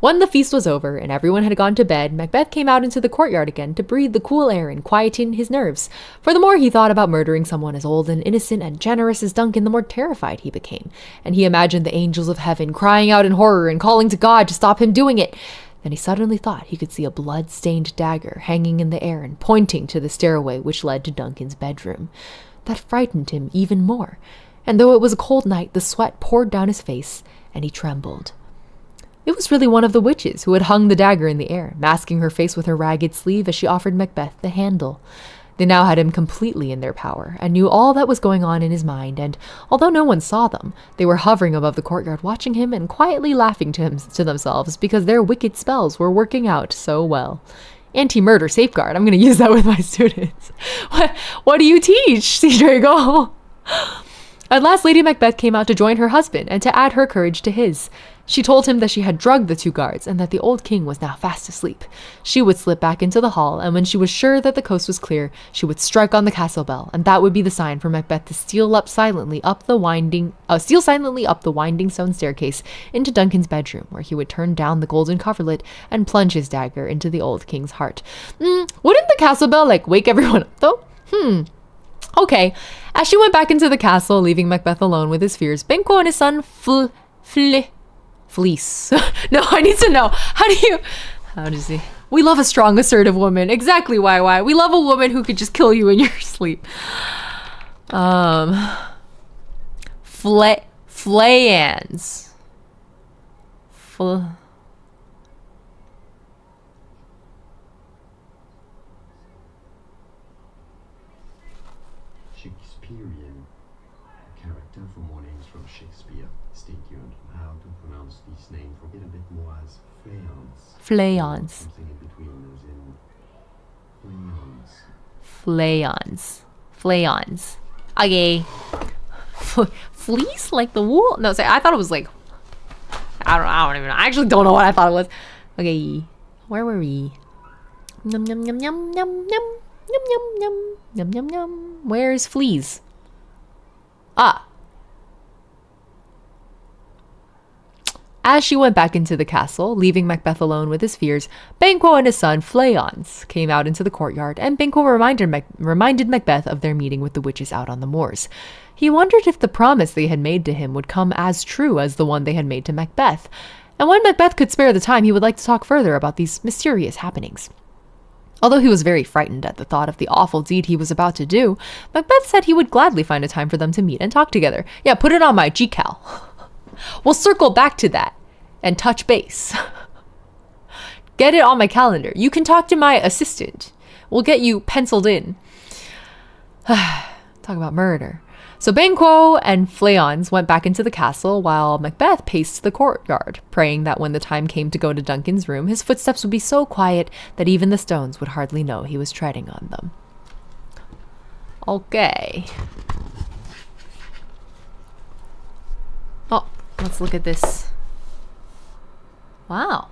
When the feast was over and everyone had gone to bed, Macbeth came out into the courtyard again to breathe the cool air and quieten his nerves. For the more he thought about murdering someone as old and innocent and generous as Duncan, the more terrified he became. And he imagined the angels of heaven crying out in horror and calling to God to stop him doing it. Then he suddenly thought he could see a blood-stained dagger hanging in the air and pointing to the stairway which led to Duncan's bedroom. That frightened him even more. And though it was a cold night, the sweat poured down his face, and he trembled. It was really one of the witches who had hung the dagger in the air, masking her face with her ragged sleeve as she offered Macbeth the handle. They now had him completely in their power, and knew all that was going on in his mind, and although no one saw them, they were hovering above the courtyard watching him and quietly laughing to themselves because their wicked spells were working out so well. Anti-murder safeguard. I'm going to use that with my students. What do you teach, Sea Drago? At last, Lady Macbeth came out to join her husband and to add her courage to his. She told him that she had drugged the two guards and that the old king was now fast asleep. She would slip back into the hall, and when she was sure that the coast was clear, she would strike on the castle bell, and that would be the sign for Macbeth to steal silently up the winding stone staircase into Duncan's bedroom, where he would turn down the golden coverlet and plunge his dagger into the old king's heart. Wouldn't the castle bell wake everyone up though? Okay. As she went back into the castle, leaving Macbeth alone with his fears, Banquo and his son Fleece. No, I need to know. How does he? We love a strong, assertive woman. Exactly, why? We love a woman who could just kill you in your sleep. Flayans. Shakespearean character for more names from Shakespeare. Stay tuned on how to pronounce these names from it a bit more as Flayans. Something in between as in Flayans. Okay. Fleece like the wool? No, I thought it was like, I don't even know. I actually don't know what I thought it was. Okay. Where were we? Yum yum yum yum yum yum. Yum yum yum yum yum yum. Where's fleas? As she went back into the castle, leaving Macbeth alone with his fears, Banquo and his son Flayans came out into the courtyard, and Banquo reminded Macbeth of their meeting with the witches out on the moors. He wondered if the promise they had made to him would come as true as the one they had made to Macbeth, and when Macbeth could spare the time, he would like to talk further about these mysterious happenings. Although he was very frightened at the thought of the awful deed he was about to do, Macbeth said he would gladly find a time for them to meet and talk together. Yeah, put it on my GCal. We'll circle back to that and touch base. Get it on my calendar. You can talk to my assistant. We'll get you penciled in. Talk about murder. So Banquo and Flayans went back into the castle while Macbeth paced the courtyard, praying that when the time came to go to Duncan's room, his footsteps would be so quiet that even the stones would hardly know he was treading on them. Okay. Oh, let's look at this. Wow.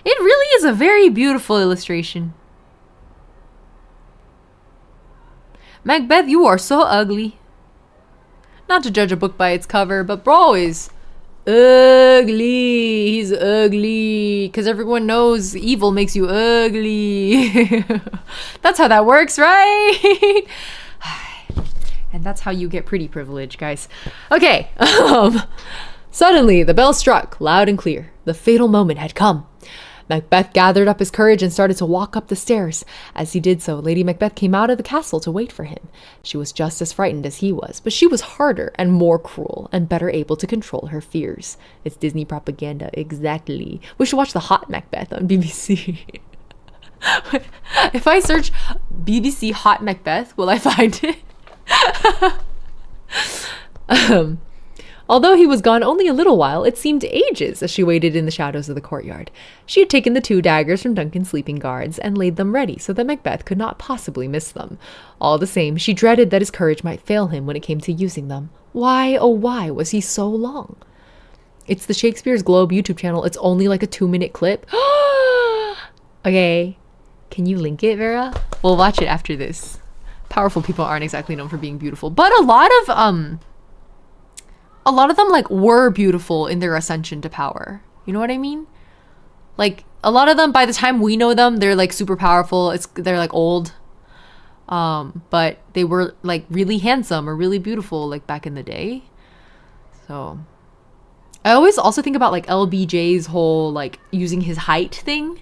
It really is a very beautiful illustration. Macbeth, you are so ugly. Not to judge a book by its cover, but bro is ugly. He's ugly. Because everyone knows evil makes you ugly. That's how that works, right? And that's how you get pretty privilege, guys. Okay. Suddenly, the bell struck loud and clear. The fatal moment had come. Macbeth gathered up his courage and started to walk up the stairs. As he did so, Lady Macbeth came out of the castle to wait for him. She was just as frightened as he was, but she was harder and more cruel and better able to control her fears. It's Disney propaganda, exactly. We should watch The Hot Macbeth on BBC. If I search BBC Hot Macbeth, will I find it? Although he was gone only a little while, it seemed ages as she waited in the shadows of the courtyard. She had taken the 2 daggers from Duncan's sleeping guards and laid them ready so that Macbeth could not possibly miss them. All the same, she dreaded that his courage might fail him when it came to using them. Why, oh why, was he so long? It's the Shakespeare's Globe YouTube channel. It's only like a 2-minute clip. Okay, can you link it, Vera? We'll watch it after this. Powerful people aren't exactly known for being beautiful, but a lot of them like were beautiful in their ascension to power. You know what I mean? Like a lot of them, by the time we know them, they're like super powerful. They're like old. But they were like really handsome or really beautiful like back in the day. So I always also think about like LBJ's whole like using his height thing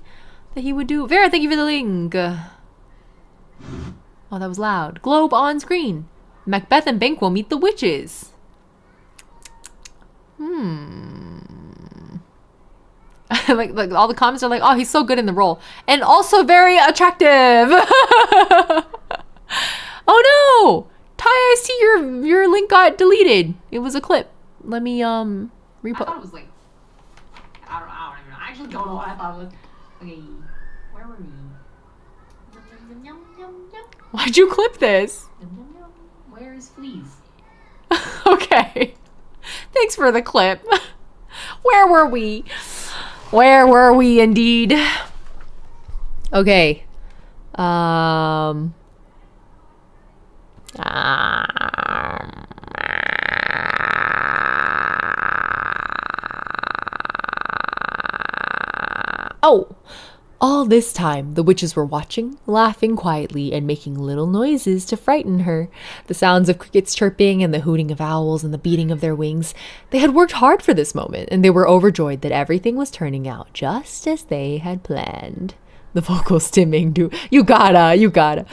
that he would do. Vera, thank you for the link. Oh, that was loud. Globe on screen. Macbeth and Banquo meet the witches. like all the comments are like, oh, he's so good in the role and also very attractive. Oh no, Ty, I see your link got deleted. It was a clip. Let me repost. I thought it was like I don't even know. I actually don't know what I thought it was. Okay, where were we? Why'd you clip this? Where is Fleas? Okay. Thanks for the clip. Where were we? Where were we indeed? Okay. Oh. All this time, the witches were watching, laughing quietly, and making little noises to frighten her. The sounds of crickets chirping and the hooting of owls and the beating of their wings. They had worked hard for this moment, and they were overjoyed that everything was turning out just as they had planned. The vocals stimming to, you gotta.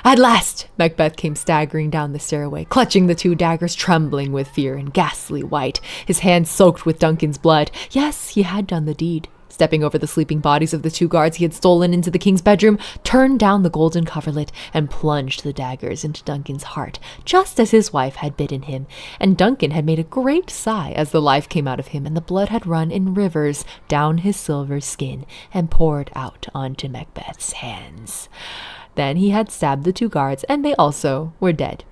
At last, Macbeth came staggering down the stairway, clutching the 2 daggers, trembling with fear and ghastly white, his hands soaked with Duncan's blood. Yes, he had done the deed. Stepping over the sleeping bodies of the 2 guards he had stolen into the king's bedroom, turned down the golden coverlet and plunged the daggers into Duncan's heart, just as his wife had bidden him. And Duncan had made a great sigh as the life came out of him and the blood had run in rivers down his silver skin and poured out onto Macbeth's hands. Then he had stabbed the 2 guards and they also were dead.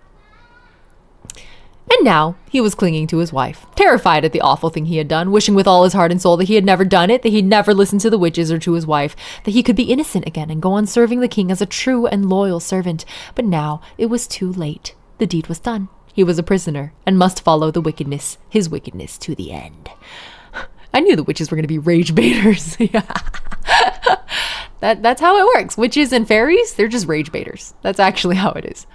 And now he was clinging to his wife, terrified at the awful thing he had done, wishing with all his heart and soul that he had never done it, that he'd never listened to the witches or to his wife, that he could be innocent again and go on serving the king as a true and loyal servant. But now it was too late. The deed was done. He was a prisoner and must follow his wickedness to the end. I knew the witches were going to be rage baiters. That's how it works. Witches and fairies, they're just rage baiters. That's actually how it is.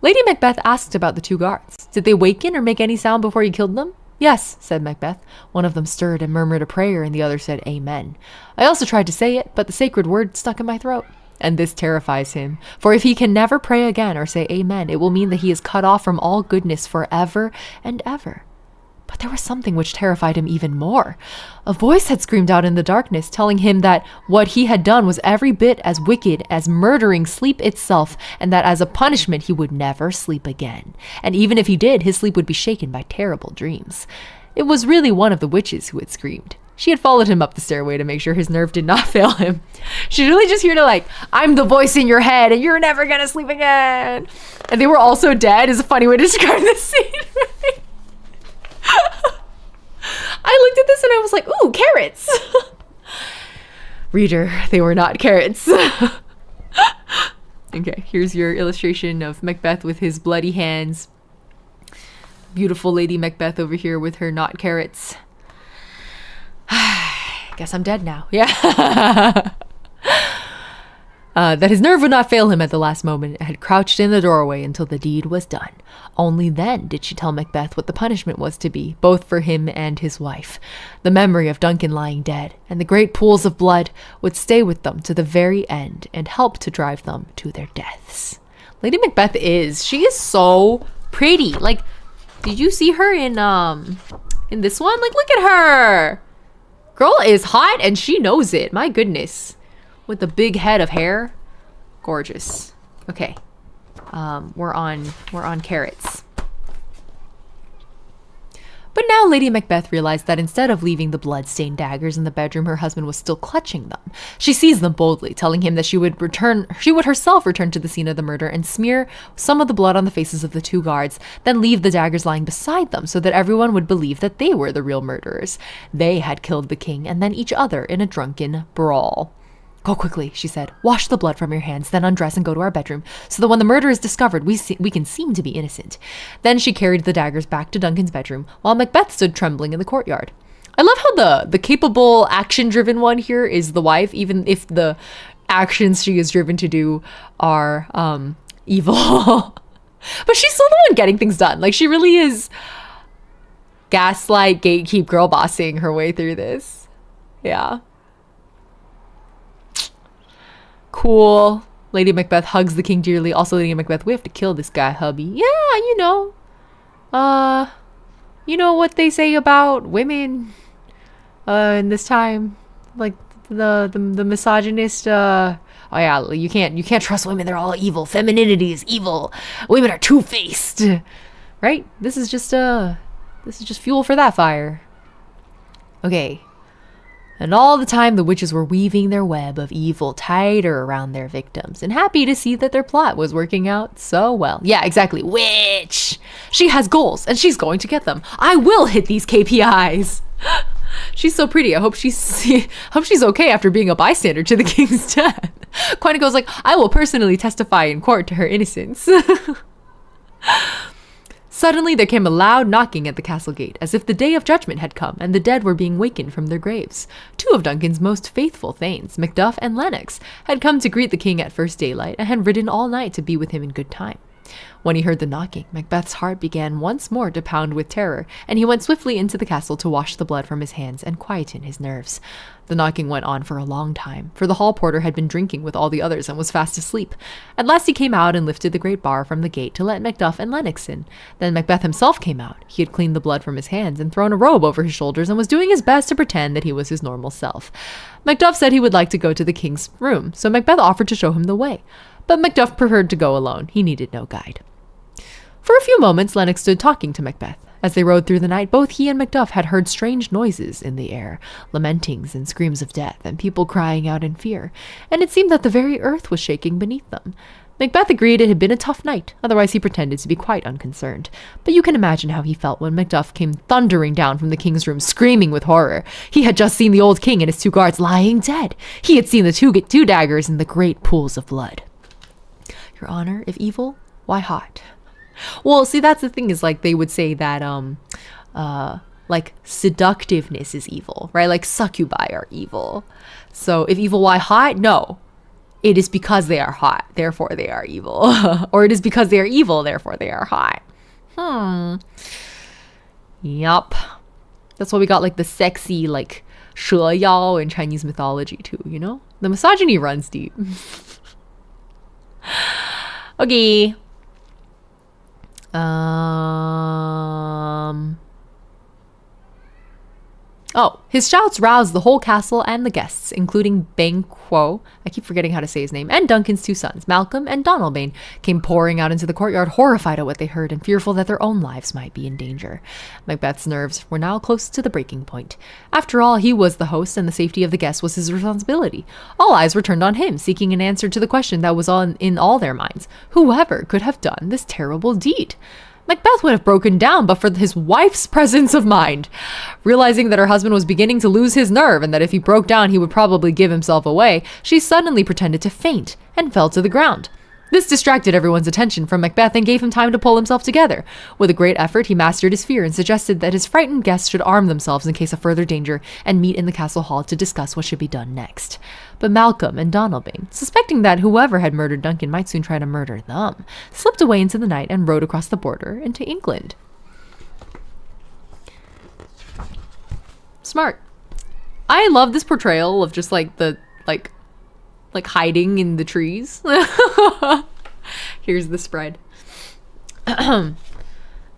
Lady Macbeth asked about the 2 guards. Did they waken or make any sound before you killed them? Yes, said Macbeth. One of them stirred and murmured a prayer, and the other said, Amen. I also tried to say it, but the sacred word stuck in my throat. And this terrifies him. For if he can never pray again or say Amen, it will mean that he is cut off from all goodness forever and ever. But there was something which terrified him even more. A voice had screamed out in the darkness, telling him that what he had done was every bit as wicked as murdering sleep itself, and that as a punishment he would never sleep again. And even if he did, his sleep would be shaken by terrible dreams. It was really one of the witches who had screamed. She had followed him up the stairway to make sure his nerve did not fail him. She's really just here to like, I'm the voice in your head and you're never gonna sleep again. And they were also dead is a funny way to describe this scene. Right? I looked at this and I was like, ooh, carrots. Reader, they were not carrots. Okay, here's your illustration of Macbeth with his bloody hands. Beautiful Lady Macbeth over here with her not carrots. Guess I'm dead now. Yeah. That his nerve would not fail him at the last moment, had crouched in the doorway until the deed was done. Only then did she tell Macbeth what the punishment was to be, both for him and his wife. The memory of Duncan lying dead, and the great pools of blood would stay with them to the very end and help to drive them to their deaths. Lady Macbeth she is so pretty. Like, did you see her in this one? Like, look at her. Girl is hot and she knows it. My goodness. With the big head of hair. Gorgeous. Okay. We're on carrots. But now Lady Macbeth realized that instead of leaving the blood-stained daggers in the bedroom, her husband was still clutching them. She seized them boldly, telling him that she would herself return to the scene of the murder and smear some of the blood on the faces of the two guards, then leave the daggers lying beside them so that everyone would believe that they were the real murderers. They had killed the king and then each other in a drunken brawl. Go quickly, she said. Wash the blood from your hands, then undress and go to our bedroom, so that when the murder is discovered, we can seem to be innocent. Then she carried the daggers back to Duncan's bedroom, while Macbeth stood trembling in the courtyard. I love how the capable, action-driven one here is the wife, even if the actions she is driven to do are evil. But she's still the one getting things done. Like, she really is gaslight, gatekeep, girl bossing her way through this. Yeah. Cool. Lady Macbeth hugs the king dearly. Also, Lady Macbeth, we have to kill this guy, hubby. Yeah, you know what they say about women in this time, like the misogynist. Oh yeah, you can't trust women. They're all evil. Femininity is evil. Women are two-faced. Right? This is just fuel for that fire. Okay. And all the time the witches were weaving their web of evil tighter around their victims and happy to see that their plot was working out so well. Yeah, exactly. Witch! She has goals and she's going to get them. I will hit these KPIs. She's so pretty. I hope she's okay after being a bystander to the king's death. Quantico's like, I will personally testify in court to her innocence. Suddenly there came a loud knocking at the castle gate, as if the day of judgment had come and the dead were being wakened from their graves. Two of Duncan's most faithful thanes, Macduff and Lennox, had come to greet the king at first daylight and had ridden all night to be with him in good time. When he heard the knocking, Macbeth's heart began once more to pound with terror, and he went swiftly into the castle to wash the blood from his hands and quieten his nerves. The knocking went on for a long time, for the hall porter had been drinking with all the others and was fast asleep. At last he came out and lifted the great bar from the gate to let Macduff and Lennox in. Then Macbeth himself came out. He had cleaned the blood from his hands and thrown a robe over his shoulders and was doing his best to pretend that he was his normal self. Macduff said he would like to go to the king's room, so Macbeth offered to show him the way. But Macduff preferred to go alone. He needed no guide. For a few moments, Lennox stood talking to Macbeth. As they rode through the night, both he and Macduff had heard strange noises in the air, lamentings and screams of death, and people crying out in fear, and it seemed that the very earth was shaking beneath them. Macbeth agreed it had been a tough night, otherwise he pretended to be quite unconcerned. But you can imagine how he felt when Macduff came thundering down from the king's room, screaming with horror. He had just seen the old king and his two guards lying dead. He had seen the two daggers in the great pools of blood. Your Honor, if evil, why hot? Well, see, that's the thing is, like, they would say that, like, seductiveness is evil, right? Like, succubi are evil. So, if evil, why hot? No. It is because they are hot, therefore they are evil. Or it is because they are evil, therefore they are hot. Yup. That's why we got, like, the sexy, like, 蛇妖 in Chinese mythology, too, you know? The misogyny runs deep. Okay. Oh, His shouts roused the whole castle and the guests, including Banquo, I keep forgetting how to say his name, and Duncan's two sons, Malcolm and Donalbain, came pouring out into the courtyard, horrified at what they heard and fearful that their own lives might be in danger. Macbeth's nerves were now close to the breaking point. After all, he was the host, and the safety of the guests was his responsibility. All eyes were turned on him, seeking an answer to the question that was in all their minds. Whoever could have done this terrible deed? Macbeth would have broken down but for his wife's presence of mind. Realizing that her husband was beginning to lose his nerve and that if he broke down he would probably give himself away, she suddenly pretended to faint and fell to the ground. This distracted everyone's attention from Macbeth and gave him time to pull himself together. With a great effort, he mastered his fear and suggested that his frightened guests should arm themselves in case of further danger and meet in the castle hall to discuss what should be done next. But Malcolm and Donalbain, suspecting that whoever had murdered Duncan might soon try to murder them, slipped away into the night and rode across the border into England. Smart. I love this portrayal of just like the hiding in the trees. Here's the spread.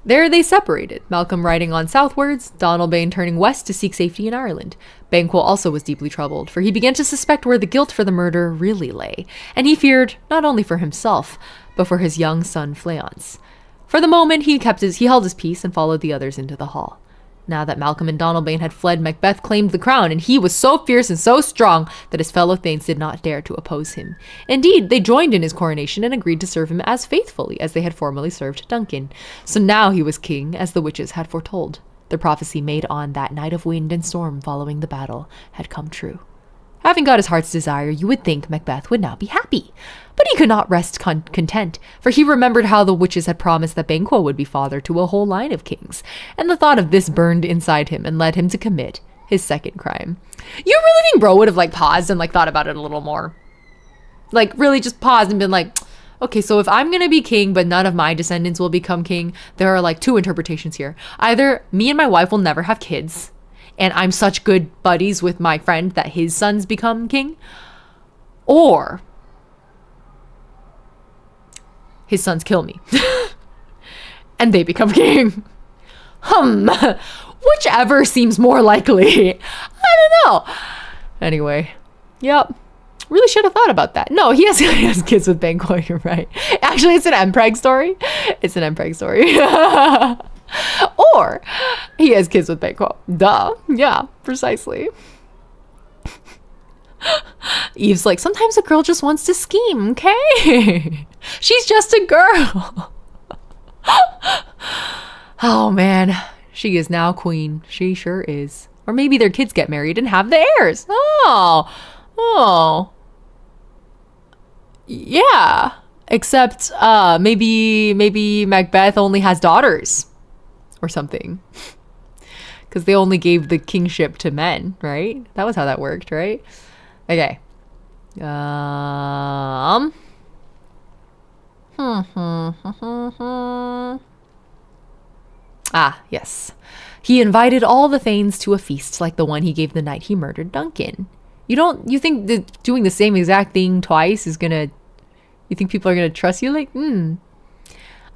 There they separated, Malcolm riding on southwards, Donalbain turning west to seek safety in Ireland. Banquo also was deeply troubled, for he began to suspect where the guilt for the murder really lay, and he feared not only for himself, but for his young son Fleance. For the moment, he held his peace and followed the others into the hall. Now that Malcolm and Donalbain had fled, Macbeth claimed the crown, and he was so fierce and so strong that his fellow thanes did not dare to oppose him. Indeed, they joined in his coronation and agreed to serve him as faithfully as they had formerly served Duncan. So now he was king, as the witches had foretold. The prophecy made on that night of wind and storm following the battle had come true. Having got his heart's desire, you would think Macbeth would now be happy. But he could not rest content, for he remembered how the witches had promised that Banquo would be father to a whole line of kings, and the thought of this burned inside him and led him to commit his second crime. You really think bro would have paused and thought about it a little more? Really just paused and been okay, so if I'm gonna be king but none of my descendants will become king, there are two interpretations here. Either me and my wife will never have kids, and I'm such good buddies with my friend that his sons become king, or his sons kill me and they become king. Whichever seems more likely. I don't know. Anyway, yep. Really should have thought about that. No, he has kids with Banquo, you're right. Actually, it's an Mpreg story. It's an Mpreg story. Or he has kids with Banquo. Duh. Yeah, precisely. Eve's sometimes a girl just wants to scheme, okay? She's just a girl. Oh, man. She is now queen. She sure is. Or maybe their kids get married and have the heirs. Oh. Yeah. Except maybe Macbeth only has daughters or something. Because they only gave the kingship to men, right? That was how that worked, right? Okay. Yes. He invited all the thanes to a feast like the one he gave the night he murdered Duncan. You think that doing the same exact thing twice is gonna, you think people are gonna trust you?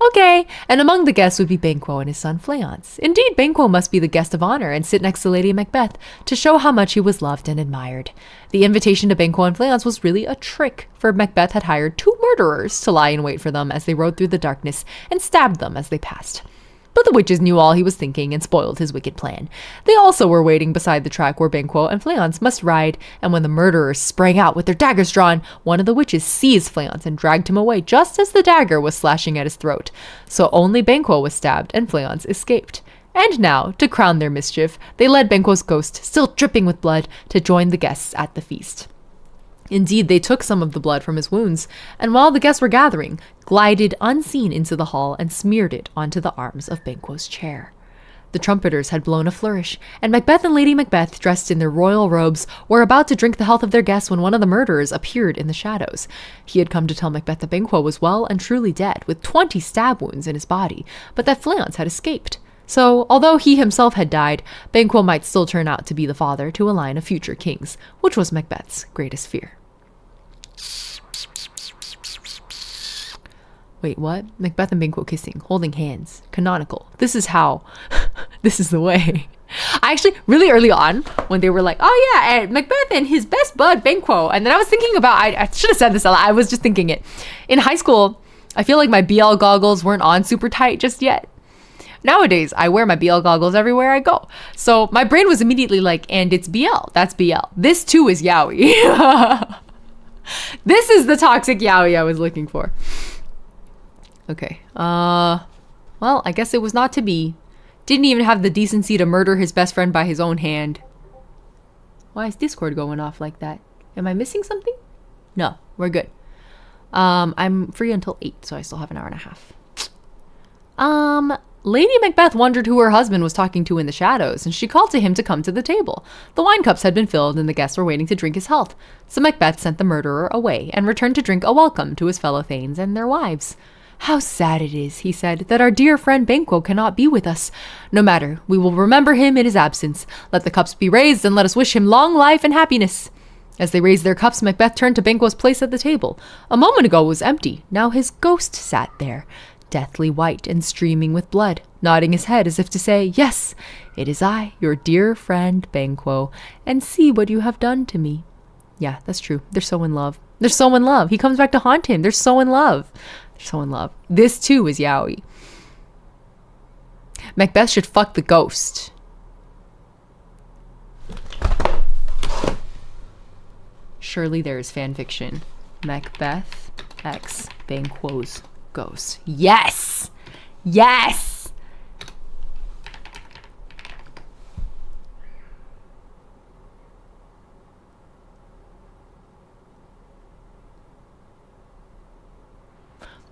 Okay, and among the guests would be Banquo and his son Fleance. Indeed, Banquo must be the guest of honor and sit next to Lady Macbeth to show how much he was loved and admired. The invitation to Banquo and Fleance was really a trick, for Macbeth had hired 2 murderers to lie in wait for them as they rode through the darkness and stabbed them as they passed. But the witches knew all he was thinking and spoiled his wicked plan. They also were waiting beside the track where Banquo and Fleance must ride, and when the murderers sprang out with their daggers drawn, one of the witches seized Fleance and dragged him away just as the dagger was slashing at his throat. So only Banquo was stabbed and Fleance escaped. And now, to crown their mischief, they led Banquo's ghost, still dripping with blood, to join the guests at the feast. Indeed, they took some of the blood from his wounds, and while the guests were gathering, glided unseen into the hall and smeared it onto the arms of Banquo's chair. The trumpeters had blown a flourish, and Macbeth and Lady Macbeth, dressed in their royal robes, were about to drink the health of their guests when one of the murderers appeared in the shadows. He had come to tell Macbeth that Banquo was well and truly dead, with 20 stab wounds in his body, but that Fleance had escaped. So, although he himself had died, Banquo might still turn out to be the father to a line of future kings, which was Macbeth's greatest fear. Wait, what? Macbeth and Banquo kissing, holding hands. Canonical. This is how. This is the way. actually, really early on, when they were like, oh yeah, and Macbeth and his best bud, Banquo. And then I was thinking about, I should have said this a lot. I was just thinking it. In high school, I feel like my BL goggles weren't on super tight just yet. Nowadays, I wear my BL goggles everywhere I go. So my brain was immediately like, and it's BL. That's BL. This too is yaoi. This is the toxic yaoi I was looking for. Okay. Well, I guess it was not to be. Didn't even have the decency to murder his best friend by his own hand. Why is Discord going off like that? Am I missing something? No, we're good. I'm free until 8, so I still have an hour and a half. Lady Macbeth wondered who her husband was talking to in the shadows, and she called to him to come to the table. The wine cups had been filled, and the guests were waiting to drink his health. So Macbeth sent the murderer away, and returned to drink a welcome to his fellow thanes and their wives. How sad it is, he said, that our dear friend Banquo cannot be with us. No matter, we will remember him in his absence. Let the cups be raised, and let us wish him long life and happiness. As they raised their cups, Macbeth turned to Banquo's place at the table. A moment ago it was empty. Now his ghost sat there, deathly white and streaming with blood, nodding his head as if to say, yes, it is I, your dear friend Banquo, and see what you have done to me. Yeah, that's true. They're so in love. They're so in love. He comes back to haunt him. They're so in love. They're so in love. This too is yaoi. Macbeth should fuck the ghost. Surely there is fan fiction. Macbeth x Banquo's ghost. Yes! Yes!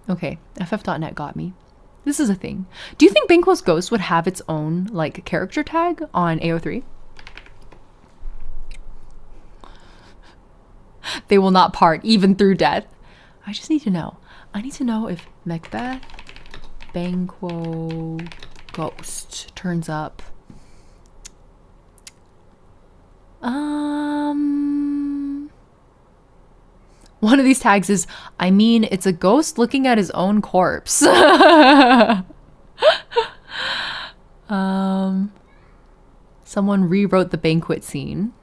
Okay, FF.net got me. This is a thing. Do you think Banquo's ghost would have its own, like, character tag on AO3? They will not part, even through death. I just need to know. I need to know if Macbeth Banquo ghost turns up. One of these tags is, I mean, it's a ghost looking at his own corpse. Someone rewrote the banquet scene.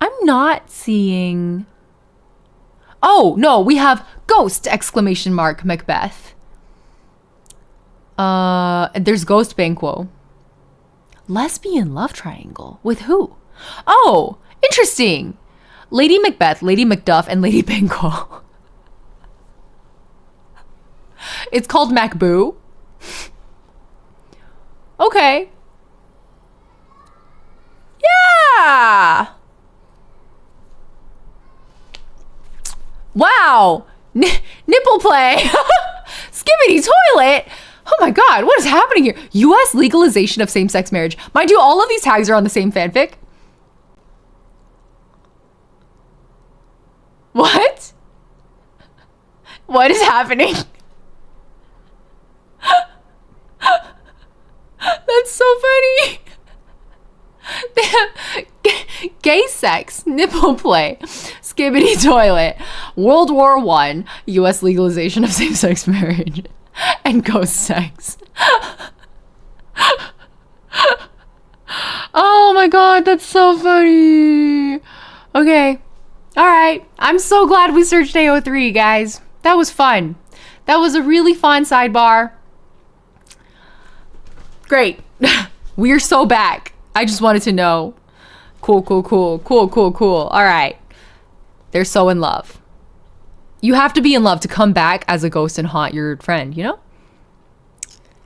I'm not seeing... Oh, no, we have ghost exclamation mark Macbeth. There's ghost Banquo. Lesbian love triangle. With who? Oh, interesting. Lady Macbeth, Lady Macduff, and Lady Banquo. It's called Macboo. Okay. Yeah. Wow. Nipple play. Skibbity toilet. Oh my god, what is happening here? US legalization of same-sex marriage. Mind you, all of these tags are on the same fanfic. What? What is happening? That's so funny. Gay sex, nipple play, skibbity toilet, World War I, US legalization of same-sex marriage, and ghost sex. Oh my god, that's so funny. Okay. Alright. I'm so glad we searched AO3, guys. That was fun. That was a really fun sidebar. Great. We're so back. I just wanted to know. Cool, cool, cool. Cool, cool, cool. Alright. They're so in love. You have to be in love to come back as a ghost and haunt your friend, you know?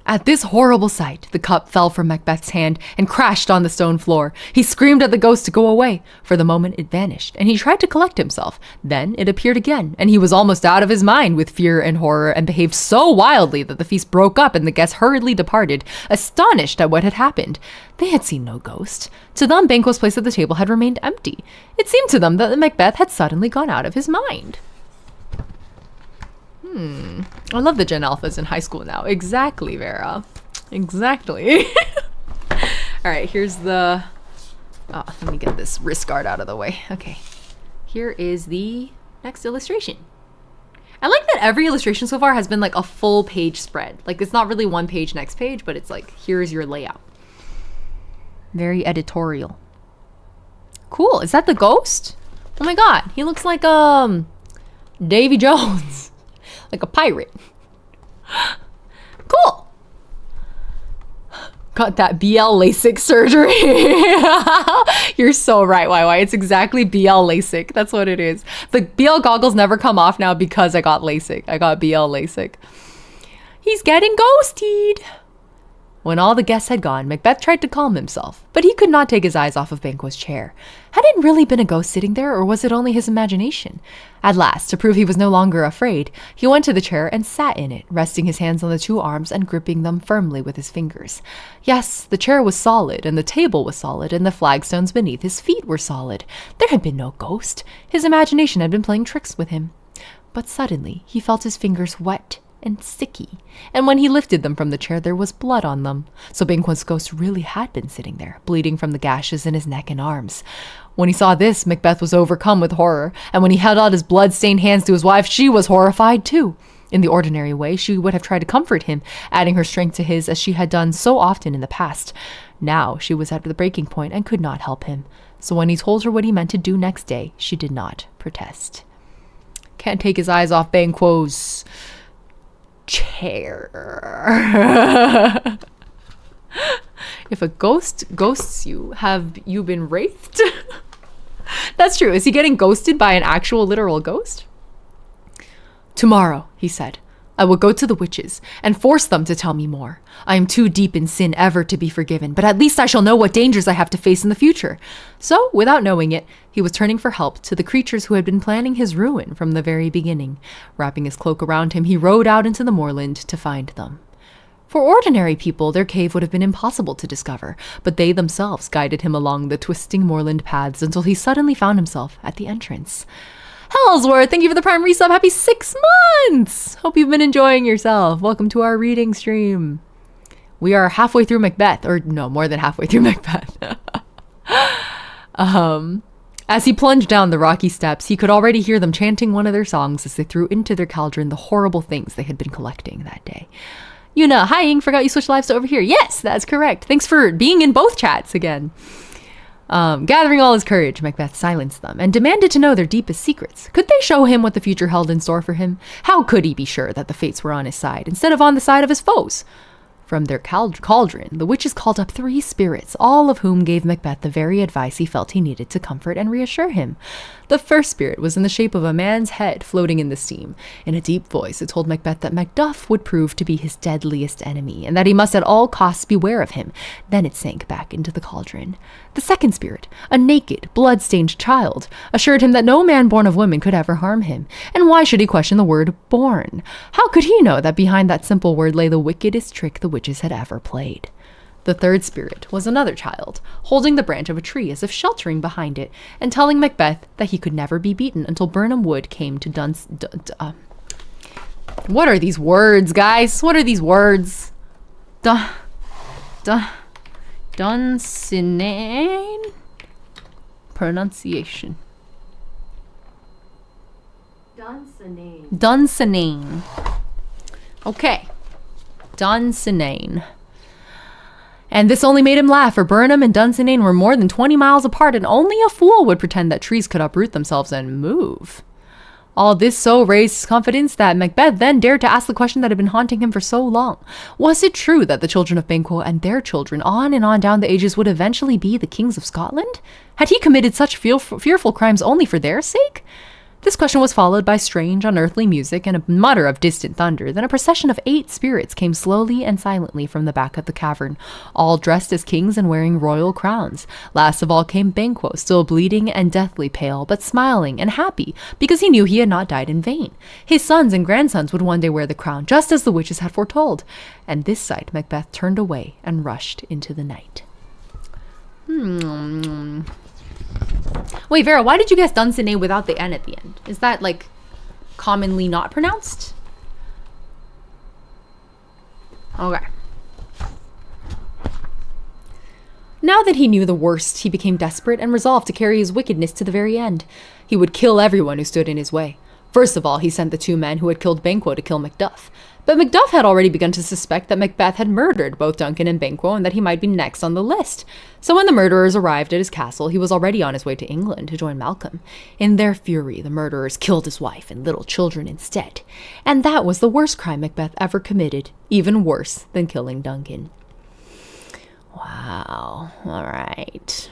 At this horrible sight, the cup fell from Macbeth's hand and crashed on the stone floor. He screamed at the ghost to go away. For the moment, it vanished, and he tried to collect himself. Then it appeared again, and he was almost out of his mind with fear and horror and behaved so wildly that the feast broke up and the guests hurriedly departed, astonished at what had happened. They had seen no ghost. To them, Banquo's place at the table had remained empty. It seemed to them that Macbeth had suddenly gone out of his mind. I love the Gen Alphas in high school now. Exactly, Vera. Exactly. All right, here's the... Oh, let me get this wrist guard out of the way. Okay. Here is the next illustration. I like that every illustration so far has been like a full page spread. Like it's not really one page, next page, but it's like, here's your layout. Very editorial. Cool. Is that the ghost? Oh my god. He looks like Davy Jones. Like a pirate. Cool. Got that BL LASIK surgery. You're so right, YY. It's exactly BL LASIK. That's what it is. The BL goggles never come off now because I got LASIK. I got BL LASIK. He's getting ghosted. When all the guests had gone, Macbeth tried to calm himself, but he could not take his eyes off of Banquo's chair. Had it really been a ghost sitting there, or was it only his imagination? At last, to prove he was no longer afraid, he went to the chair and sat in it, resting his hands on the two arms and gripping them firmly with his fingers. Yes, the chair was solid, and the table was solid, and the flagstones beneath his feet were solid. There had been no ghost. His imagination had been playing tricks with him. But suddenly, he felt his fingers wet and sticky, and when he lifted them from the chair, there was blood on them. So Banquo's ghost really had been sitting there, bleeding from the gashes in his neck and arms. When he saw this, Macbeth was overcome with horror, and when he held out his blood-stained hands to his wife, she was horrified too. In the ordinary way, she would have tried to comfort him, adding her strength to his as she had done so often in the past. Now she was at the breaking point and could not help him. So when he told her what he meant to do next day, she did not protest. Can't take his eyes off Banquo's chair. If a ghost ghosts you, have you been wraithed? That's true. Is he getting ghosted by an actual literal ghost? Tomorrow, he said, I will go to the witches and force them to tell me more. I am too deep in sin ever to be forgiven, but at least I shall know what dangers I have to face in the future. So, without knowing it, he was turning for help to the creatures who had been planning his ruin from the very beginning. Wrapping his cloak around him, he rode out into the moorland to find them. For ordinary people, their cave would have been impossible to discover, but they themselves guided him along the twisting moorland paths until he suddenly found himself at the entrance. Hellsworth, thank you for the prime resub. Happy 6 months! Hope you've been enjoying yourself. Welcome to our reading stream. We are halfway through Macbeth, or no, more than halfway through Macbeth. As he plunged down the rocky steps, he could already hear them chanting one of their songs as they threw into their cauldron the horrible things they had been collecting that day. Yuna, hi Ying, forgot you switched lives to over here. Yes, that's correct. Thanks for being in both chats again. Gathering all his courage, Macbeth silenced them and demanded to know their deepest secrets. Could they show him what the future held in store for him? How could he be sure that the fates were on his side instead of on the side of his foes? From their cauldron, the witches called up 3 spirits, all of whom gave Macbeth the very advice he felt he needed to comfort and reassure him. The first spirit was in the shape of a man's head floating in the steam. In a deep voice, it told Macbeth that Macduff would prove to be his deadliest enemy, and that he must at all costs beware of him. Then it sank back into the cauldron. The second spirit, a naked, blood-stained child, assured him that no man born of woman could ever harm him. And why should he question the word born? How could he know that behind that simple word lay the wickedest trick the witches had ever played? The third spirit was another child, holding the branch of a tree as if sheltering behind it, and telling Macbeth that he could never be beaten until Burnham Wood came to what are these words, guys? What are these words? Dunsinane? Pronunciation. Dunsinane. Okay. Dunsinane. And this only made him laugh, for Burnham and Dunsinane were more than 20 miles apart, and only a fool would pretend that trees could uproot themselves and move. All this so raised his confidence that Macbeth then dared to ask the question that had been haunting him for so long. Was it true that the children of Banquo and their children, on and on down the ages, would eventually be the kings of Scotland? Had he committed such fearful crimes only for their sake? This question was followed by strange, unearthly music and a mutter of distant thunder. Then a procession of 8 spirits came slowly and silently from the back of the cavern, all dressed as kings and wearing royal crowns. Last of all came Banquo, still bleeding and deathly pale, but smiling and happy, because he knew he had not died in vain. His sons and grandsons would one day wear the crown, just as the witches had foretold. And this sight Macbeth turned away and rushed into the night. Wait, Vera, why did you guess Dunsinane without the N at the end? Is that, like, commonly not pronounced? Okay. Now that he knew the worst, he became desperate and resolved to carry his wickedness to the very end. He would kill everyone who stood in his way. First of all, he sent the 2 men who had killed Banquo to kill Macduff. But Macduff had already begun to suspect that Macbeth had murdered both Duncan and Banquo and that he might be next on the list. So when the murderers arrived at his castle, he was already on his way to England to join Malcolm. In their fury, the murderers killed his wife and little children instead. And that was the worst crime Macbeth ever committed, even worse than killing Duncan. Wow. All right.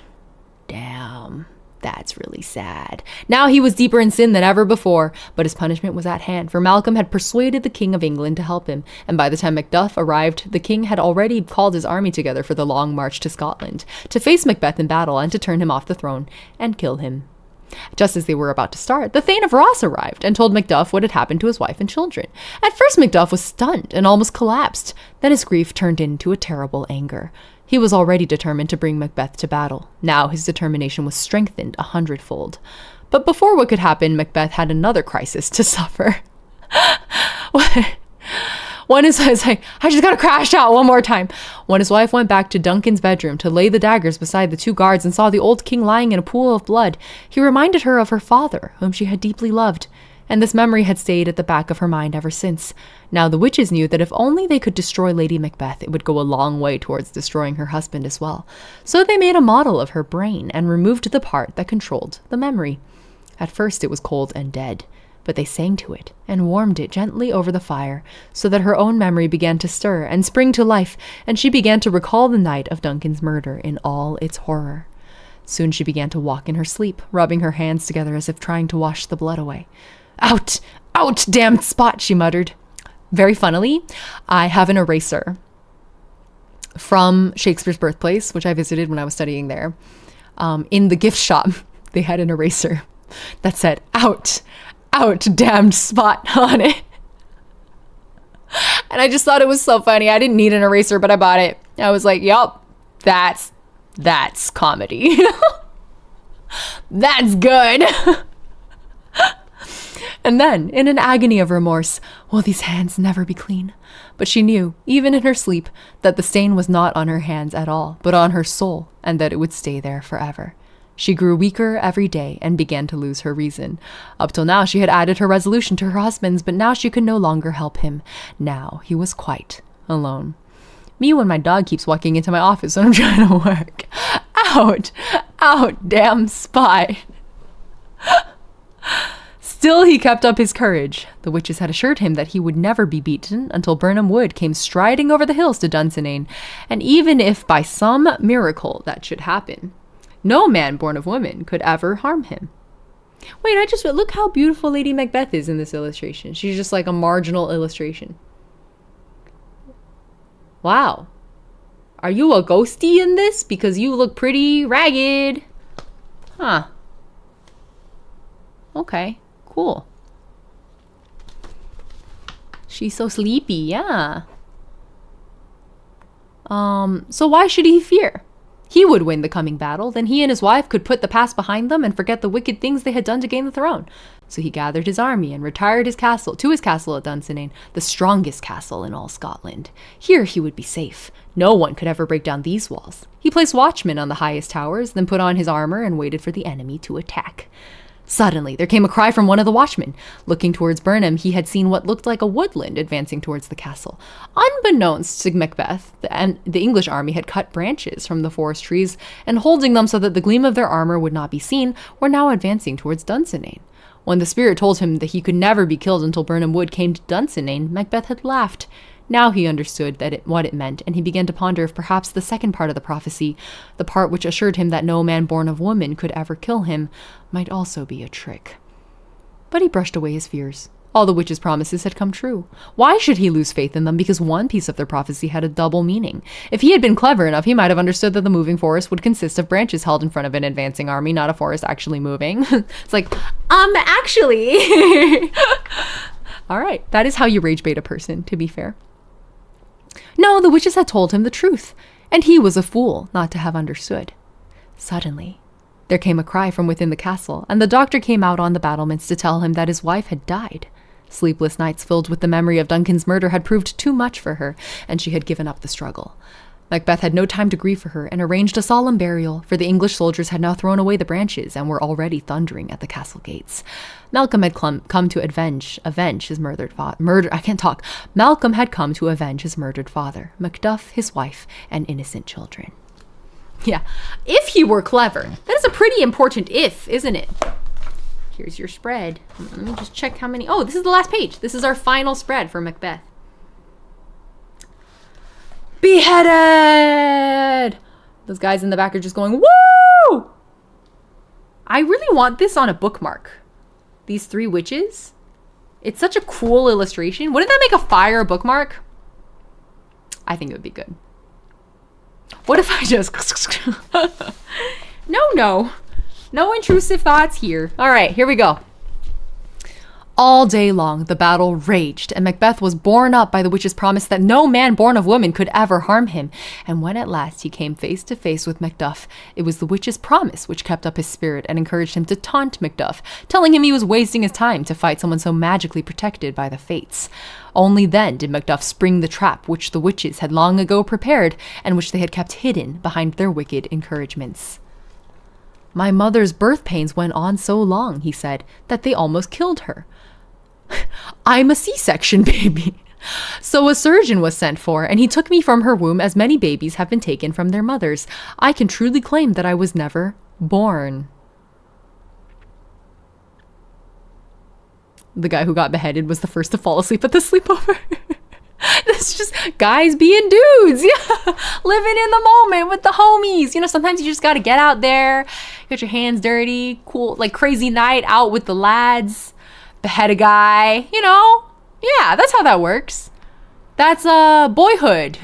Damn. That's really sad. Now he was deeper in sin than ever before, but his punishment was at hand, for Malcolm had persuaded the King of England to help him, and by the time Macduff arrived, the king had already called his army together for the long march to Scotland, to face Macbeth in battle and to turn him off the throne and kill him. Just as they were about to start, the Thane of Ross arrived and told Macduff what had happened to his wife and children. At first Macduff was stunned and almost collapsed. Then his grief turned into a terrible anger. He was already determined to bring Macbeth to battle. Now his determination was strengthened 100-fold. But before what could happen, Macbeth had another crisis to suffer. One is like, I just gotta crash out one more time. When his wife went back to Duncan's bedroom to lay the daggers beside the 2 guards and saw the old king lying in a pool of blood, he reminded her of her father, whom she had deeply loved. And this memory had stayed at the back of her mind ever since. Now the witches knew that if only they could destroy Lady Macbeth, it would go a long way towards destroying her husband as well. So they made a model of her brain and removed the part that controlled the memory. At first it was cold and dead, but they sang to it and warmed it gently over the fire so that her own memory began to stir and spring to life, and she began to recall the night of Duncan's murder in all its horror. Soon she began to walk in her sleep, rubbing her hands together as if trying to wash the blood away. Out! Out, damned spot, she muttered. Very funnily, I have an eraser from Shakespeare's birthplace, which I visited when I was studying there. In the gift shop, they had an eraser that said, out, damned spot on it. And I just thought it was so funny. I didn't need an eraser, but I bought it. I was like, yup, that's comedy. That's good. And then, in an agony of remorse, will these hands never be clean? But she knew, even in her sleep, that the stain was not on her hands at all, but on her soul, and that it would stay there forever. She grew weaker every day and began to lose her reason. Up till now, she had added her resolution to her husband's, but now she could no longer help him. Now he was quite alone. Me when my dog keeps walking into my office when I'm trying to work. Out, damn spy. Still, he kept up his courage. The witches had assured him that he would never be beaten until Birnam Wood came striding over the hills to Dunsinane, and even if by some miracle that should happen, no man born of woman could ever harm him. Wait, look how beautiful Lady Macbeth is in this illustration. She's just like a marginal illustration. Wow. Are you a ghostie in this? Because you look pretty ragged. Huh. Okay. Cool. She's so sleepy, yeah. So why should he fear? He would win the coming battle, then he and his wife could put the past behind them and forget the wicked things they had done to gain the throne. So he gathered his army and retired to his castle at Dunsinane, the strongest castle in all Scotland. Here he would be safe. No one could ever break down these walls. He placed watchmen on the highest towers, then put on his armor and waited for the enemy to attack. Suddenly, there came a cry from one of the watchmen. Looking towards Birnam, he had seen what looked like a woodland advancing towards the castle. Unbeknownst to Macbeth, the English army had cut branches from the forest trees, and holding them so that the gleam of their armor would not be seen, were now advancing towards Dunsinane. When the spirit told him that he could never be killed until Birnam Wood came to Dunsinane, Macbeth had laughed. Now he understood what it meant, and he began to ponder if perhaps the second part of the prophecy, the part which assured him that no man born of woman could ever kill him, might also be a trick. But he brushed away his fears. All the witches' promises had come true. Why should he lose faith in them? Because one piece of their prophecy had a double meaning. If he had been clever enough, he might have understood that the moving forest would consist of branches held in front of an advancing army, not a forest actually moving. It's like, actually. All right, that is how you rage bait a person, to be fair. No, the witches had told him the truth, and he was a fool not to have understood. Suddenly, there came a cry from within the castle, and the doctor came out on the battlements to tell him that his wife had died. Sleepless nights filled with the memory of Duncan's murder had proved too much for her, and she had given up the struggle. Macbeth had no time to grieve for her and arranged a solemn burial, for the English soldiers had now thrown away the branches and were already thundering at the castle gates. Malcolm had come to avenge his murdered father. Malcolm had come to avenge his murdered father, Macduff, his wife, and innocent children. Yeah, if he were clever. That is a pretty important if, isn't it? Here's your spread. Let me just check how many. Oh, this is the last page. This is our final spread for Macbeth. Beheaded! Those guys in the back are just going, woo! I really want this on a bookmark. These three witches. It's such a cool illustration. Wouldn't that make a fire bookmark? I think it would be good. What if I just... No intrusive thoughts here. All right, here we go. All day long, the battle raged, and Macbeth was borne up by the witch's promise that no man born of woman could ever harm him. And when at last he came face to face with Macduff, it was the witch's promise which kept up his spirit and encouraged him to taunt Macduff, telling him he was wasting his time to fight someone so magically protected by the fates. Only then did Macduff spring the trap which the witches had long ago prepared, and which they had kept hidden behind their wicked encouragements. My mother's birth pains went on so long, he said, that they almost killed her. I'm a C-section baby. So a surgeon was sent for, and he took me from her womb as many babies have been taken from their mothers. I can truly claim that I was never born. The guy who got beheaded was the first to fall asleep at the sleepover. This is just guys being dudes. Yeah. Living in the moment with the homies. You know, sometimes you just got to get out there, get your hands dirty, cool, like crazy night out with the lads. Behead a guy, you know? Yeah, that's how that works. That's boyhood.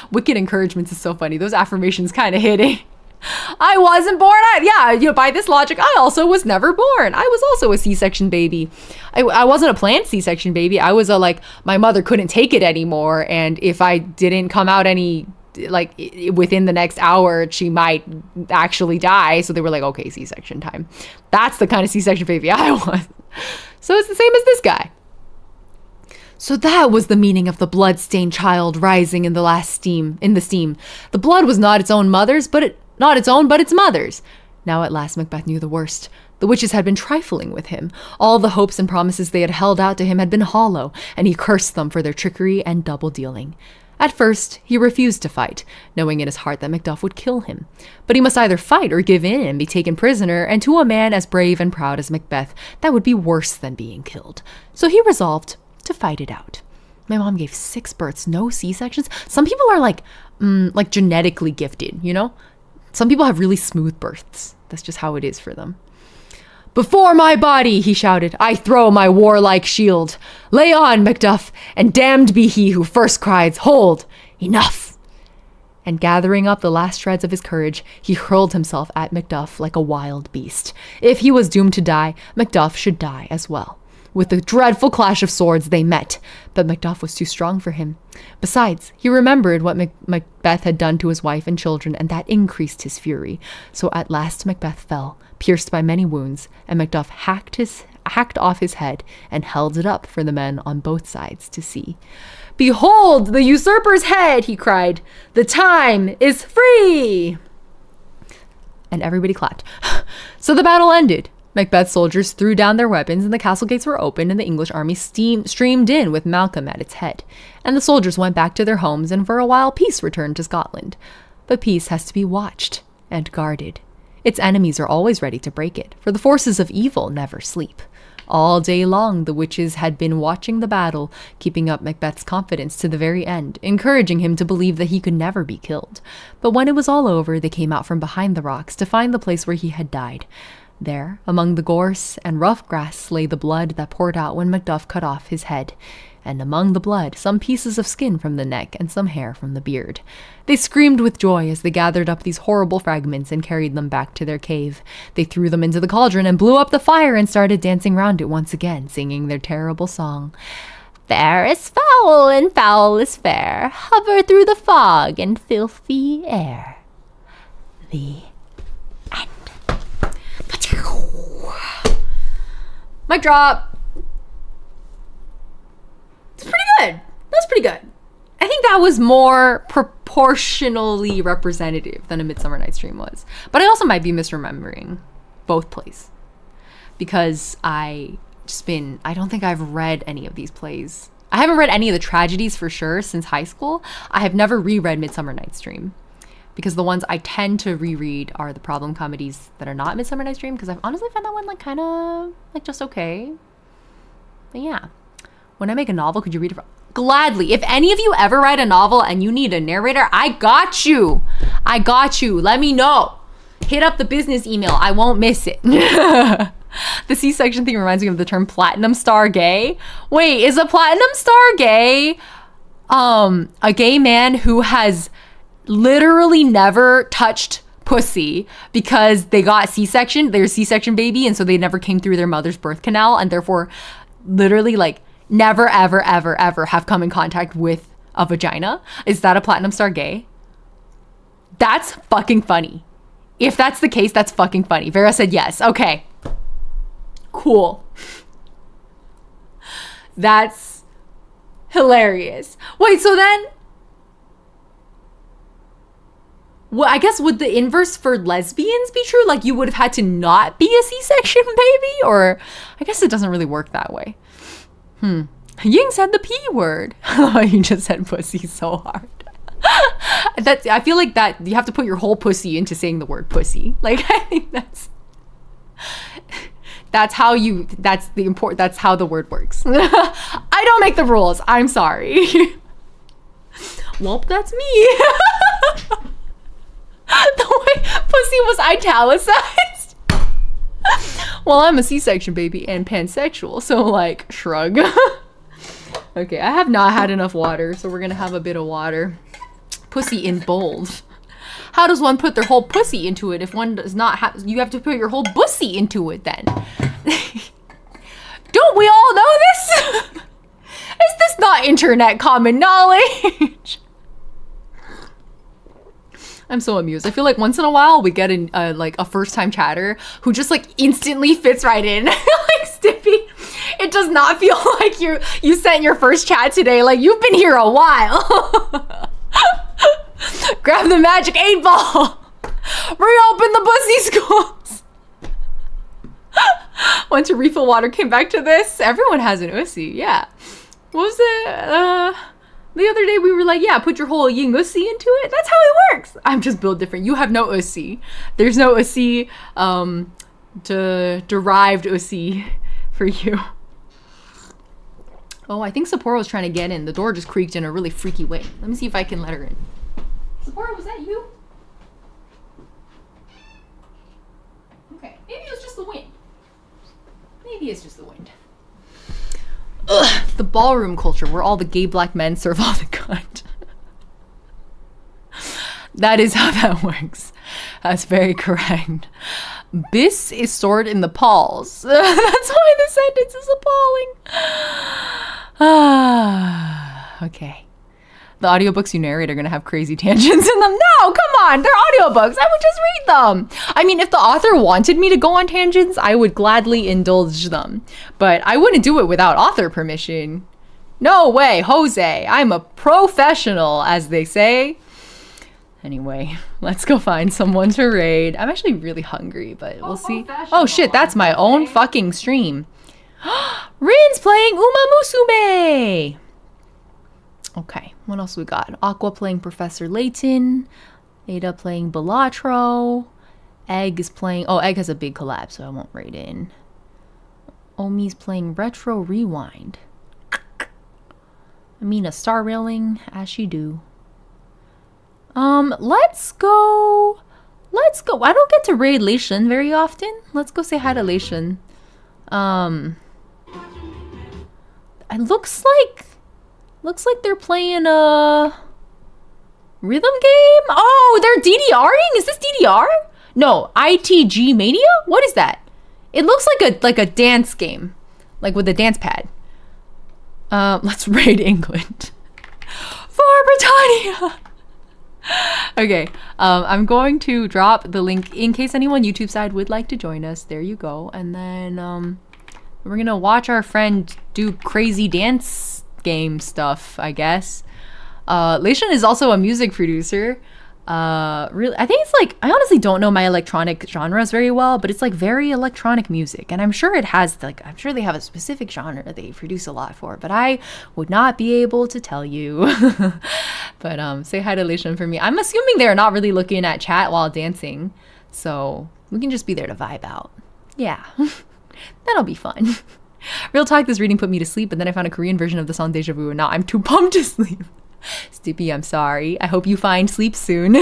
Wicked encouragements is so funny. Those affirmations kind of hitting. I wasn't born. By this logic, I also was never born. I was also a C-section baby. I wasn't a planned C-section baby. I was my mother couldn't take it anymore. And if I didn't come out within the next hour, she might actually die. So they were like, okay, C-section time. That's the kind of C-section baby I was. So it's the same as this guy. So that was the meaning of the blood-stained child rising in the steam. The blood was not its own mother's, but its mother's. Now at last Macbeth knew the worst. The witches had been trifling with him. All the hopes and promises they had held out to him had been hollow, and he cursed them for their trickery and double-dealing. At first, he refused to fight, knowing in his heart that Macduff would kill him. But he must either fight or give in and be taken prisoner, and to a man as brave and proud as Macbeth, that would be worse than being killed. So he resolved to fight it out. My mom gave 6 births, no C-sections. Some people are genetically gifted, you know? Some people have really smooth births. That's just how it is for them. Before my body, he shouted, I throw my warlike shield. Lay on, Macduff, and damned be he who first cries, hold, enough. And gathering up the last shreds of his courage, he hurled himself at Macduff like a wild beast. If he was doomed to die, Macduff should die as well. With a dreadful clash of swords, they met, but Macduff was too strong for him. Besides, he remembered what Macbeth had done to his wife and children, and that increased his fury. So at last Macbeth fell, pierced by many wounds, and Macduff hacked off his head and held it up for the men on both sides to see. Behold the usurper's head, he cried. The time is free. And everybody clapped. So the battle ended. Macbeth's soldiers threw down their weapons, and the castle gates were opened, and the English army streamed in with Malcolm at its head. And the soldiers went back to their homes, and for a while peace returned to Scotland. But peace has to be watched and guarded. Its enemies are always ready to break it, for the forces of evil never sleep. All day long, the witches had been watching the battle, keeping up Macbeth's confidence to the very end, encouraging him to believe that he could never be killed. But when it was all over, they came out from behind the rocks to find the place where he had died. There, among the gorse and rough grass, lay the blood that poured out when Macduff cut off his head, and among the blood, some pieces of skin from the neck and some hair from the beard. They screamed with joy as they gathered up these horrible fragments and carried them back to their cave. They threw them into the cauldron and blew up the fire and started dancing round it once again, singing their terrible song. Fair is foul and foul is fair, hover through the fog and filthy air. The end. Mic drop. It's pretty good. That's pretty good. I that was more proportionally representative than A Midsummer Night's Dream was. But I also might be misremembering both plays, because I don't think I've read any of these plays. I haven't read any of the tragedies for sure since high school. I have never reread Midsummer Night's Dream, because the ones I tend to reread are the problem comedies that are not Midsummer Night's Dream, because I've honestly found that one like kind of like just okay. But yeah, when I make a novel, could you read it? Gladly. If any of you ever write a novel and you need a narrator, I got you. Let me know. Hit up the business email. I won't miss it. The C-section thing reminds me of the term platinum star gay. Wait, is a platinum star gay a gay man who has literally never touched pussy because they got C-section, they're a C-section baby, and so they never came through their mother's birth canal, and therefore literally like never ever ever ever have come in contact with a vagina? Is that a platinum star gay? That's fucking funny. If that's the case, that's fucking funny. Vera said yes. Okay. Cool. That's hilarious. Wait, so then, well, I guess would the inverse for lesbians be true? Like you would have had to not be a C-section baby? Or I guess it doesn't really work that way. Ying said the P word. Oh, you just said pussy so hard. I feel like that you have to put your whole pussy into saying the word pussy. Like I think that's how the word works. I don't make the rules. I'm sorry. Well, that's me. The way pussy was italicized. Well, I'm a C-section baby and pansexual, so like shrug. Okay, I have not had enough water, so we're gonna have a bit of water. Pussy in bold. How does one put their whole pussy into it if one does not have... You have to put your whole bussy into it then. Don't we all know this? Is this not internet common knowledge? I'm so amused. I feel like once in a while we get like a first-time chatter who just like instantly fits right in. Like Stippy, it does not feel like you sent your first chat today. Like you've been here a while. Grab the magic 8-ball. Reopen the pussy schools. Once your refill water came back to this, everyone has an ussy. Yeah. What was it? The other day we were like, yeah, put your whole Ying ussy into it. That's how it works. I'm just built different. You have no ussy. There's no ussy, derived ussy for you. Oh, I think Sapporo's trying to get in. The door just creaked in a really freaky way. Let me see if I can let her in. Sapporo, was that you? Okay, maybe it was just the wind. Maybe it's just the wind. Ugh, the ballroom culture where all the gay black men serve all the cunt. That is how that works. That's very correct. Bis is stored in the pals. That's why the sentence is appalling. Okay. The audiobooks you narrate are going to have crazy tangents in them. No, come on. They're audiobooks. I would just read them. I mean, if the author wanted me to go on tangents, I would gladly indulge them. But I wouldn't do it without author permission. No way, Jose. I'm a professional, as they say. Anyway, let's go find someone to raid. I'm actually really hungry, but we'll see. Oh shit, that's my own fucking stream. Rin's playing Uma Musume. Okay, what else we got? Aqua playing Professor Layton. Ada playing Balatro. Egg is playing... Oh, Egg has a big collab, so I won't raid in. Omi's playing Retro Rewind. Amina star railing, as she do. Let's go. I don't get to raid Leishan very often. Let's go say hi to Leishan. It looks like they're playing a rhythm game. Oh, they're DDRing? Is this DDR? No, ITG Mania? What is that? It looks like a dance game, like with a dance pad. Let's raid England. For Britannia. Okay, I'm going to drop the link in case anyone YouTube side would like to join us. There you go. And then we're gonna watch our friend do crazy dance game stuff, I guess. Leishan is also a music producer. Really, I think it's like, I honestly don't know my electronic genres very well, but it's like very electronic music, and I'm sure it has like, I'm sure they have a specific genre they produce a lot for, but I would not be able to tell you. But say hi to Leishan for me. I'm assuming they're not really looking at chat while dancing, so we can just be there to vibe out. Yeah. That'll be fun. Real talk, this reading put me to sleep, but then I found a Korean version of the song Deja Vu, and now I'm too pumped to sleep. Stippy, I'm sorry. I hope you find sleep soon.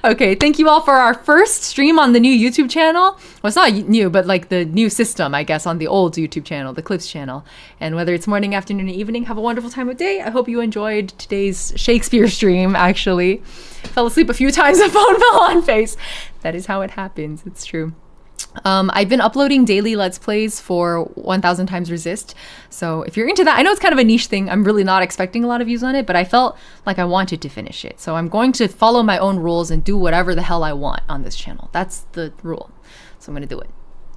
Okay, thank you all for our first stream on the new YouTube channel. Well, it's not new, but like the new system, I guess, on the old YouTube channel, the Clips channel. And whether it's morning, afternoon, or evening, have a wonderful time of day. I hope you enjoyed today's Shakespeare stream, actually. Fell asleep a few times, the phone fell on face. That is how it happens. It's true. I've been uploading daily Let's Plays for 1000 Times Resist. So if you're into that, I know it's kind of a niche thing. I'm really not expecting a lot of views on it, but I felt like I wanted to finish it. So I'm going to follow my own rules and do whatever the hell I want on this channel. That's the rule. So I'm going to do it.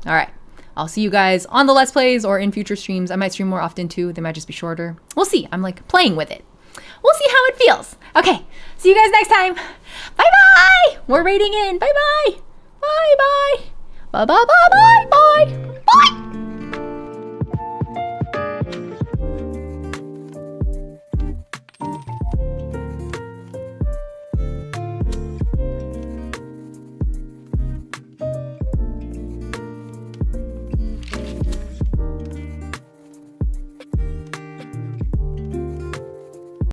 All right. I'll see you guys on the Let's Plays or in future streams. I might stream more often too. They might just be shorter. We'll see. I'm like playing with it. We'll see how it feels. Okay. See you guys next time. Bye-bye. We're rating in. Bye-bye. Bye-bye. Bye bye bye bye bye bye.